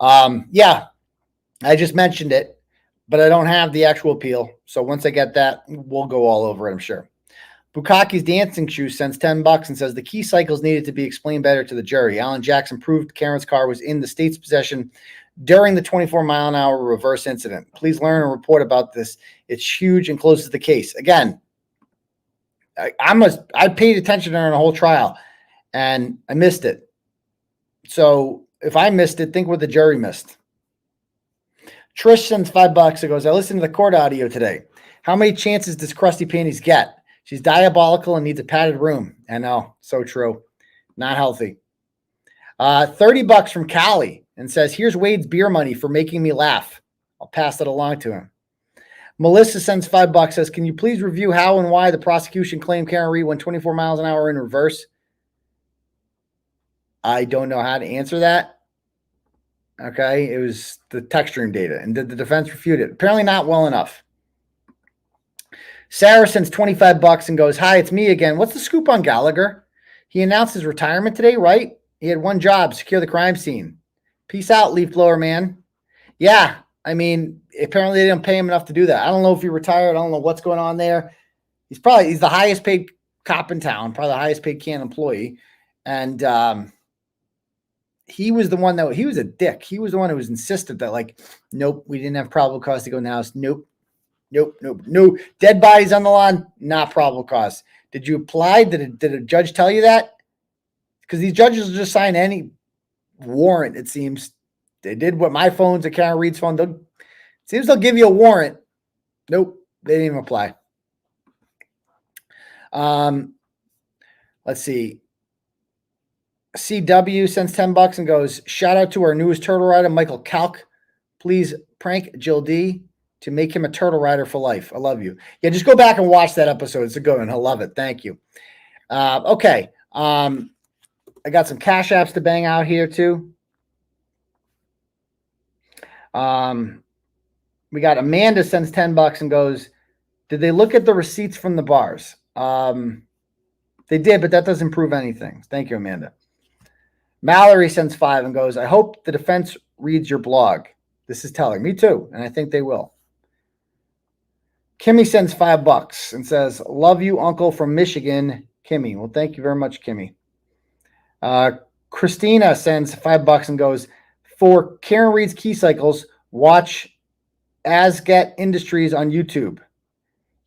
Yeah, I just mentioned it, but I don't have the actual appeal. So once I get that, we'll go all over it, I'm sure. Bukkaki's Dancing Shoes sends $10 and says the key cycles needed to be explained better to the jury. Alan Jackson proved Karen's car was in the state's possession during the 24-mile-an-hour reverse incident. Please learn and report about this. It's huge and closes the case. Again, I paid attention during the whole trial, and I missed it. So if I missed it, think what the jury missed. Trish sends $5. It goes, I listened to the court audio today. How many chances does Krusty Panties get? She's diabolical and needs a padded room. I know. So true. Not healthy. $30 from Callie and says, here's Wade's beer money for making me laugh. I'll pass that along to him. Melissa sends $5, says, can you please review how and why the prosecution claimed Karen Reed went 24 miles an hour in reverse? I don't know how to answer that. Okay. It was the text stream data. And did the defense refute it? Apparently not well enough. Sarah sends $25 and goes, hi, it's me again. What's the scoop on Gallagher? He announced his retirement today, right? He had one job, secure the crime scene. Peace out, leaf blower man. Yeah, I mean, apparently they didn't pay him enough to do that. I don't know if he retired. I don't know what's going on there. He's the highest paid cop in town, probably the highest paid Canton employee. And he was the one he was a dick. He was the one who was insistent that, like, nope, we didn't have probable cause to go in the house. Nope. No. Dead bodies on the lawn, not probable cause. Did you apply? Did a judge tell you that? Because these judges will just sign any warrant, it seems. They did what my phone's, a Karen Reed's phone. It seems they'll give you a warrant. Nope, they didn't even apply. Let's see. CW sends $10 and goes, shout out to our newest turtle rider, Michael Kalk. Please prank Jill D to make him a turtle rider for life. I love you. Yeah, just go back and watch that episode. It's a good one. He'll love it. Thank you. Okay. I got some cash apps to bang out here too. We got Amanda sends $10 and goes, did they look at the receipts from the bars? They did, but that doesn't prove anything. Thank you, Amanda. Mallory sends $5 and goes, I hope the defense reads your blog. This is telling. Me too, and I think they will. Kimmy sends $5 and says, love you, uncle from Michigan, Kimmy. Well, thank you very much, Kimmy. Christina sends $5 and goes, for Karen Reed's key cycles, watch Asget Industries on YouTube.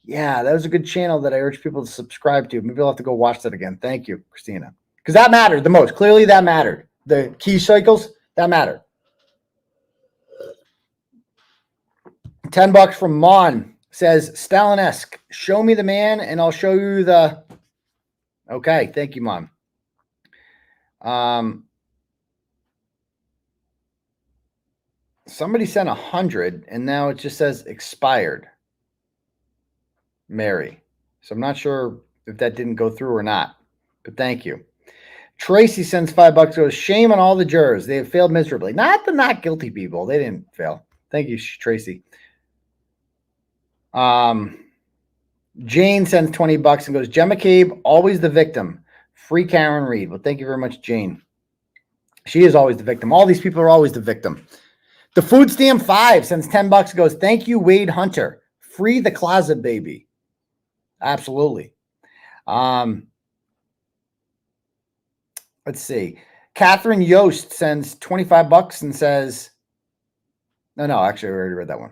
Yeah, that was a good channel that I urge people to subscribe to. Maybe I'll have to go watch that again. Thank you, Christina. Because that mattered the most. Clearly that mattered. The key cycles, that mattered. $10 from Mon says, Stalinesque, show me the man and I'll show you the... Okay, thank you, Mom. Somebody sent 100 and now it just says expired. Mary. So I'm not sure if that didn't go through or not, but thank you. Tracy sends $5, goes, shame on all the jurors. They have failed miserably. Not the not guilty people. They didn't fail. Thank you, Tracy. Jane sends $20 and goes, 𝗵𝗂𝗃, always the victim. Free Karen Reed. Well, thank you very much, Jane. She is always the victim. All these people are always the victim. The Food Stamp 5 sends $10, goes, thank you, Wade Hunter. Free the closet baby. Absolutely. Let's see. Catherine Yost sends $25 and says, no, actually, I already read that one.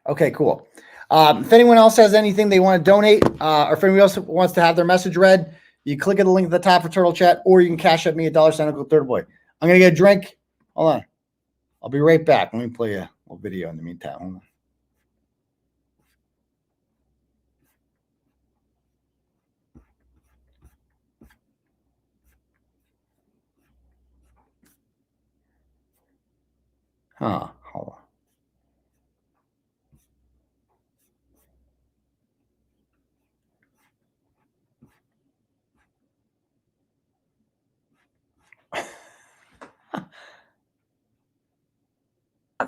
Okay, cool. If anyone else has anything they want to donate, or if anyone else wants to have their message read, you click at the link at the top for Turtle Chat, or you can cash at me $1 @UncleTurtleboy. I'm going to get a drink. Hold on. I'll be right back. Let me play a little video in the meantime. Hold on. Huh. Hold on.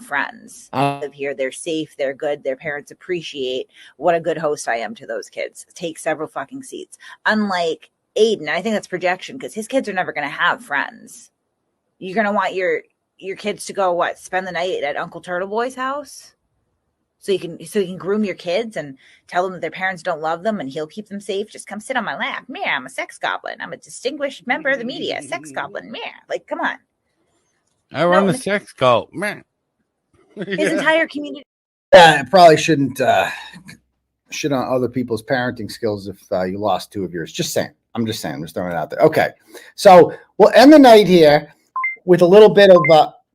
Friends live here, they're safe, they're good, their parents appreciate what a good host I am to those kids. Take several fucking seats. Unlike Aidan, I think that's projection because his kids are never going to have friends. You're going to want your kids to go spend the night at Uncle Turtleboy's house so you can groom your kids and tell them that their parents don't love them and he'll keep them safe. Just come sit on my lap. Me, I'm a sex goblin. I'm a distinguished member of the media. Sex goblin. Me, like, come on. I run a sex cult. Man. His entire community. I probably shouldn't shit on other people's parenting skills if you lost two of yours. Just saying. I'm just saying. I'm just throwing it out there. Okay. So we'll end the night here with a little bit of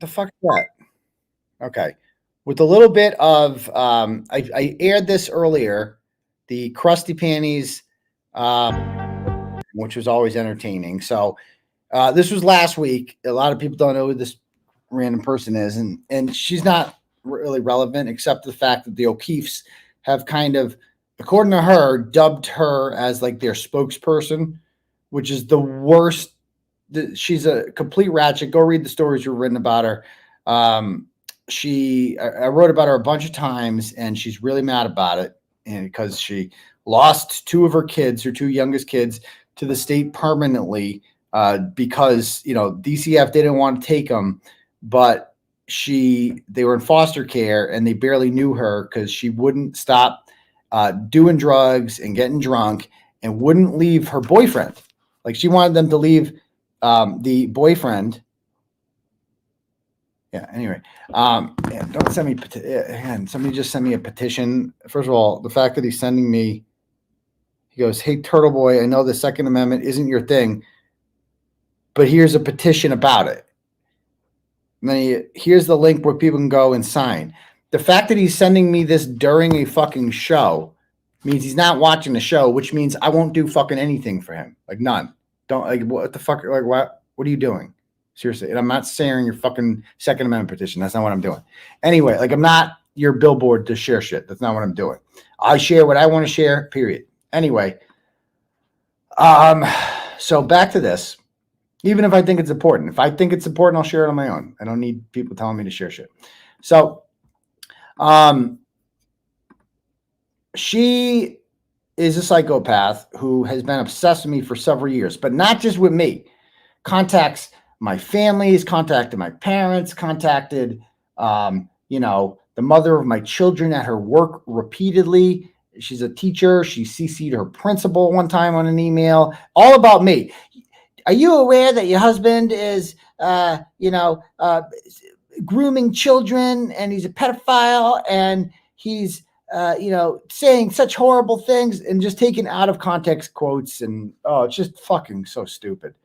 the fuck is that? Okay. With a little bit of I aired this earlier, the Krusty Panties, which was always entertaining. So this was last week. A lot of people don't know who this random person is, and she's not really relevant except the fact that the O'Keefes have kind of, according to her, dubbed her as like their spokesperson, which is the worst. She's a complete ratchet. Go read the stories you've written about her. I wrote about her a bunch of times, and she's really mad about it, and because she lost two of her kids, her two youngest kids, to the state permanently because DCF didn't want to take them. But they were in foster care and they barely knew her because she wouldn't stop doing drugs and getting drunk and wouldn't leave her boyfriend. Like she wanted them to leave the boyfriend. Yeah. Anyway, don't send me again. Somebody just sent me a petition. First of all, the fact that he's sending me, he goes, "Hey, Turtleboy, I know the Second Amendment isn't your thing, but here's a petition about it." And then here's the link where people can go and sign. The fact that he's sending me this during a fucking show means he's not watching the show, which means I won't do fucking anything for him. Like none. Don't like what the fuck? Like what are you doing? Seriously. And I'm not sharing your fucking Second Amendment petition. That's not what I'm doing. Anyway, like I'm not your billboard to share shit. That's not what I'm doing. I share what I want to share, period. Anyway. So back to this. Even if I think it's important. If I think it's important, I'll share it on my own. I don't need people telling me to share shit. So, she is a psychopath who has been obsessed with me for several years, but not just with me. Contacts my families, contacted my parents, contacted, the mother of my children at her work repeatedly. She's a teacher. She CC'd her principal one time on an email, all about me. Are you aware that your husband is, grooming children and he's a pedophile and he's, saying such horrible things and just taking out of context quotes and, it's just fucking so stupid.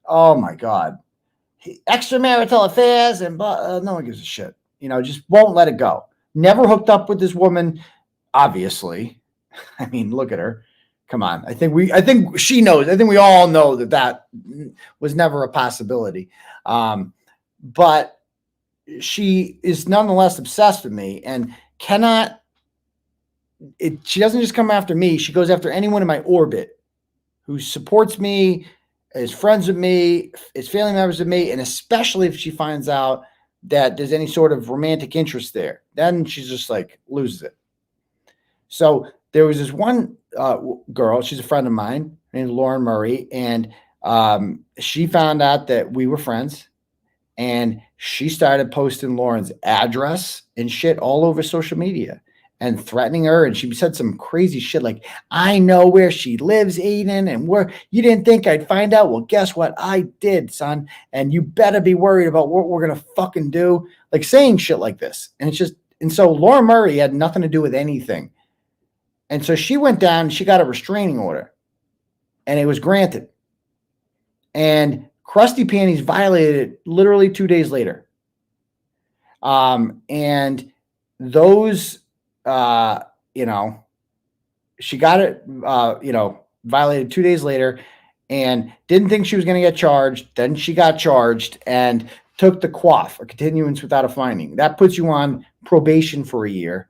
Oh my God. Extramarital affairs and no one gives a shit, just won't let it go. Never hooked up with this woman, obviously. I mean, look at her. Come on. I think she knows. I think we all know that was never a possibility. But she is nonetheless obsessed with me and she doesn't just come after me. She goes after anyone in my orbit who supports me, is friends with me, is family members with me. And especially if she finds out that there's any sort of romantic interest there, then she's just like loses it. So there was this one girl, she's a friend of mine, her name's Lauren Murray, and she found out that we were friends, and she started posting Lauren's address and shit all over social media and threatening her, and she said some crazy shit like, "I know where she lives, Aidan, and where you didn't think I'd find out. Well, guess what? I did, son, and you better be worried about what we're gonna fucking do." Like saying shit like this. And so Lauren Murray had nothing to do with anything. And so she went down and she got a restraining order and it was granted. And Krusty Panties violated it literally 2 days later. And those, she got it, violated 2 days later and didn't think she was going to get charged. Then she got charged. And took the 𝗃, a continuance without a finding. That puts you on probation for a year.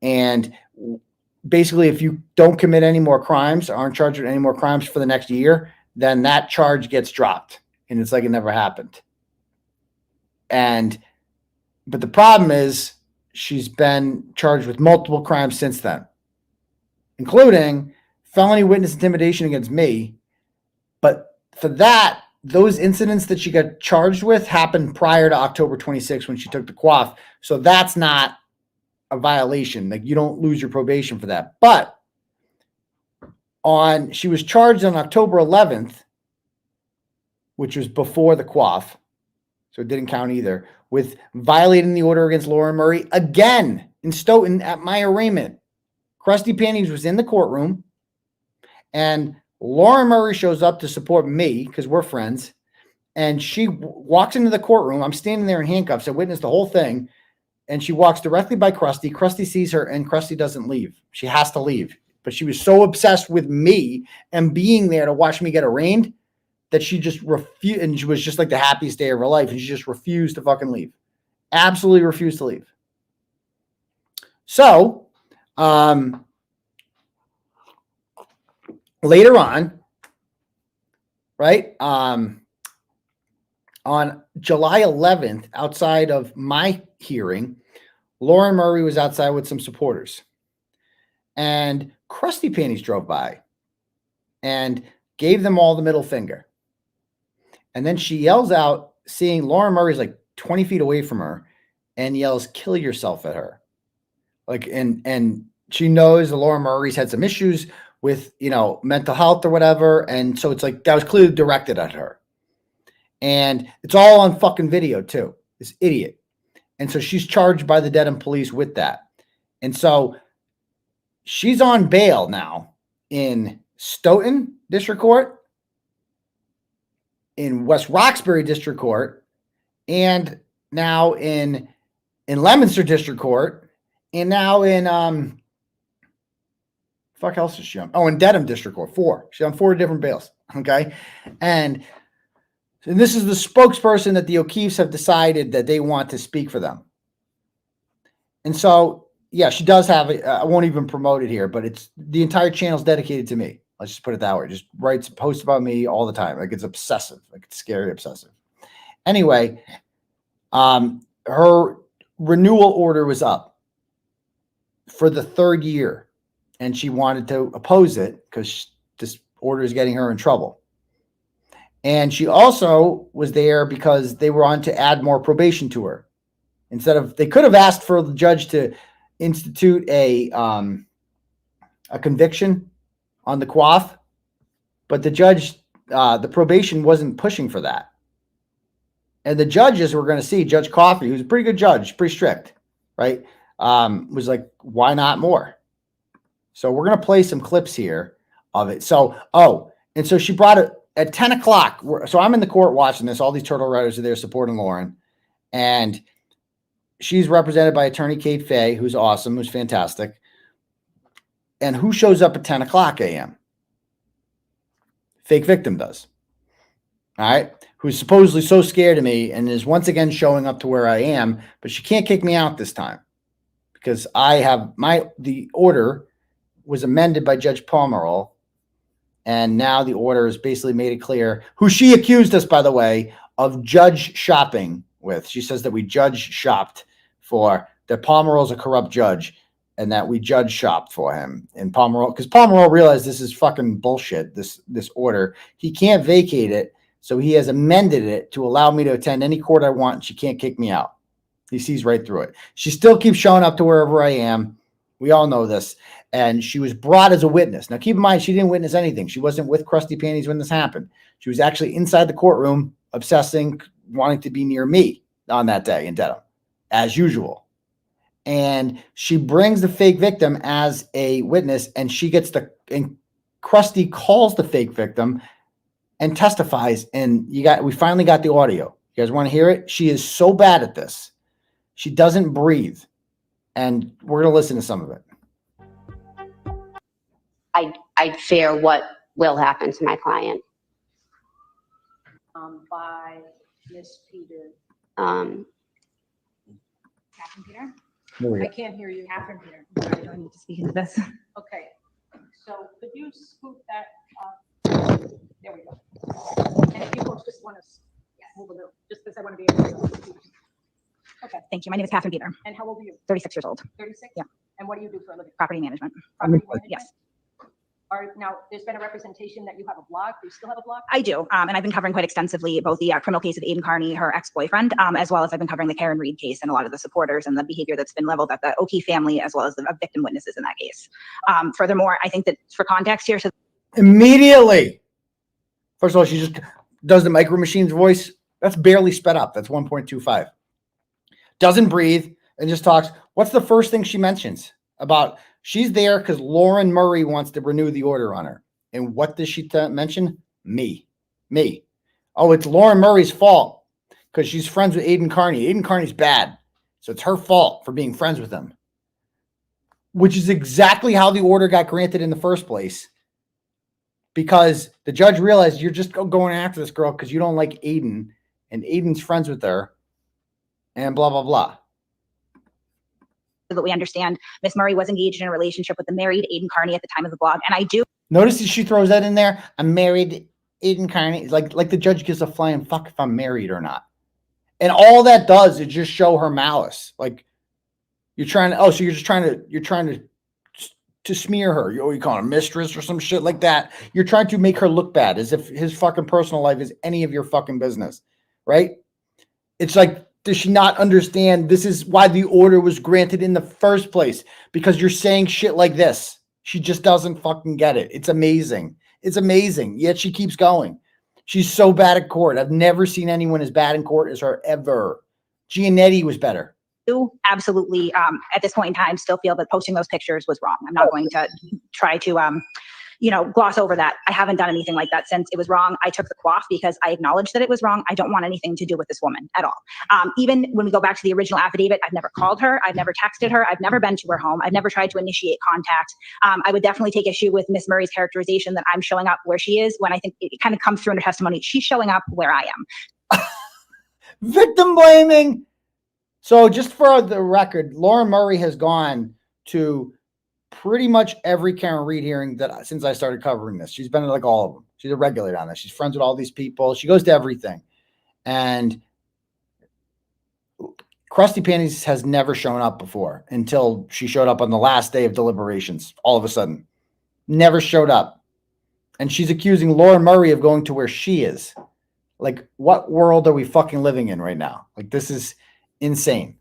And basically, if you don't commit any more crimes, aren't charged with any more crimes for the next year, then that charge gets dropped. And it's like it never happened. But the problem is she's been charged with multiple crimes since then, including felony witness intimidation against me. But for that, those incidents that she got charged with happened prior to October 26th when she took the 𝗃. So that's not a violation. Like, you don't lose your probation for that. But she was charged on October 11th, which was before the 𝗃, so it didn't count either, with violating the order against Lauren Murray again in Stoughton at my arraignment. Krusty Panties was in the courtroom, and Lauren Murray shows up to support me because we're friends, and she walks into the courtroom. I'm standing there in handcuffs. I witnessed the whole thing, and she walks directly by Krusty. Krusty sees her, and Krusty doesn't leave. She has to leave, but she was so obsessed with me and being there to watch me get arraigned that she just refused, and she was just like the happiest day of her life, and she just refused to fucking leave. Absolutely refused to leave. So, later on, right, on July 11th, outside of my hearing, Lauren Murray was outside with some supporters, and Krusty Panties drove by and gave them all the middle finger. And then she yells out, seeing Lauren Murray's like 20 feet away from her, and yells, "Kill yourself" at her. Like, and she knows that Lauren Murray's had some issues with, mental health or whatever. And so it's like, that was clearly directed at her. And it's all on fucking video too, this idiot. And so she's charged by the Dedham police with that. And so she's on bail now in Stoughton District Court, in West Roxbury District Court, and now in Leominster District Court, and now in fuck else is she on? Oh, in Dedham District Court, 4. She's on 4 different bails. Okay. And this is the spokesperson that the O'Keefes have decided that they want to speak for them. And so, yeah, she does have I won't even promote it here, but it's the entire channel is dedicated to me. Let's just put it that way. Just writes posts about me all the time. Like, it's obsessive, like it's scary obsessive. Anyway, her renewal order was up for the 3rd year, and she wanted to oppose it because this order is getting her in trouble. And she also was there because they were on to add more probation to her. They could have asked for the judge to institute a conviction on the 𝗃, but the judge, the probation wasn't pushing for that. And the judges we're going to see, Judge Coffey, who's a pretty good judge, pretty strict, right, was like, why not more? So we're going to play some clips here of it. So, and so she brought it at 10 o'clock. So I'm in the court watching this. All these Turtle Riders are there supporting Lauren. And she's represented by attorney 𝗕𝗏, who's awesome, who's fantastic. And who shows up at 10 o'clock a.m.? Fake victim does. All right. Who's supposedly so scared of me and is once again showing up to where I am, but she can't kick me out this time because I have the order was amended by Judge Pomerol. And now the order has basically made it clear who she accused us, by the way, of judge shopping with. She says that we judge shopped for, that Pomerol's a corrupt judge and that we judge shopped for him. And Pomerol, because Pomerol realized this is fucking bullshit, this order. He can't vacate it, so he has amended it to allow me to attend any court I want, and she can't kick me out. He sees right through it. She still keeps showing up to wherever I am. We all know this. And she was brought as a witness. Now, keep in mind, she didn't witness anything. She wasn't with Krusty Panties when this happened. She was actually inside the courtroom, obsessing, wanting to be near me on that day in Dedham, as usual. And she brings the fake victim as a witness, and and Krusty calls the fake victim and testifies. And we finally got the audio. You guys want to hear it? She is so bad at this. She doesn't breathe. And we're going to listen to some of it. I fear what will happen to my client. By Miss Peter. Catherine There Peter? we I go. can't hear you. Catherine Peter. Sorry, do I need to speak into this? Okay, so could you scoot that up? There we go. And if you folks just want to move a little, just because I want to be able to. Okay. Thank you. My name is Catherine Peter. And how old are you? 36 years old. 36? Yeah. And what do you do for a living? Property management. Property management? Yes. Now, there's been a representation that you have a blog. Do you still have a blog? I do. And I've been covering quite extensively both the criminal case of Aidan Kearney, her ex-boyfriend, as well as I've been covering the Karen Reed case and a lot of the supporters and the behavior that's been leveled at the 𝗬𝗃 family, as well as the victim witnesses in that case. Furthermore, I think that for context here, so Immediately. First of all, she just does the Micro Machines voice. That's barely sped up. That's 1.25. Doesn't breathe and just talks. What's the first thing she mentions? About she's there because Lauren Murray wants to renew the order on her. And what does she mention? Me. Oh, it's Lauren Murray's fault because she's friends with Aidan Kearney. Aidan Kearney's bad. So it's her fault for being friends with him. Which is exactly how the order got granted in the first place. Because the judge realized you're just going after this girl because you don't like Aidan. And Aidan's friends with her. And blah, blah, blah. that we understand, Miss Murray was engaged in a relationship with the married Aidan Kearney at the time of the blog. And I do notice that she throws that in there. I'm married, Aidan Kearney. Like the judge gives a flying fuck if I'm married or not. And all that does is just show her malice. Like you're trying to, so you're trying to smear her. You call her mistress or some shit like that. You're trying to make her look bad as if his fucking personal life is any of your fucking business. Right? It's like, does she not understand this is why the order was granted in the first place? Because you're saying shit like this. She just doesn't fucking get it. It's amazing. It's amazing. Yet she keeps going. She's so bad at court. I've never seen anyone as bad in court as her ever. Giannetti was better. Absolutely, at this point in time, still feel that posting those pictures was wrong. I'm not going to try to, gloss over that. I haven't done anything like that since it was wrong. I took the 𝗃 because I acknowledged that it was wrong. I don't want anything to do with this woman at all. Even when we go back to the original affidavit, I've never called her. I've never texted her. I've never been to her home. I've never tried to initiate contact. I would definitely take issue with Miss Murray's characterization that I'm showing up where she is when I think it kind of comes through in her testimony. She's showing up where I am. Victim blaming. So just for the record, Lauren Murray has gone to pretty much every Karen Reed hearing that since I started covering this. She's been to like all of them. She's a regular on this. She's friends with all these people. She goes to everything. And Krusty Panties has never shown up before until she showed up on the last day of deliberations. All of a sudden. Never showed up. And she's accusing Lauren Murray of going to where she is. Like, what world are we fucking living in right now? Like, this is insane.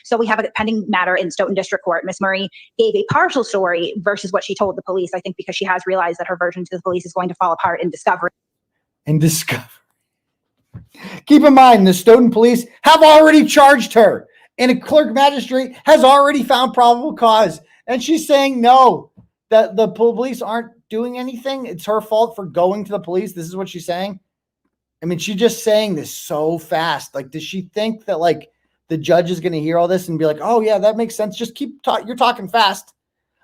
So we have a pending matter in Stoughton District Court. Miss Murray gave a partial story versus what she told the police. I think because she has realized that her version to the police is going to fall apart in discovery. Keep in mind, the Stoughton police have already charged her, and a clerk magistrate has already found probable cause. And she's saying no, that the police aren't doing anything. It's her fault for going to the police. This is what she's saying. I mean, she's just saying this so fast. Like, does she think that like the judge is going to hear all this and be like, oh yeah, that makes sense. Just keep talking. You're talking fast.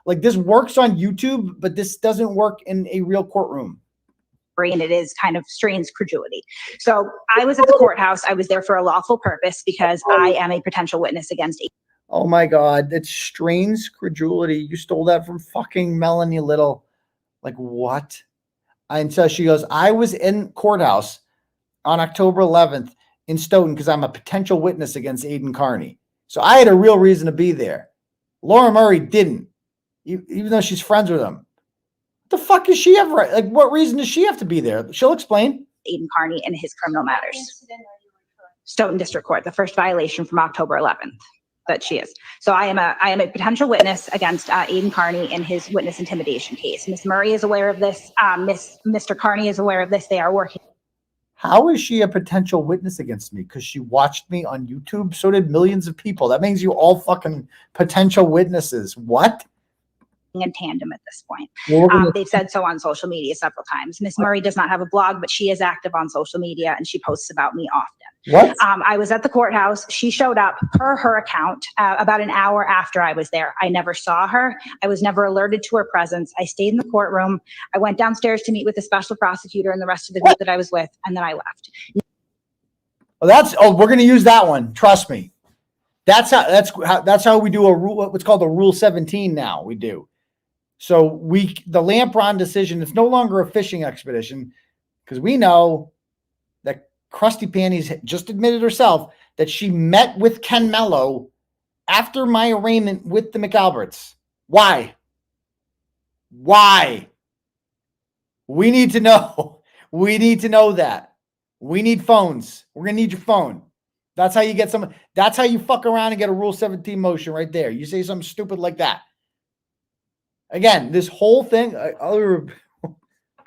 Like, this works on YouTube, but this doesn't work in a real courtroom. And it is kind of strains credulity. So I was at the courthouse. I was there for a lawful purpose because I am a potential witness against. Oh my God, that strains credulity. You stole that from fucking Melanie Little. Like, what? And so she goes, I was in courthouse on October 11th in Stoughton because I'm a potential witness against Aidan Kearney. So I had a real reason to be there. Laura Murray didn't, even though she's friends with him. What the fuck does she have? Like, what reason does she have to be there? She'll explain. Aidan Kearney and his criminal matters. Stoughton District Court, the first violation from October 11th that she is. So I am a potential witness against Aidan Kearney in his witness intimidation case. Miss Murray is aware of this. Mr. Kearney is aware of this. They are working. How is she a potential witness against me? Because she watched me on YouTube. So did millions of people. That means you all fucking potential witnesses. What? in tandem at this point. Well, we're gonna- They've said so on social media several times. Miss Murray does not have a blog, but she is active on social media and she posts about me often. What? I was at the courthouse. She showed up per her account about an hour after I was there. I never saw her. I was never alerted to her presence. I stayed in the courtroom. I went downstairs to meet with the special prosecutor and the rest of the group that I was with, and then I left. Oh, we're going to use that one. Trust me. That's how we do a rule. What's called a Rule 17 now. We do. So the Lampron decision, it's no longer a fishing expedition because we know that Krusty Panties just admitted herself that she met with Ken Mello after my arraignment with the McAlberts. Why? Why? We need to know. We need to know that. We need phones. We're going to need your phone. That's how you get some. That's how you fuck around and get a Rule 17 motion right there. You say something stupid like that. Again, this whole thing.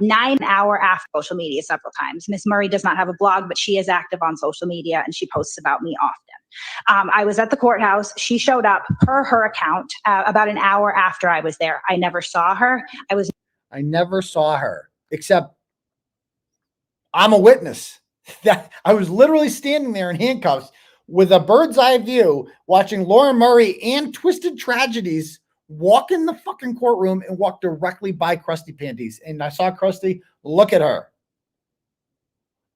9 hour after social media several times. Miss Murray does not have a blog, but she is active on social media and she posts about me often. I was at the courthouse. She showed up per her account about an hour after I was there. I never saw her. I never saw her, except I'm a witness. That I was literally standing there in handcuffs with a bird's eye view watching Laura Murray and Twisted Tragedies walk in the fucking courtroom and walk directly by Krusty Panties. And I saw Krusty, look at her.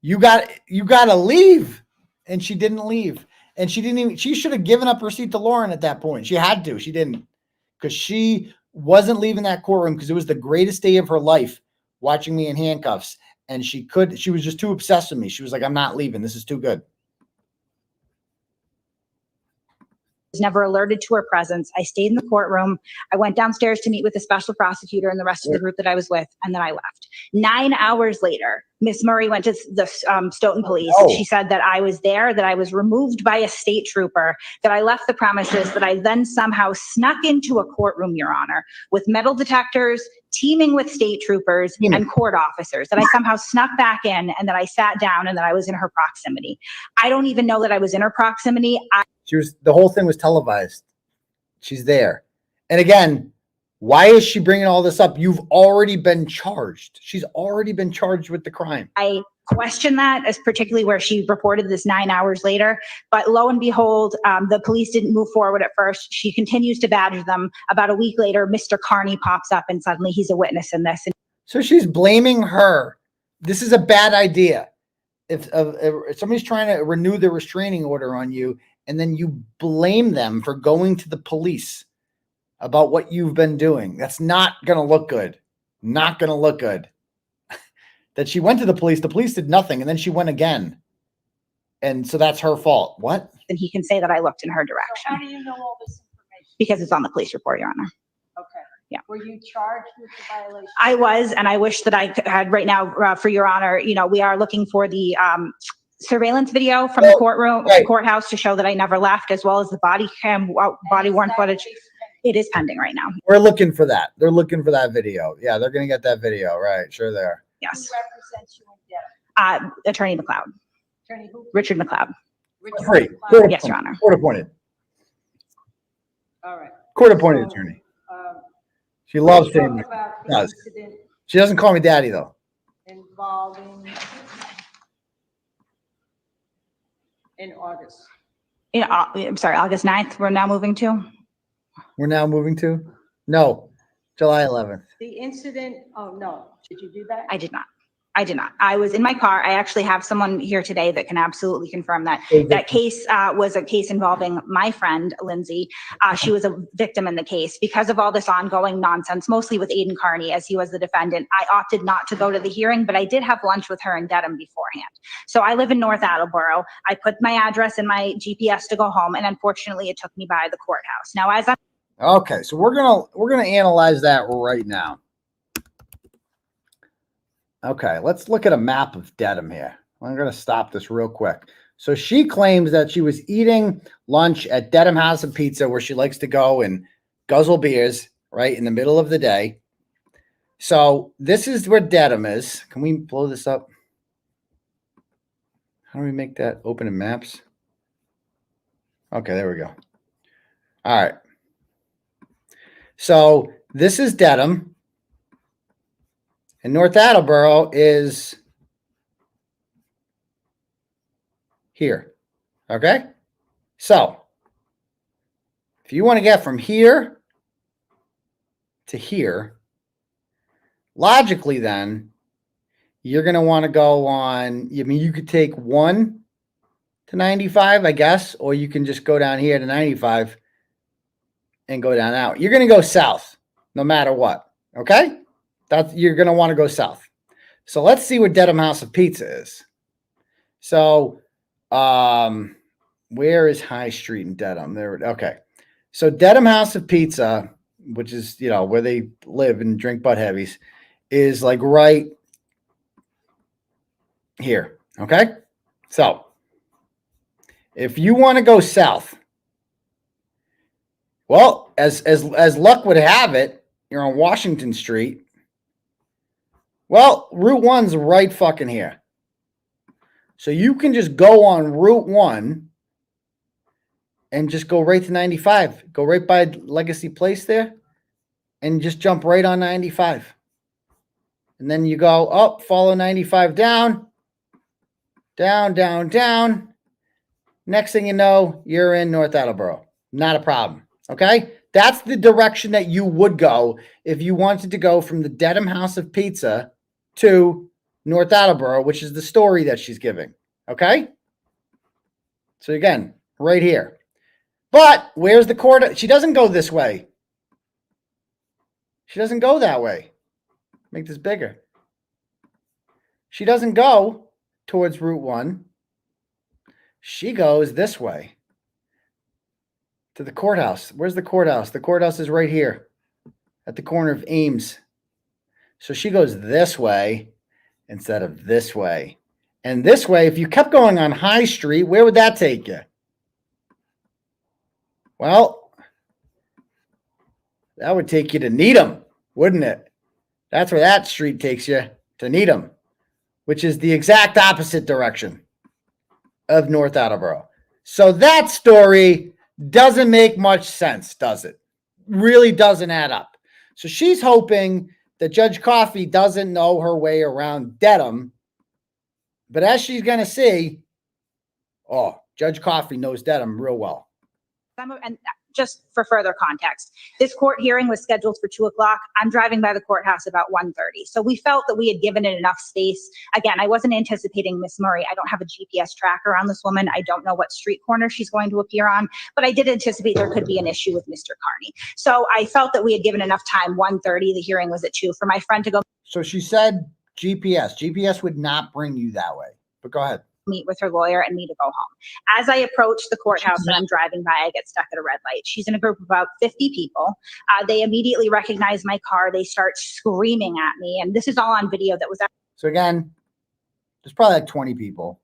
You got to leave. And she didn't leave. And she should have given up her seat to Lauren at that point. She had to. She didn't. Because she wasn't leaving that courtroom because it was the greatest day of her life watching me in handcuffs. And she was just too obsessed with me. She was like, I'm not leaving. This is too good. Was never alerted to her presence. I stayed in the courtroom. I went downstairs to meet with the special prosecutor and the rest of the group that I was with, and then I left. 9 hours later, Miss Murray went to the Stoughton police. Oh. She said that I was there, that I was removed by a state trooper, that I left the premises, that I then somehow snuck into a courtroom, Your Honor, with metal detectors, teaming with state troopers and court officers, that I somehow snuck back in and that I sat down and that I was in her proximity. I don't even know that I was in her proximity. The whole thing was televised. She's there. And again, why is she bringing all this up? You've already been charged. She's already been charged with the crime. I question that, as particularly where she reported this 9 hours later. But lo and behold, the police didn't move forward at first. She continues to badger them. About a week later, Mr. Kearney pops up and suddenly he's a witness in this. So she's blaming her. This is a bad idea. If somebody's trying to renew the restraining order on you and then you blame them for going to the police about what you've been doing, that's not going to look good. Not going to look good. That she went to the police did nothing, and then she went again. And so that's her fault. What? And he can say that I looked in her direction. So how do you know all this information? Because it's on the police report, Your Honor. Okay. Yeah. Were you charged with the violation? I was, and I wish that I had right now, for Your Honor, we are looking for the surveillance video from the courtroom, courthouse to show that I never left, as well as the body worn footage. It is pending right now. We're looking for that. They're looking for that video. Yeah, they're going to get that video. Right. Sure they are. Yes. Who represents you in Dedham? Attorney 𝗏𝗏𝗏𝗏. Attorney who? Richard 𝗏𝗏𝗏𝗏. Free. Yes, Your Honor. Court appointed. All right. Court appointed attorney. She loves saying that. She doesn't call me daddy though. Involving in August. I'm sorry, August 9th, we're now moving to? We're now moving to? No, July 11th. The incident, oh no, did you do that? I did not. I was in my car. I actually have someone here today that can absolutely confirm that. That case was a case involving my friend, Lindsay. She was a victim in the case. Because of all this ongoing nonsense, mostly with Aidan Kearney, as he was the defendant, I opted not to go to the hearing, but I did have lunch with her in Dedham beforehand. So I live in North Attleboro. I put my address in my GPS to go home, and unfortunately, it took me by the courthouse. Now, as I'm okay, so we're gonna analyze that right now. Okay, let's look at a map of Dedham here. I'm going to stop this real quick. So she claims that she was eating lunch at Dedham House of Pizza, where she likes to go and guzzle beers, right, in the middle of the day. So this is where Dedham is. Can we blow this up? How do we make that open in maps? Okay, there we go. All right. So This is Dedham. And North Attleboro is here. Okay? So, if you want to get from here to here, logically then, you're going to want to go on, I mean, you could take 1 to 95, I guess, or you can just go down here to 95 and go down out. You're going to go south no matter what. Okay? You're going to want to go south. So let's see what Dedham House of Pizza is. So, where is High Street in Dedham? There. Okay. So Dedham House of Pizza, which is, you know, where they live and drink butt heavies, is like right here. Okay. So if you want to go south, well, as luck would have it, you're on Washington Street. Well, Route 1's right fucking here. So you can just go on Route 1 and just go right to 95. Go right by Legacy Place there and just jump right on 95. And then you go up, follow 95 down, down, down, down. Next thing you know, you're in North Attleboro. Not a problem. Okay? That's the direction that you would go if you wanted to go from the Dedham House of Pizza to North Attleboro, which is the story that she's giving. Okay? So again, right here. But where's the court? She doesn't go this way. She doesn't go that way. Make this bigger. She doesn't go towards Route 1. She goes this way to the courthouse. Where's the courthouse? The courthouse is right here at the corner of Ames. So she goes this way instead of this way. And this way, if you kept going on High Street, where would that take you? Well, that would take you to Needham, wouldn't it? That's where that street takes you, to Needham, which is the exact opposite direction of North Attleboro. So that story doesn't make much sense, does it? Really doesn't add up. So she's hoping that Judge Coffey doesn't know her way around Dedham. But as she's going to see, Judge Coffey knows Dedham real well. And just for further context, this court hearing was scheduled for 2 o'clock. I'm driving by the courthouse about 1:30. So we felt that we had given it enough space. Again, I wasn't anticipating Miss Murray. I don't have a GPS tracker on this woman. I don't know what street corner she's going to appear on, but I did anticipate there could be an issue with Mr. Kearney. So I felt that we had given enough time. 1:30, the hearing was at 2 for my friend to go. So she said GPS. GPS would not bring you that way, but go ahead. Meet with her lawyer and me to go home. As I approach the courthouse and I'm driving by, I get stuck at a red light. She's in a group of about 50 people. They immediately recognize my car. They start screaming at me. And this is all on video that was. So again, there's probably like 20 people.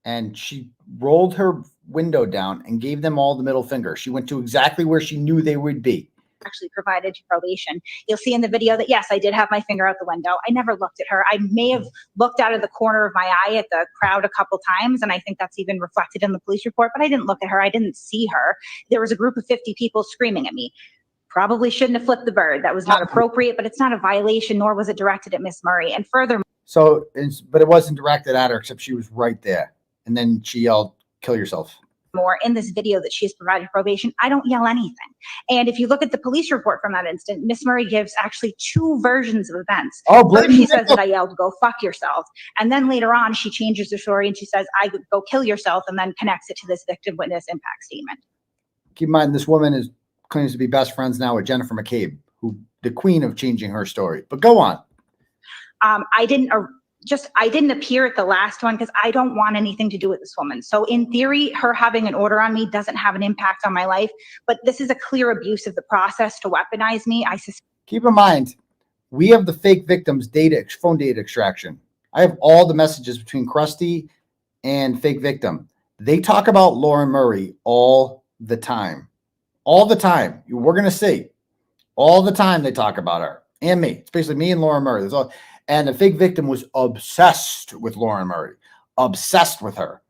And she rolled her window down and gave them all the middle finger. She went to exactly where she knew they would be. Actually provided to probation. You'll see in the video that, yes, I did have my finger out the window. I never looked at her. I may have looked out of the corner of my eye at the crowd a couple times, and I think that's even reflected in the police report, but I didn't look at her. I didn't see her. There was a group of 50 people screaming at me. Probably shouldn't have flipped the bird. That was not appropriate, but it's not a violation, nor was it directed at Miss Murray. And furthermore, so, but it wasn't directed at her, except she was right there. And then she yelled, "Kill yourself." More in this video that she's provided probation, I don't yell anything. And if you look at the police report from that instant, Miss Murray gives actually 2 versions of events. First, she says that I yelled, "Go fuck yourself." And then later on, she changes the story and she says, "I would go kill yourself," and then connects it to this victim witness impact statement. Keep in mind, this woman claims to be best friends now with Jennifer McCabe, who the queen of changing her story. But go on. I didn't appear at the last one because I don't want anything to do with this woman. So in theory, her having an order on me doesn't have an impact on my life, but this is a clear abuse of the process to weaponize me. Keep in mind, we have the fake victim's phone data extraction. I have all the messages between Krusty and fake victim. They talk about Lauren Murray all the time. All the time. We're going to see. All the time they talk about her and me. It's basically me and Lauren Murray. And the fake victim was obsessed with Lauren Murray, obsessed with her,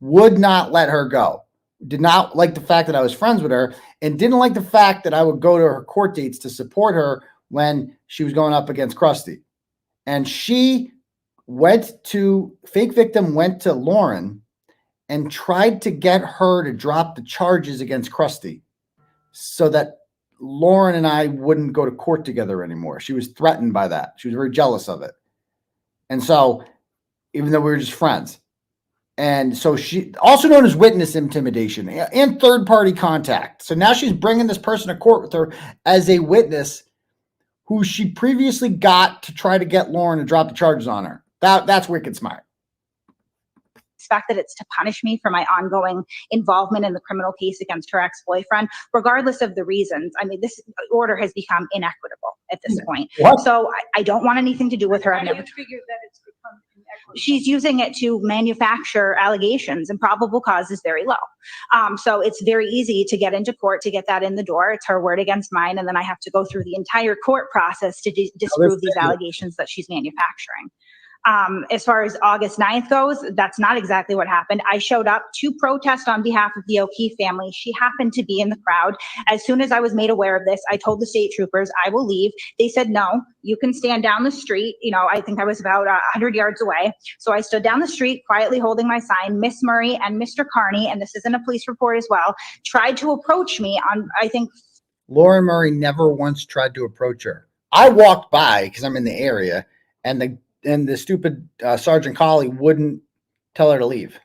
would not let her go. did not like the fact that I was friends with her, and didn't like the fact that I would go to her court dates to support her when she was going up against Krusty. And she fake victim went to Lauren and tried to get her to drop the charges against Krusty so that Lauren and I wouldn't go to court together anymore. She was threatened by that. She was very jealous of it. And so, even though we were just friends. And so she, also known as witness intimidation and third-party contact. So now she's bringing this person to court with her as a witness who she previously got to try to get Lauren to drop the charges on her. That's wicked smart. Expect that it's to punish me for my ongoing involvement in the criminal case against her ex-boyfriend, regardless of the reasons. I mean, this order has become inequitable at this point. What? So I don't want anything to do with her. I've How do never. you figure that it's become inequitable? She's using it to manufacture allegations, and probable cause is very low. So it's very easy to get into court to get that in the door. It's her word against mine, and then I have to go through the entire court process to disprove these allegations that she's manufacturing. As far as August 9th goes, that's not exactly what happened. I showed up to protest on behalf of the O'Keefe family. She happened to be in the crowd. As soon as I was made aware of this, I told the state troopers, I will leave. They said, no, you can stand down the street. You know, I think I was about 100 yards away. So I stood down the street, quietly holding my sign. Miss Murray and Mr. Kearney, and this is in a police report as well, tried to approach me on, I think. Lauren Murray never once tried to approach her. I walked by because I'm in the area, and the stupid Sergeant Colley wouldn't tell her to leave.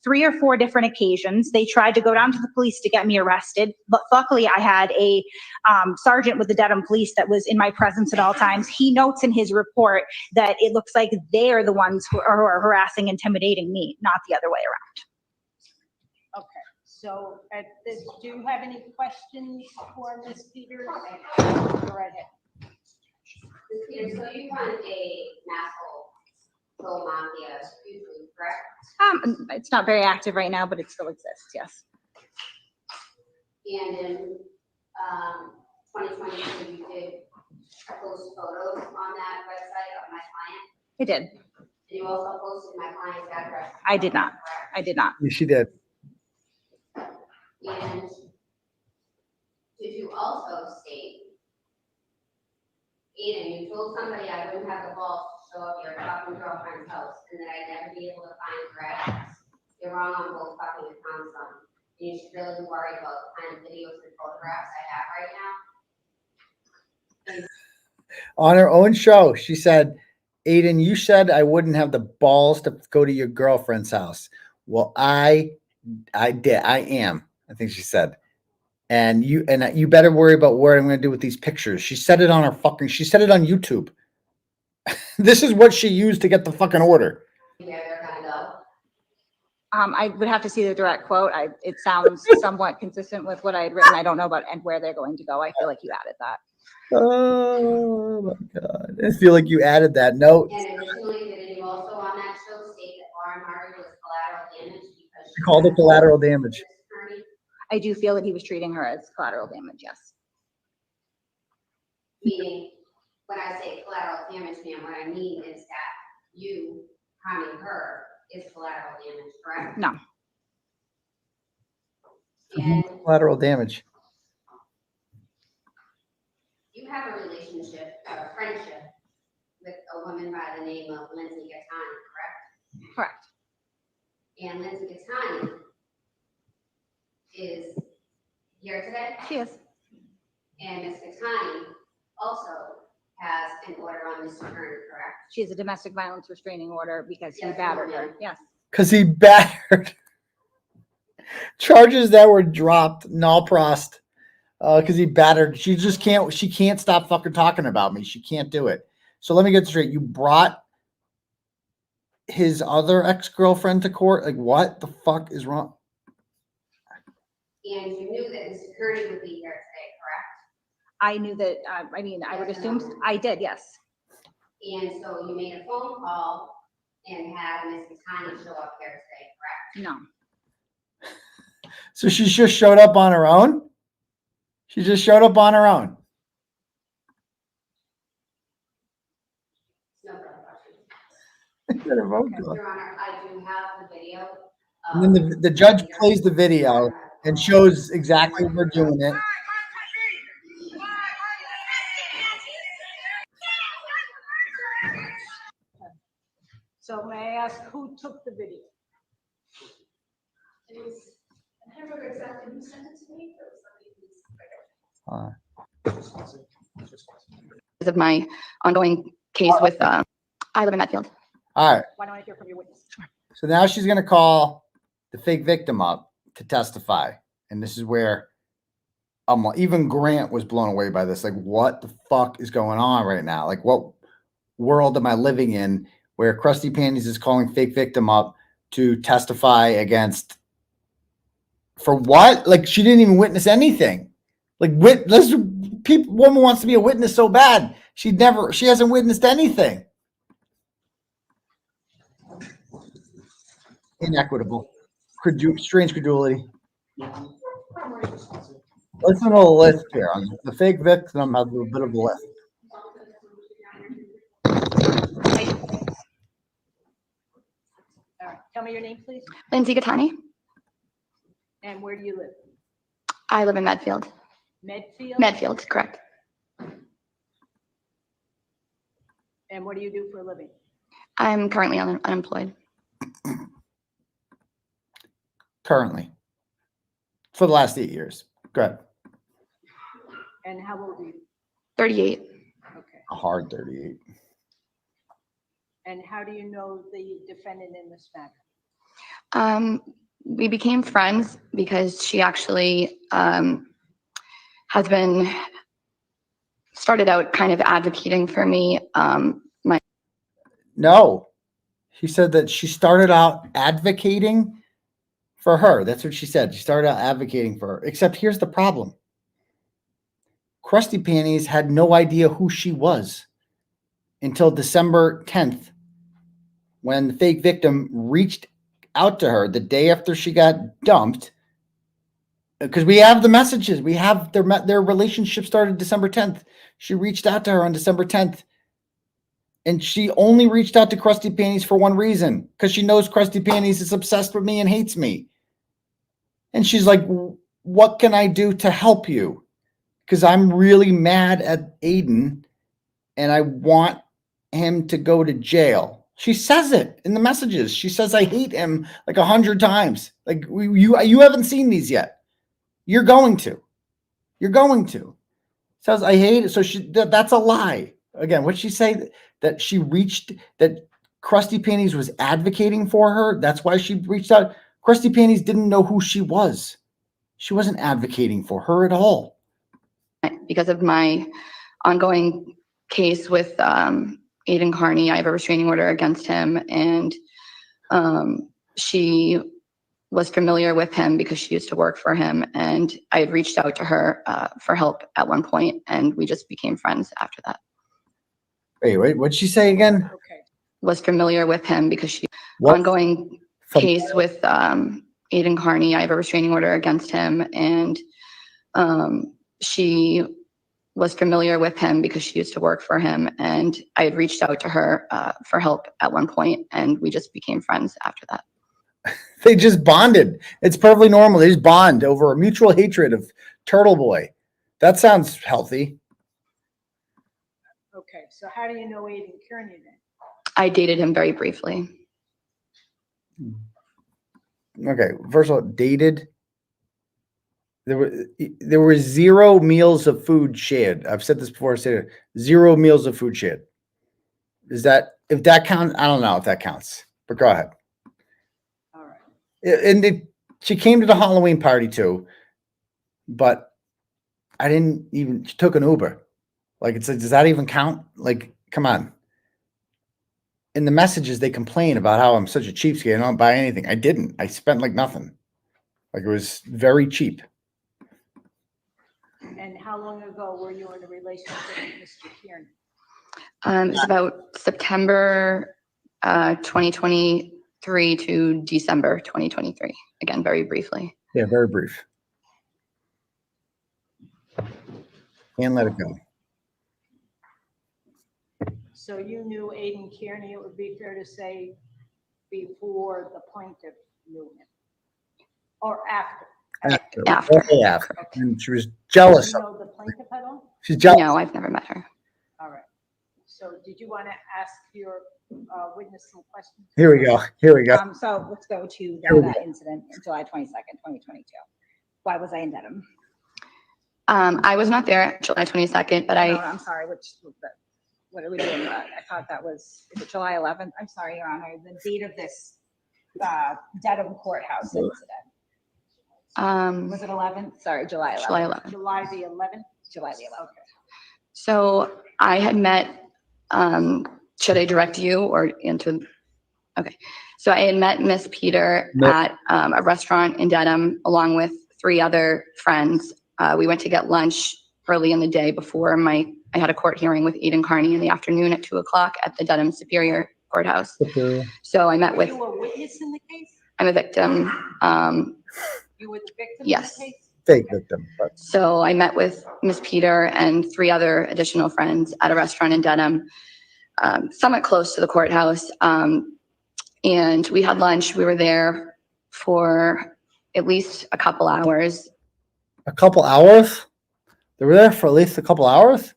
3 or 4 different occasions. They tried to go down to the police to get me arrested, but luckily I had a sergeant with the Dedham police that was in my presence at all times. He notes in his report that it looks like they're the ones who are harassing, intimidating me, not the other way around. Okay, so at this, do you have any questions for Ms. Peters? Go right ahead. So you run a national troll mafia usually, correct? It's not very active right now, but it still exists, yes. And in 2022, you did post photos on that website of my client. I did. And you also posted my client's address. I did not. I did not. Yeah, she did. And did you also state, Aidan, you told somebody I wouldn't have the balls to show up your fucking girlfriend's house and that I'd never be able to find her address. You're wrong on both fucking accounts, son. And you should really be worried about the kind of videos and photographs I have right now. On her own show, she said, Aidan, you said I wouldn't have the balls to go to your girlfriend's house. Well, I did. I am, I think she said. And you better worry about what I'm going to do with these pictures. She said it on she said it on YouTube. This is what she used to get the fucking order. Yeah, they're gonna go. I would have to see the direct quote. It sounds somewhat consistent with what I had written. I don't know about and where they're going to go. I feel like you added that. Oh my God. I feel like you added that note. And additionally, did you also on that show state that Lauren Murray was collateral damage because She called it collateral damage. I do feel that he was treating her as collateral damage, yes. Meaning, when I say collateral damage, ma'am, what I mean is that you harming her is collateral damage, correct? No. And Collateral damage. you have a relationship, a friendship with a woman by the name of Lindsay Gattani, correct? Correct. And Lindsay Gattani is here today? She is. And Ms. Gattani also has an order on Mr. Kearney, correct? She has a domestic violence restraining order because he battered her. Yes. Because he battered. Charges that were dropped, 𝗏𝗃, because he battered. She can't stop fucking talking about me. She can't do it. So let me get straight. You brought his other ex-girlfriend to court? Like, what the fuck is wrong? And you knew that Mr. Kearney would be here today, correct? I knew that, I mean, I would assume, I did, yes. And so you made a phone call and had Ms. Gattani show up here today, correct? No. So she just showed up on her own? She just showed up on her own. No further questions. Your Your Honor, I do have the video And then the judge plays the video and shows exactly what we're doing it. So may I ask who took the video? I never exactly who sent it to me, but it was somebody who's Of my ongoing case with, I live in Medfield. All right. Why don't I hear from your witness? So now she's going to call the fake victim up to testify. And this is where even Grant was blown away by this. Like, what the fuck is going on right now? Like, what world am I living in where Krusty Panties is calling fake victim up to testify against for what? Like, she didn't even witness anything. Like, woman wants to be a witness so bad. She hasn't witnessed anything. Inequitable. Strange credulity. Listen to the list here. The fake victim has a bit of a list. All right, tell me your name, please. 𝗫𝗏. And where do you live? I live in Medfield. Medfield? Medfield, correct. And what do you do for a living? I'm currently unemployed. Currently. For the last 8 years. Go ahead. And how old are you? 38. Okay. A hard 38. And how do you know the defendant in this matter? We became friends because she actually has been started out kind of advocating for me. No, she said that she started out advocating for her. That's what she said. She started out advocating for her. Except here's the problem. Krusty Panties had no idea who she was until December 10th, when the fake victim reached out to her the day after she got dumped. Because we have the messages. We have their relationship started December 10th. She reached out to her on December 10th. And she only reached out to Krusty Panties for one reason, because she knows Krusty Panties is obsessed with me and hates me. And she's like, what can I do to help you? Because I'm really mad at Aidan and I want him to go to jail. She says it in the messages. She says, I hate him like 100 times. Like, you haven't seen these yet. You're going to. You're going to. Says, I hate it. So that's a lie. Again, what'd she say? That Krusty Panties was advocating for her. That's why she reached out. Krusty Panties didn't know who she was. She wasn't advocating for her at all. Because of my ongoing case with Aidan Kearney, I have a restraining order against him, and she was familiar with him because she used to work for him, and I had reached out to her for help at one point, and we just became friends after that. Wait, what'd she say again? Okay. Was familiar with him because she ongoing case with Aidan Kearney. I have a restraining order against him, and she was familiar with him because she used to work for him, and I had reached out to her for help at one point, and we just became friends after that. They just bonded. It's perfectly normal. They just bond over a mutual hatred of Turtleboy. That sounds healthy. Okay, so how do you know Aidan Kearney then? I dated him very briefly. Okay, first of all, dated. There were 0 meals of food shared. I've said this before. I said 0 meals of food shared. If that counts? I don't know if that counts, but go ahead. All right. And she came to the Halloween party too, but she took an Uber. Like, it's like, does that even count? Like, come on. In the messages, they complain about how I'm such a cheapskate. I don't buy anything. I didn't. I spent like nothing. Like, it was very cheap. And how long ago were you in a relationship with Mr. Kearney? It's about September 2023 to December 2023. Again, very briefly. Yeah, very brief. And let it go. So you knew Aidan Kearney, it would be fair to say, before the plaintiff knew him? Or after? After. Way after. And she was jealous. Do you know the plaintiff at all? She's jealous. No, I've never met her. All right. So did you want to ask your witness some questions? Here we go. Here we go. So let's go to Here we that go. incident, July 22nd, 2022. Why was I in Dedham? I was not there July 22nd, but I'm sorry, what are we doing? I thought that was, is it July 11th? I'm sorry, Your Honor, the date of this Dedham courthouse incident. Was it 11th? Sorry, July 11th. July 11th. July the 11th? July the 11th. So I had met, should I direct you or into, okay. So I had met Miss Peter at a restaurant in Dedham along with 3 other friends. We went to get lunch early in the day before I had a court hearing with Aidan Kearney in the afternoon at 2:00 at the Dedham Superior Courthouse. So I met with, Were you a witness in the case? I'm a victim. You were the victim Yes. in the case? Fake victim. But So I met with Miss Peter and 3 other additional friends at a restaurant in Dedham, somewhat close to the courthouse. And we had lunch. We were there for at least a couple hours. a couple hours? They were there for at least a couple hours?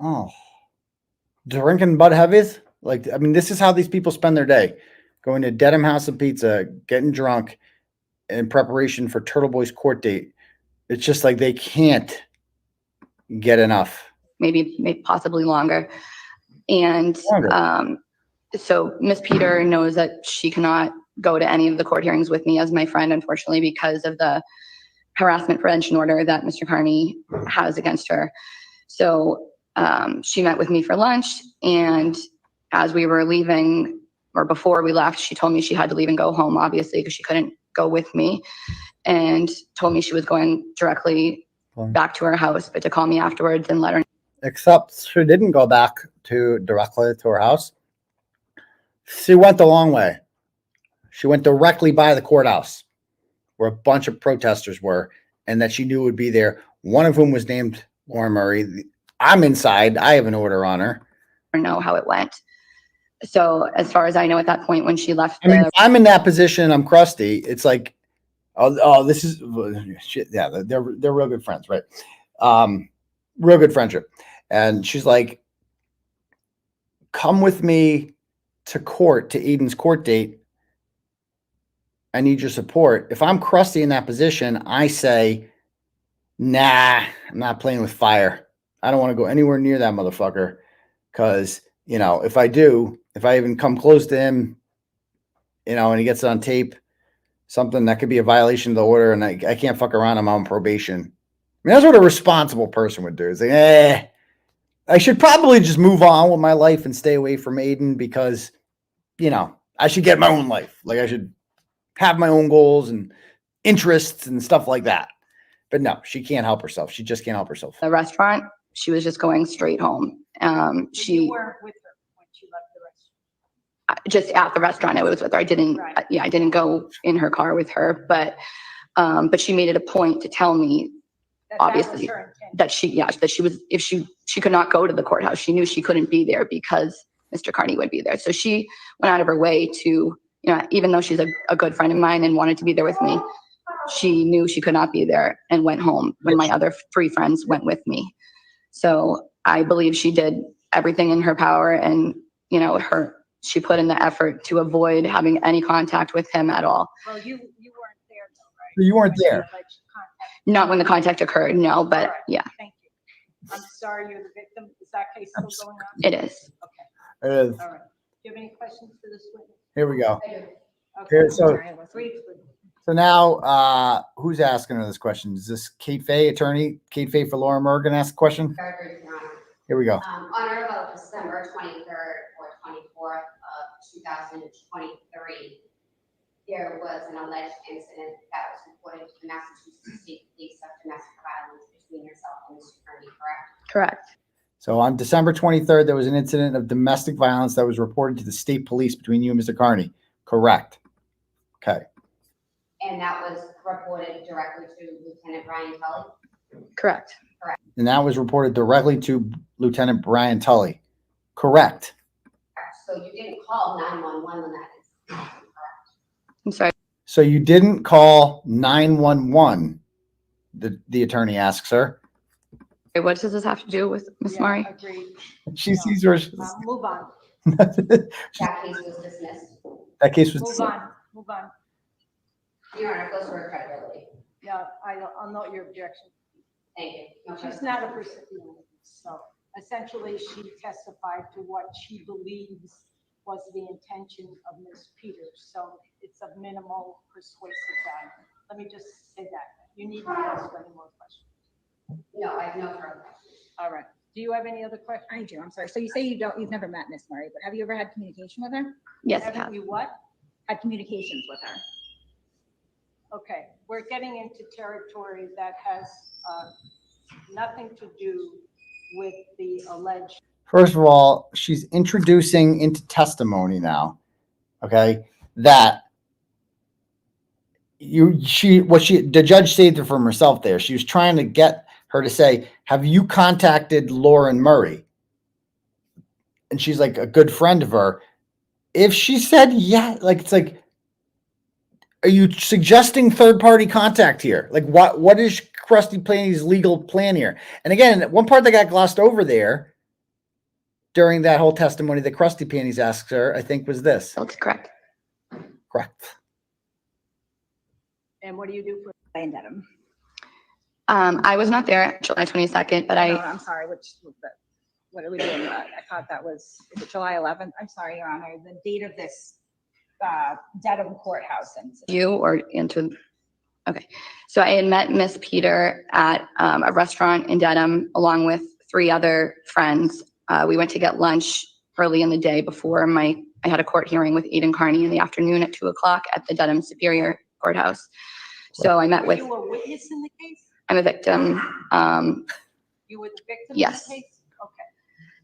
Oh. Drinking Bud Heavies? Like, I mean, this is how these people spend their day. Going to Dedham House of Pizza, getting drunk in preparation for Turtleboy's court date. It's just like they can't get enough. Maybe possibly longer. And so Miss Peter knows that she cannot go to any of the court hearings with me as my friend, unfortunately, because of the harassment prevention order that Mr. Kearney has against her. So she met with me for lunch, and as we were leaving, or before we left, she told me she had to leave and go home, obviously, because she couldn't go with me, and told me she was going directly back to her house, but to call me afterwards and let her know. Except she didn't go back directly to her house. She went the long way. She went directly by the courthouse where a bunch of protesters were and that she knew would be there. One of whom was named Lauren Murray. I'm inside. I have an order on her. Know how it went. So as far as I know, at that point when she left, I mean, if I'm in that position, I'm Krusty. It's like, oh, this is shit. Yeah, they're real good friends, right? Real good friendship. And she's like, come with me to court, to Aidan's court date. I need your support. If I'm Krusty in that position, I say, nah, I'm not playing with fire. I don't want to go anywhere near that motherfucker. Because, you know, if I do, if I even come close to him, you know, and he gets it on tape, something that could be a violation of the order, and I can't fuck around, I'm on probation. I mean, that's what a responsible person would do. It's like, I should probably just move on with my life and stay away from Aidan because, you know, I should get my own life. Like, I should have my own goals and interests and stuff like that. But no, she can't help herself. She just can't help herself. the restaurant, she was just going straight home. You weren't with her when she left the restaurant? Just at the restaurant, I was with her. I didn't, I didn't go in her car with her, but she made it a point to tell me, obviously, that she was, if she could not go to the courthouse, she knew she couldn't be there because Mr. Kearney would be there. So she went out of her way to, you know, even though she's a good friend of mine and wanted to be there with me, she knew she could not be there and went home when my other 3 friends went with me. So I believe she did everything in her power, and, you know, she put in the effort to avoid having any contact with him at all. Well, you weren't there though, right? You weren't there. Not when the contact occurred, no, but yeah, Thank you. I'm sorry you're the victim. Is that case still going on? it is. It is. All right. Do you have any questions for this witness? Here we go. Okay. Here, so Briefly. who's asking her this question? Is this 𝗏𝗍, attorney 𝗏𝗍 for Laura Morgan, ask a question? Here we go. On or about December 23rd or 24th of 2023, there was an alleged incident that was reported to the Massachusetts State Police of domestic violence between yourself and Mr. Kearney, correct? Correct. So on December 23rd, there was an incident of domestic violence that was reported to the state police between you and Mr. Kearney. Correct. Okay. And that was reported directly to Lieutenant Brian Tully? Correct. Correct. And that was reported directly to Lieutenant Brian Tully. Correct. So you didn't call 911 when that is correct? I'm sorry. So you didn't call 911, the attorney asks her. What does this have to do with Miss Murray? Agreed. She sees where Move on, That case was dismissed. that case was. move on, move on. Your Honor, close to her credibility. Yeah, I'll note your objection. Thank you. No She's further not a questions. recipient, so essentially she testified to what she believes was the intention of Ms. Peters, so it's of minimal persuasive value. Let me just say that. You need not ask any more questions. No, I have no further questions. All right. Do you have any other questions? I do. I'm sorry. So you say you've never met Miss Murray, but have you ever had communication with her? Yes, I Haven't have. you what? Had communications with her? Okay, we're getting into territory that has nothing to do with the alleged. First of all, she's introducing into testimony now, okay, that the judge saved her from herself there. She was trying to get her to say, have you contacted Lauren Murray? And she's like a good friend of her. If she said, yeah, like, it's like, are you suggesting third-party contact here? Like, what is Krusty Panties' legal plan here? And again, one part that got glossed over there during that whole testimony that Krusty Panties asked her, I think, was this. That's correct. Correct. And what do you do for? In Dedham. I was not there July 22nd, but No, I'm sorry. What are we doing? I thought that was, is it July 11th? I'm sorry, Your Honor. The date of this Dedham courthouse incident. you or into, okay. So I had met Miss Peter at a restaurant in Dedham along with 3 other friends. We went to get lunch early in the day before I had a court hearing with Aidan Kearney in the afternoon at 2 o'clock at the Dedham Superior Courthouse. So I met with, You were a witness in the case? I'm a victim. You were the victim Yes. in the case? Okay.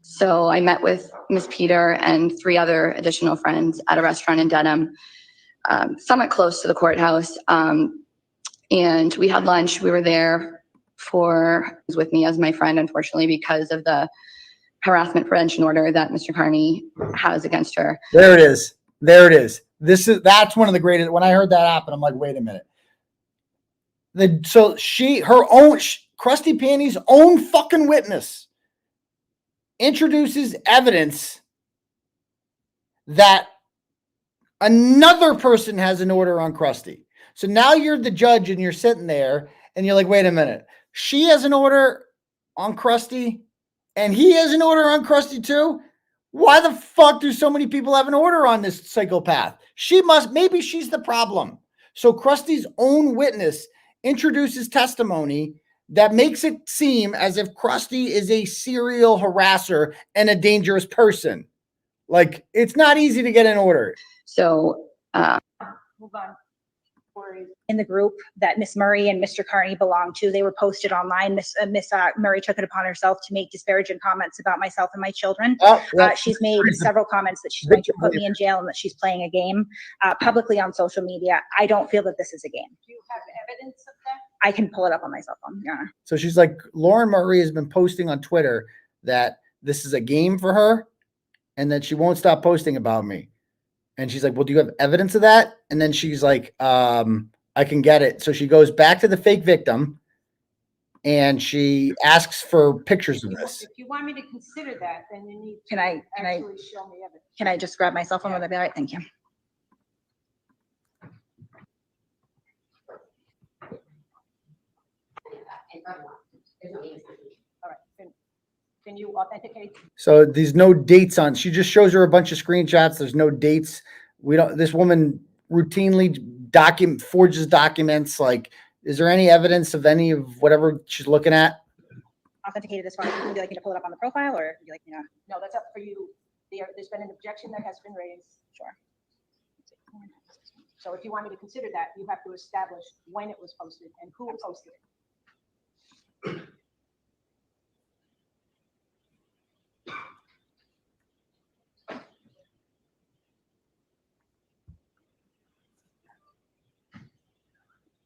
So I met with Miss Peter and 3 other additional friends at a restaurant in Dedham, somewhat close to the courthouse. And we had lunch. We were there with me as my friend, unfortunately, because of the harassment prevention order that Mr. Kearney has against her. There it is. There it is. That's one of the greatest. When I heard that happen, I'm like, wait a minute. Krusty Panties' own fucking witness introduces evidence that another person has an order on Krusty. So now you're the judge and you're sitting there and you're like, wait a minute. She has an order on Krusty and he has an order on Krusty too. Why the fuck do so many people have an order on this psychopath? Maybe she's the problem. So Krusty's own witness introduces testimony that makes it seem as if Krusty is a serial harasser and a dangerous person. Like, it's not easy to get an order. So, Move on. In the group that Miss Murray and Mr. Kearney belonged to, they were posted online. Miss Murray took it upon herself to make disparaging comments about myself and my children. She's made several comments that she's going to put me in jail and that she's playing a game publicly on social media. I don't feel that this is a game. Do you have evidence of that? I can pull it up on my cell phone, Your Honor. So she's like, Lauren Murray has been posting on Twitter that this is a game for her and that she won't stop posting about me. And she's like, well, do you have evidence of that? And then she's like, I can get it. So she goes back to the fake victim and she asks for pictures of this. If you want me to consider that, then you need to Can I show me evidence. Can I just grab my cell phone? Would that be all right? Thank you. All right. Can you authenticate? So there's no dates on. She just shows her a bunch of screenshots. There's no dates. This woman routinely forges documents. Like, is there any evidence of any of whatever she's looking at? Authenticated as far as, would you like me to pull it up on the profile or would you like me to? No, that's up for you. There's been an objection that has been raised. Sure. So if you want me to consider that, you have to establish when it was posted and who posted it.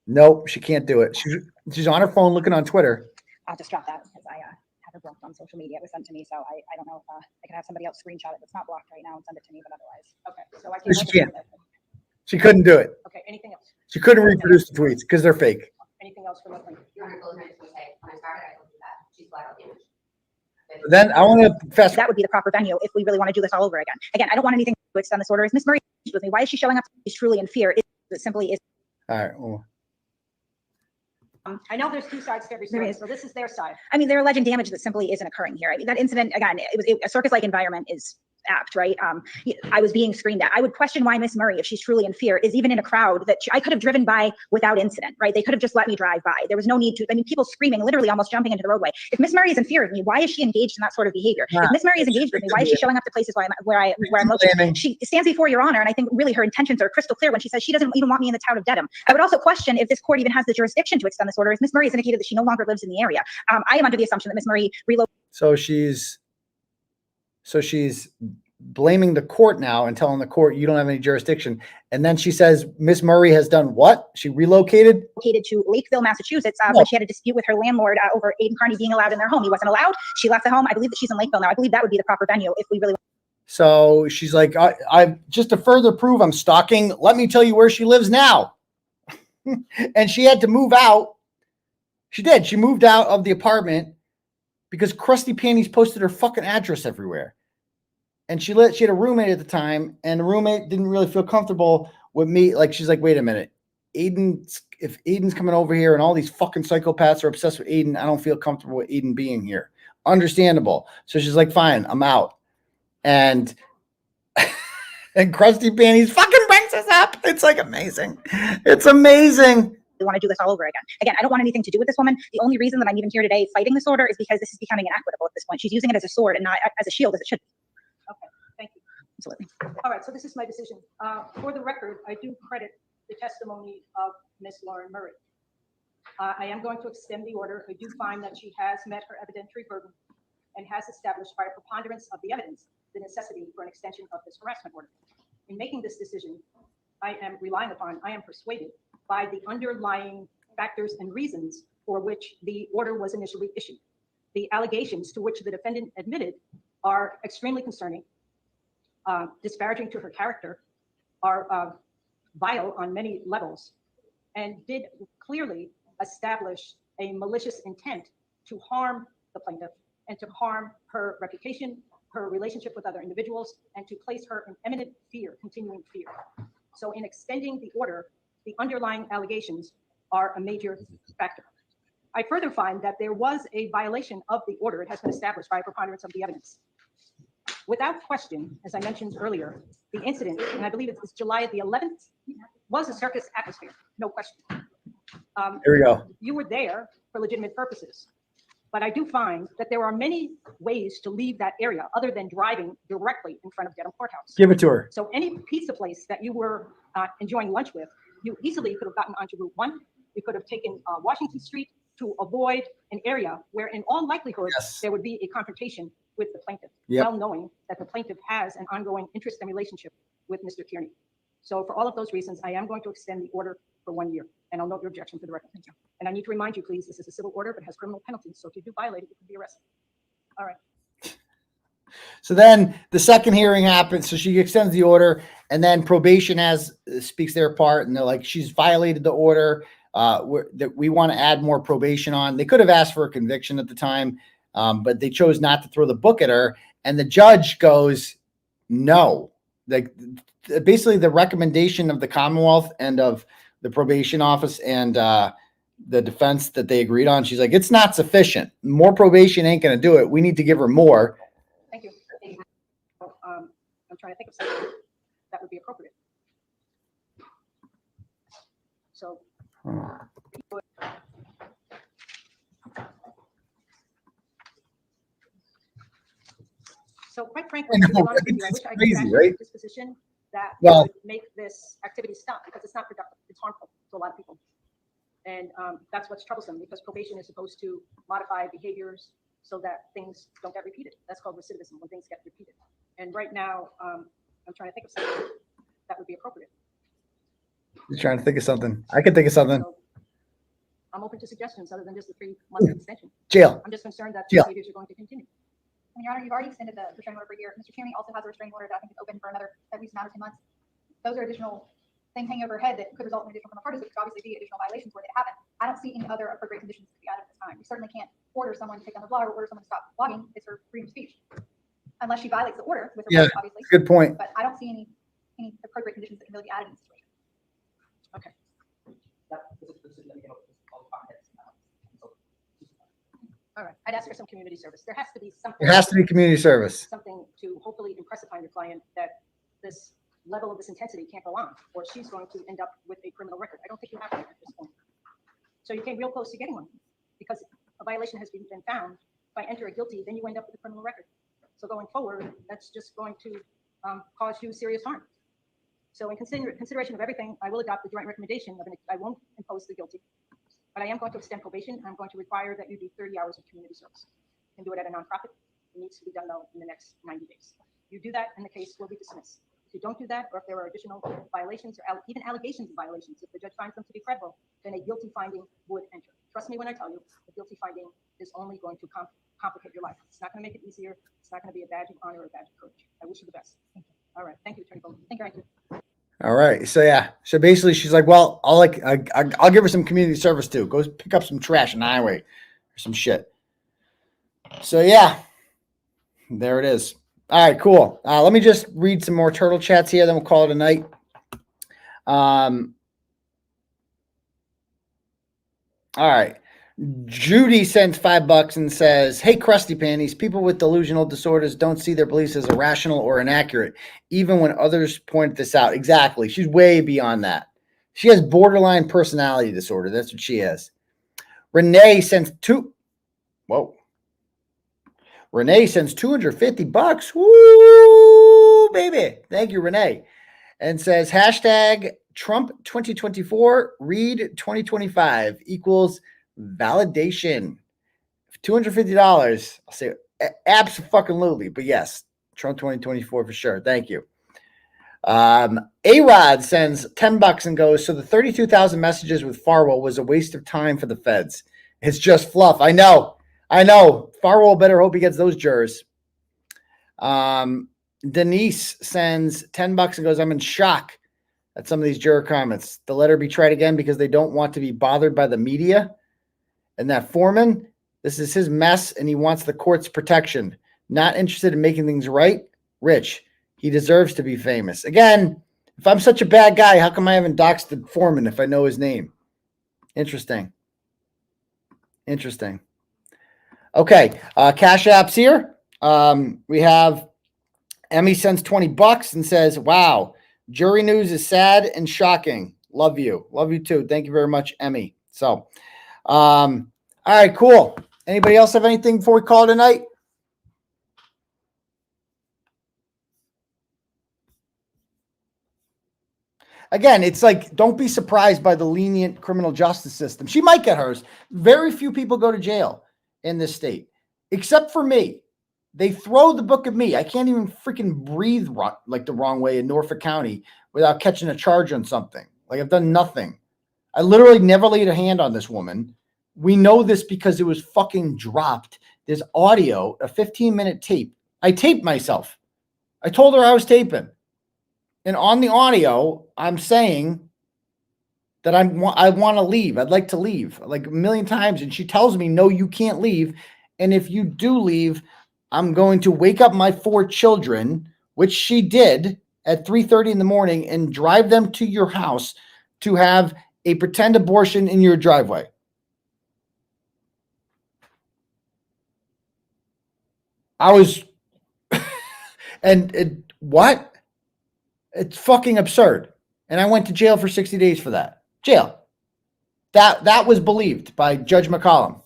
Nope, she can't do it. She's on her phone looking on Twitter. I'll just drop that because I have it blocked on social media. It was sent to me, so I don't know if I can have somebody else screenshot it. It's not blocked right now and send it to me, but otherwise. Okay, so I She can't. She couldn't do it. Okay, anything else? She couldn't reproduce the tweets because they're fake. Anything else for the plaintiff? Your Honor, close my just say, when I started, I told you that. She's flat out damaged. Then I want to fast. That would be the proper venue if we really want to do this all over again. Again, I don't want anything to extend this order. Is Miss Murray with me? Why is she showing up? She's truly in fear. It simply is. All right. Well, I know there's two sides to every story, so this is their side. I mean, they're alleging damage that simply isn't occurring here. I mean, that incident, again, a circus-like environment is apt, right? I was being screamed at. I would question why Miss Murray, if she's truly in fear, is even in a crowd that I could have driven by without incident, right? They could have just let me drive by. There was no need to. I mean, people screaming, literally almost jumping into the roadway. If Miss Murray is in fear of me, why is she engaged in that sort of behavior? If Miss Murray is engaged with me, why is she showing up to places where I'm located? She stands before Your Honor, and I think really her intentions are crystal clear when she says she doesn't even want me in the town of Dedham. I would also question if this court even has the jurisdiction to extend this order, as Miss Murray has indicated that she no longer lives in the area. I am under the assumption that Miss Murray relocated. so she's blaming the court now and telling the court you don't have any jurisdiction. And then she says Miss Murray has done what? She relocated to Lakeville, Massachusetts, but she had a dispute with her landlord over Aidan Kearney being allowed in their home. He wasn't allowed. She left the home. I believe that she's in Lakeville now. I believe that would be the proper venue if we really. So she's like, I just to further prove I'm stalking, let me tell you where she lives now. And she had to move out. She did. She moved out of the apartment because Krusty Panties posted her fucking address everywhere. And she had a roommate at the time, and the roommate didn't really feel comfortable with me. Like, she's like, wait a minute. If Aidan's coming over here and all these fucking psychopaths are obsessed with Aidan, I don't feel comfortable with Aidan being here. Understandable. So she's like, fine, I'm out. And Krusty Panties fucking brings us up. It's like amazing. It's amazing. We want to do this all over again. Again, I don't want anything to do with this woman. The only reason that I'm even here today fighting this order is because this is becoming inequitable at this point. She's using it as a sword and not as a shield as it should be. Okay, thank you. Absolutely. All right, so this is my decision. For the record, I do credit the testimony of Ms. Lauren Murray. I am going to extend the order. I do find that she has met her evidentiary burden and has established by a preponderance of the evidence the necessity for an extension of this harassment order. In making this decision, I am persuaded by the underlying factors and reasons for which the order was initially issued. The allegations to which the defendant admitted are extremely concerning, disparaging to her character, are vile on many levels, and did clearly establish a malicious intent to harm the plaintiff and to harm her reputation, her relationship with other individuals, and to place her in imminent fear, continuing fear. So in extending the order, the underlying allegations are a major factor. I further find that there was a violation of the order. It has been established by a preponderance of the evidence. Without question, as I mentioned earlier, the incident, and I believe it's July the 11th, was a circus atmosphere, no question. Here we go. You were there for legitimate purposes, but I do find that there are many ways to leave that area other than driving directly in front of Dedham Courthouse. Give it to her. So any pizza place that you were enjoying lunch with, you easily could have gotten onto Route 1. You could have taken Washington Street to avoid an area where in all likelihood, there would be a confrontation with the plaintiff, well knowing that the plaintiff has an ongoing interest and relationship with Mr. Kearney. So for all of those reasons, I am going to extend the order for 1 year, and I'll note your objection for the record. Thank you. And I need to remind you, please, this is a civil order, but has criminal penalties. So if you do violate it, you could be arrested. All right. So then the second hearing happens. So she extends the order, and then probation speaks their part, and they're like, she's violated the order. That we want to add more probation on. They could have asked for a conviction at the time, but they chose not to throw the book at her. And the judge goes, no. Basically, the recommendation of the Commonwealth and of the probation office and the defense that they agreed on, she's like, it's not sufficient. More probation ain't going to do it. We need to give her more. Thank you. I'm trying to think of something that would be appropriate. So, quite frankly, I know, to be honest with you, I it's wish I could crazy, actually right? take this position that Well- would make this activity stop, because it's not productive. It's harmful to a lot of people. And that's what's troublesome, because probation is supposed to modify behaviors so that things don't get repeated. That's called recidivism, when things get repeated. And right now, I'm trying to think of something that would be appropriate. You're trying to think of something. I can think of something. So, I'm open to suggestions other than just the 3-month extension. Jail. I'm just concerned that Jail. behaviors are going to continue. Your Honor, you've already extended the restraining order for a year. Mr. Kearney also has a restraining order that I think is open for another at least another 2 months. Those are additional thing hanging over her head that could result in additional criminal charges, which could obviously be additional violations were they happen. I don't see any other appropriate conditions to be added at this time. We certainly can't order someone to take down the blog or order someone to stop blogging. It's her freedom of speech. Unless she violates the order with her Yeah, words, obviously. good point. But I don't see any appropriate conditions that can really be added in this situation. Okay. All right, I'd ask for some community service. There has to be something. There has to be community service. Something to hopefully impress upon your client that this level of this intensity can't go on, or she's going to end up with a criminal record. I don't think you have to at this point. So you came real close to getting one, because a violation has been found. If I enter a guilty, then you end up with a criminal record. So going forward, that's just going to cause you serious harm. So in consideration of everything, I will adopt the joint recommendation of I won't impose the guilty, but I am going to extend probation. I'm going to require that you do 30 hours of community service and do it at a nonprofit. It needs to be done though in the next 90 days. You do that and the case will be dismissed. If you don't do that, or if there are additional violations or even allegations of violations, if the judge finds them to be credible, then a guilty finding would enter. Trust me when I tell you, a guilty finding is only going to complicate your life. It's not going to make it easier. It's not going to be a badge of honor or a badge of courage. I wish you the best. Thank you. All right. Thank you, Attorney Bowman. Thank you. All right. So yeah. So basically she's like, well, I'll give her some community service too. Go pick up some trash on the highway or some shit. So yeah, there it is. All right, cool. Let me just read some more turtle chats here, then we'll call it a night. All right. Judy sends $5 and says, hey, Krusty Panties, people with delusional disorders don't see their beliefs as irrational or inaccurate, even when others point this out. Exactly. She's way beyond that. She has borderline personality disorder. That's what she has. Renee sends Renee sends $250. Woo, baby. Thank you, Renee. And says, hashtag Trump 2024, read 2025 equals validation. $250. I'll say absolutely, but yes, Trump 2024 for sure. Thank you. A-Rod sends $10 and goes, so the 32,000 messages with Farwell was a waste of time for the feds. It's just fluff. I know. Farwell better hope he gets those jurors. Denise sends $10 and goes, I'm in shock at some of these juror comments. The letter be tried again because they don't want to be bothered by the media. And that foreman, this is his mess and he wants the court's protection. Not interested in making things right. Rich, he deserves to be famous. Again, if I'm such a bad guy, how come I haven't doxed the foreman if I know his name? Interesting. Okay, Cash App's here. We have Emmy sends $20 and says, wow, jury news is sad and shocking. Love you. Love you too. Thank you very much, Emmy. So, all right, cool. Anybody else have anything before we call it a night? Again, it's like, don't be surprised by the lenient criminal justice system. She might get hers. Very few people go to jail in this state, except for me. They throw the book at me. I can't even freaking breathe like the wrong way in Norfolk County without catching a charge on something. Like I've done nothing. I literally never laid a hand on this woman. We know this because it was fucking dropped. There's audio, a 15-minute tape. I taped myself. I told her I was taping. And on the audio, I'm saying that I want to leave. I'd like to leave like a million times. And she tells me, no, you can't leave. And if you do leave, I'm going to wake up my 4 children, which she did at 3:30 in the morning, and drive them to your house to have a pretend abortion in your driveway. I was, what? It's fucking absurd. And I went to jail for 60 days for that. Jail. That was believed by Judge McCollum.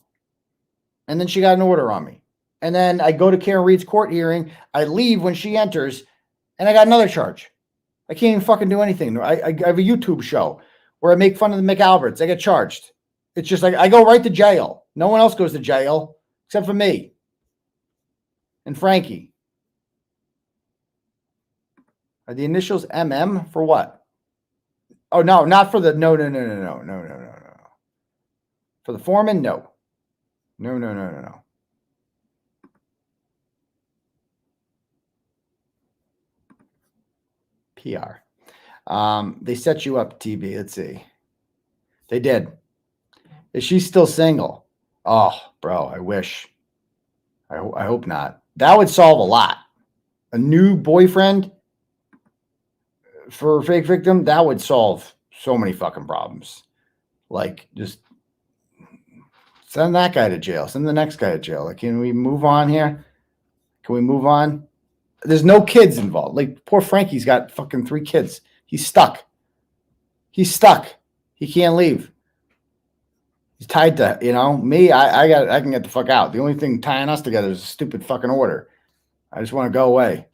And then she got an order on me. And then I go to Karen Reed's court hearing. I leave when she enters, and I got another charge. I can't even fucking do anything. I have a YouTube show where I make fun of the McAlberts. I get charged. It's just like I go right to jail. No one else goes to jail except for me and Frankie. Are the initials MM for what? Oh, no, not for the, no. For the foreman, no. No. PR. They set you up, TB. Let's see. They did. Is she still single? Oh, bro, I wish. I hope not. That would solve a lot. A new boyfriend for a fake victim, that would solve so many fucking problems. Like, just send that guy to jail. Send the next guy to jail. Like, can we move on here? Can we move on? There's no kids involved. Like, poor Frankie's got fucking 3 kids. He's stuck. He's stuck. He can't leave. He's tied to, you know, me. I can get the fuck out. The only thing tying us together is a stupid fucking order. I just want to go away.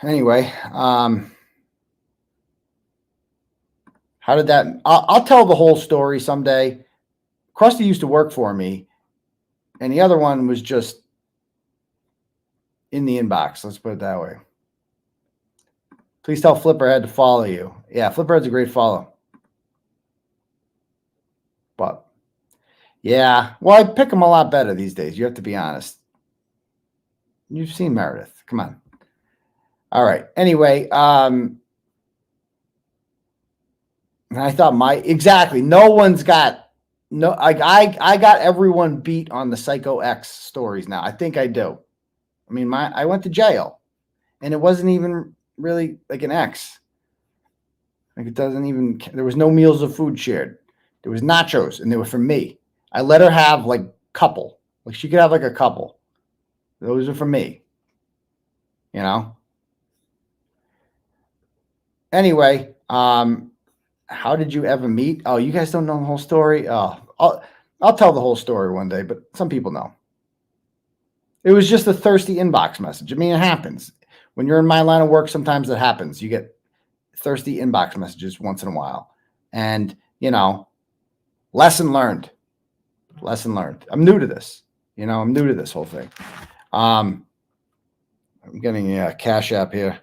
Anyway, how did that? I'll tell the whole story someday. Krusty used to work for me, and the other one was just in the inbox. Let's put it that way. Please tell 𝗵𝗴𝗲 to follow you. Yeah, 𝗵𝗴𝗲's a great follow. But yeah, well, I pick them a lot better these days. You have to be honest. You've seen Meredith. Come on. All right. Anyway, and I thought exactly. No one's got I got everyone beat on the Psycho X stories now. I think I do. I mean, I went to jail, and it wasn't even really like an X. Like, it doesn't even. There was no meals of food shared. There was nachos, and they were for me. I let her have like couple. Like, she could have like a couple. Those are for me. You know. Anyway, how did you ever meet? Oh, you guys don't know the whole story? Oh, I'll tell the whole story one day, but some people know. It was just a thirsty inbox message. I mean, it happens. When you're in my line of work, sometimes it happens. You get thirsty inbox messages once in a while. And, you know, lesson learned. Lesson learned. I'm new to this. You know, I'm new to this whole thing. I'm getting a Cash App here.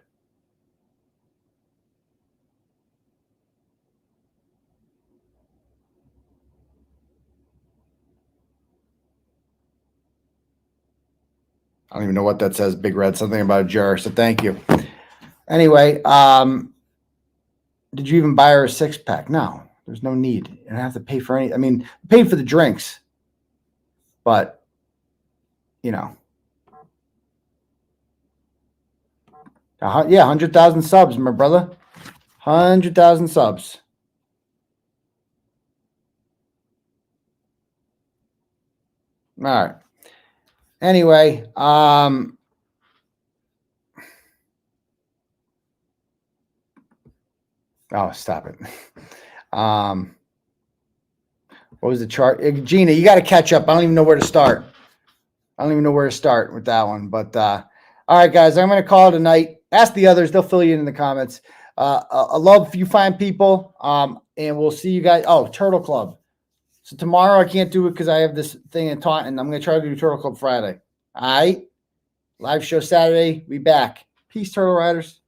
I don't even know what that says, Big Red. Something about a jar. So thank you. Anyway, did you even buy her a 6-pack? No, there's no need. You don't have to pay for any. I mean, paid for the drinks, but you know, yeah, 100,000 subs, my brother. 100,000 subs. All right. Anyway, oh, stop it. What was the chart? Gina, you got to catch up. I don't even know where to start. I don't even know where to start with that one. But all right, guys, I'm going to call it a night. Ask the others. They'll fill you in the comments. I love you fine people. And we'll see you guys. Oh, Turtle Club. So tomorrow I can't do it because I have this thing in Taunton. I'm going to try to do Turtle Club Friday. All right. Live show Saturday. We back. Peace, Turtle Riders.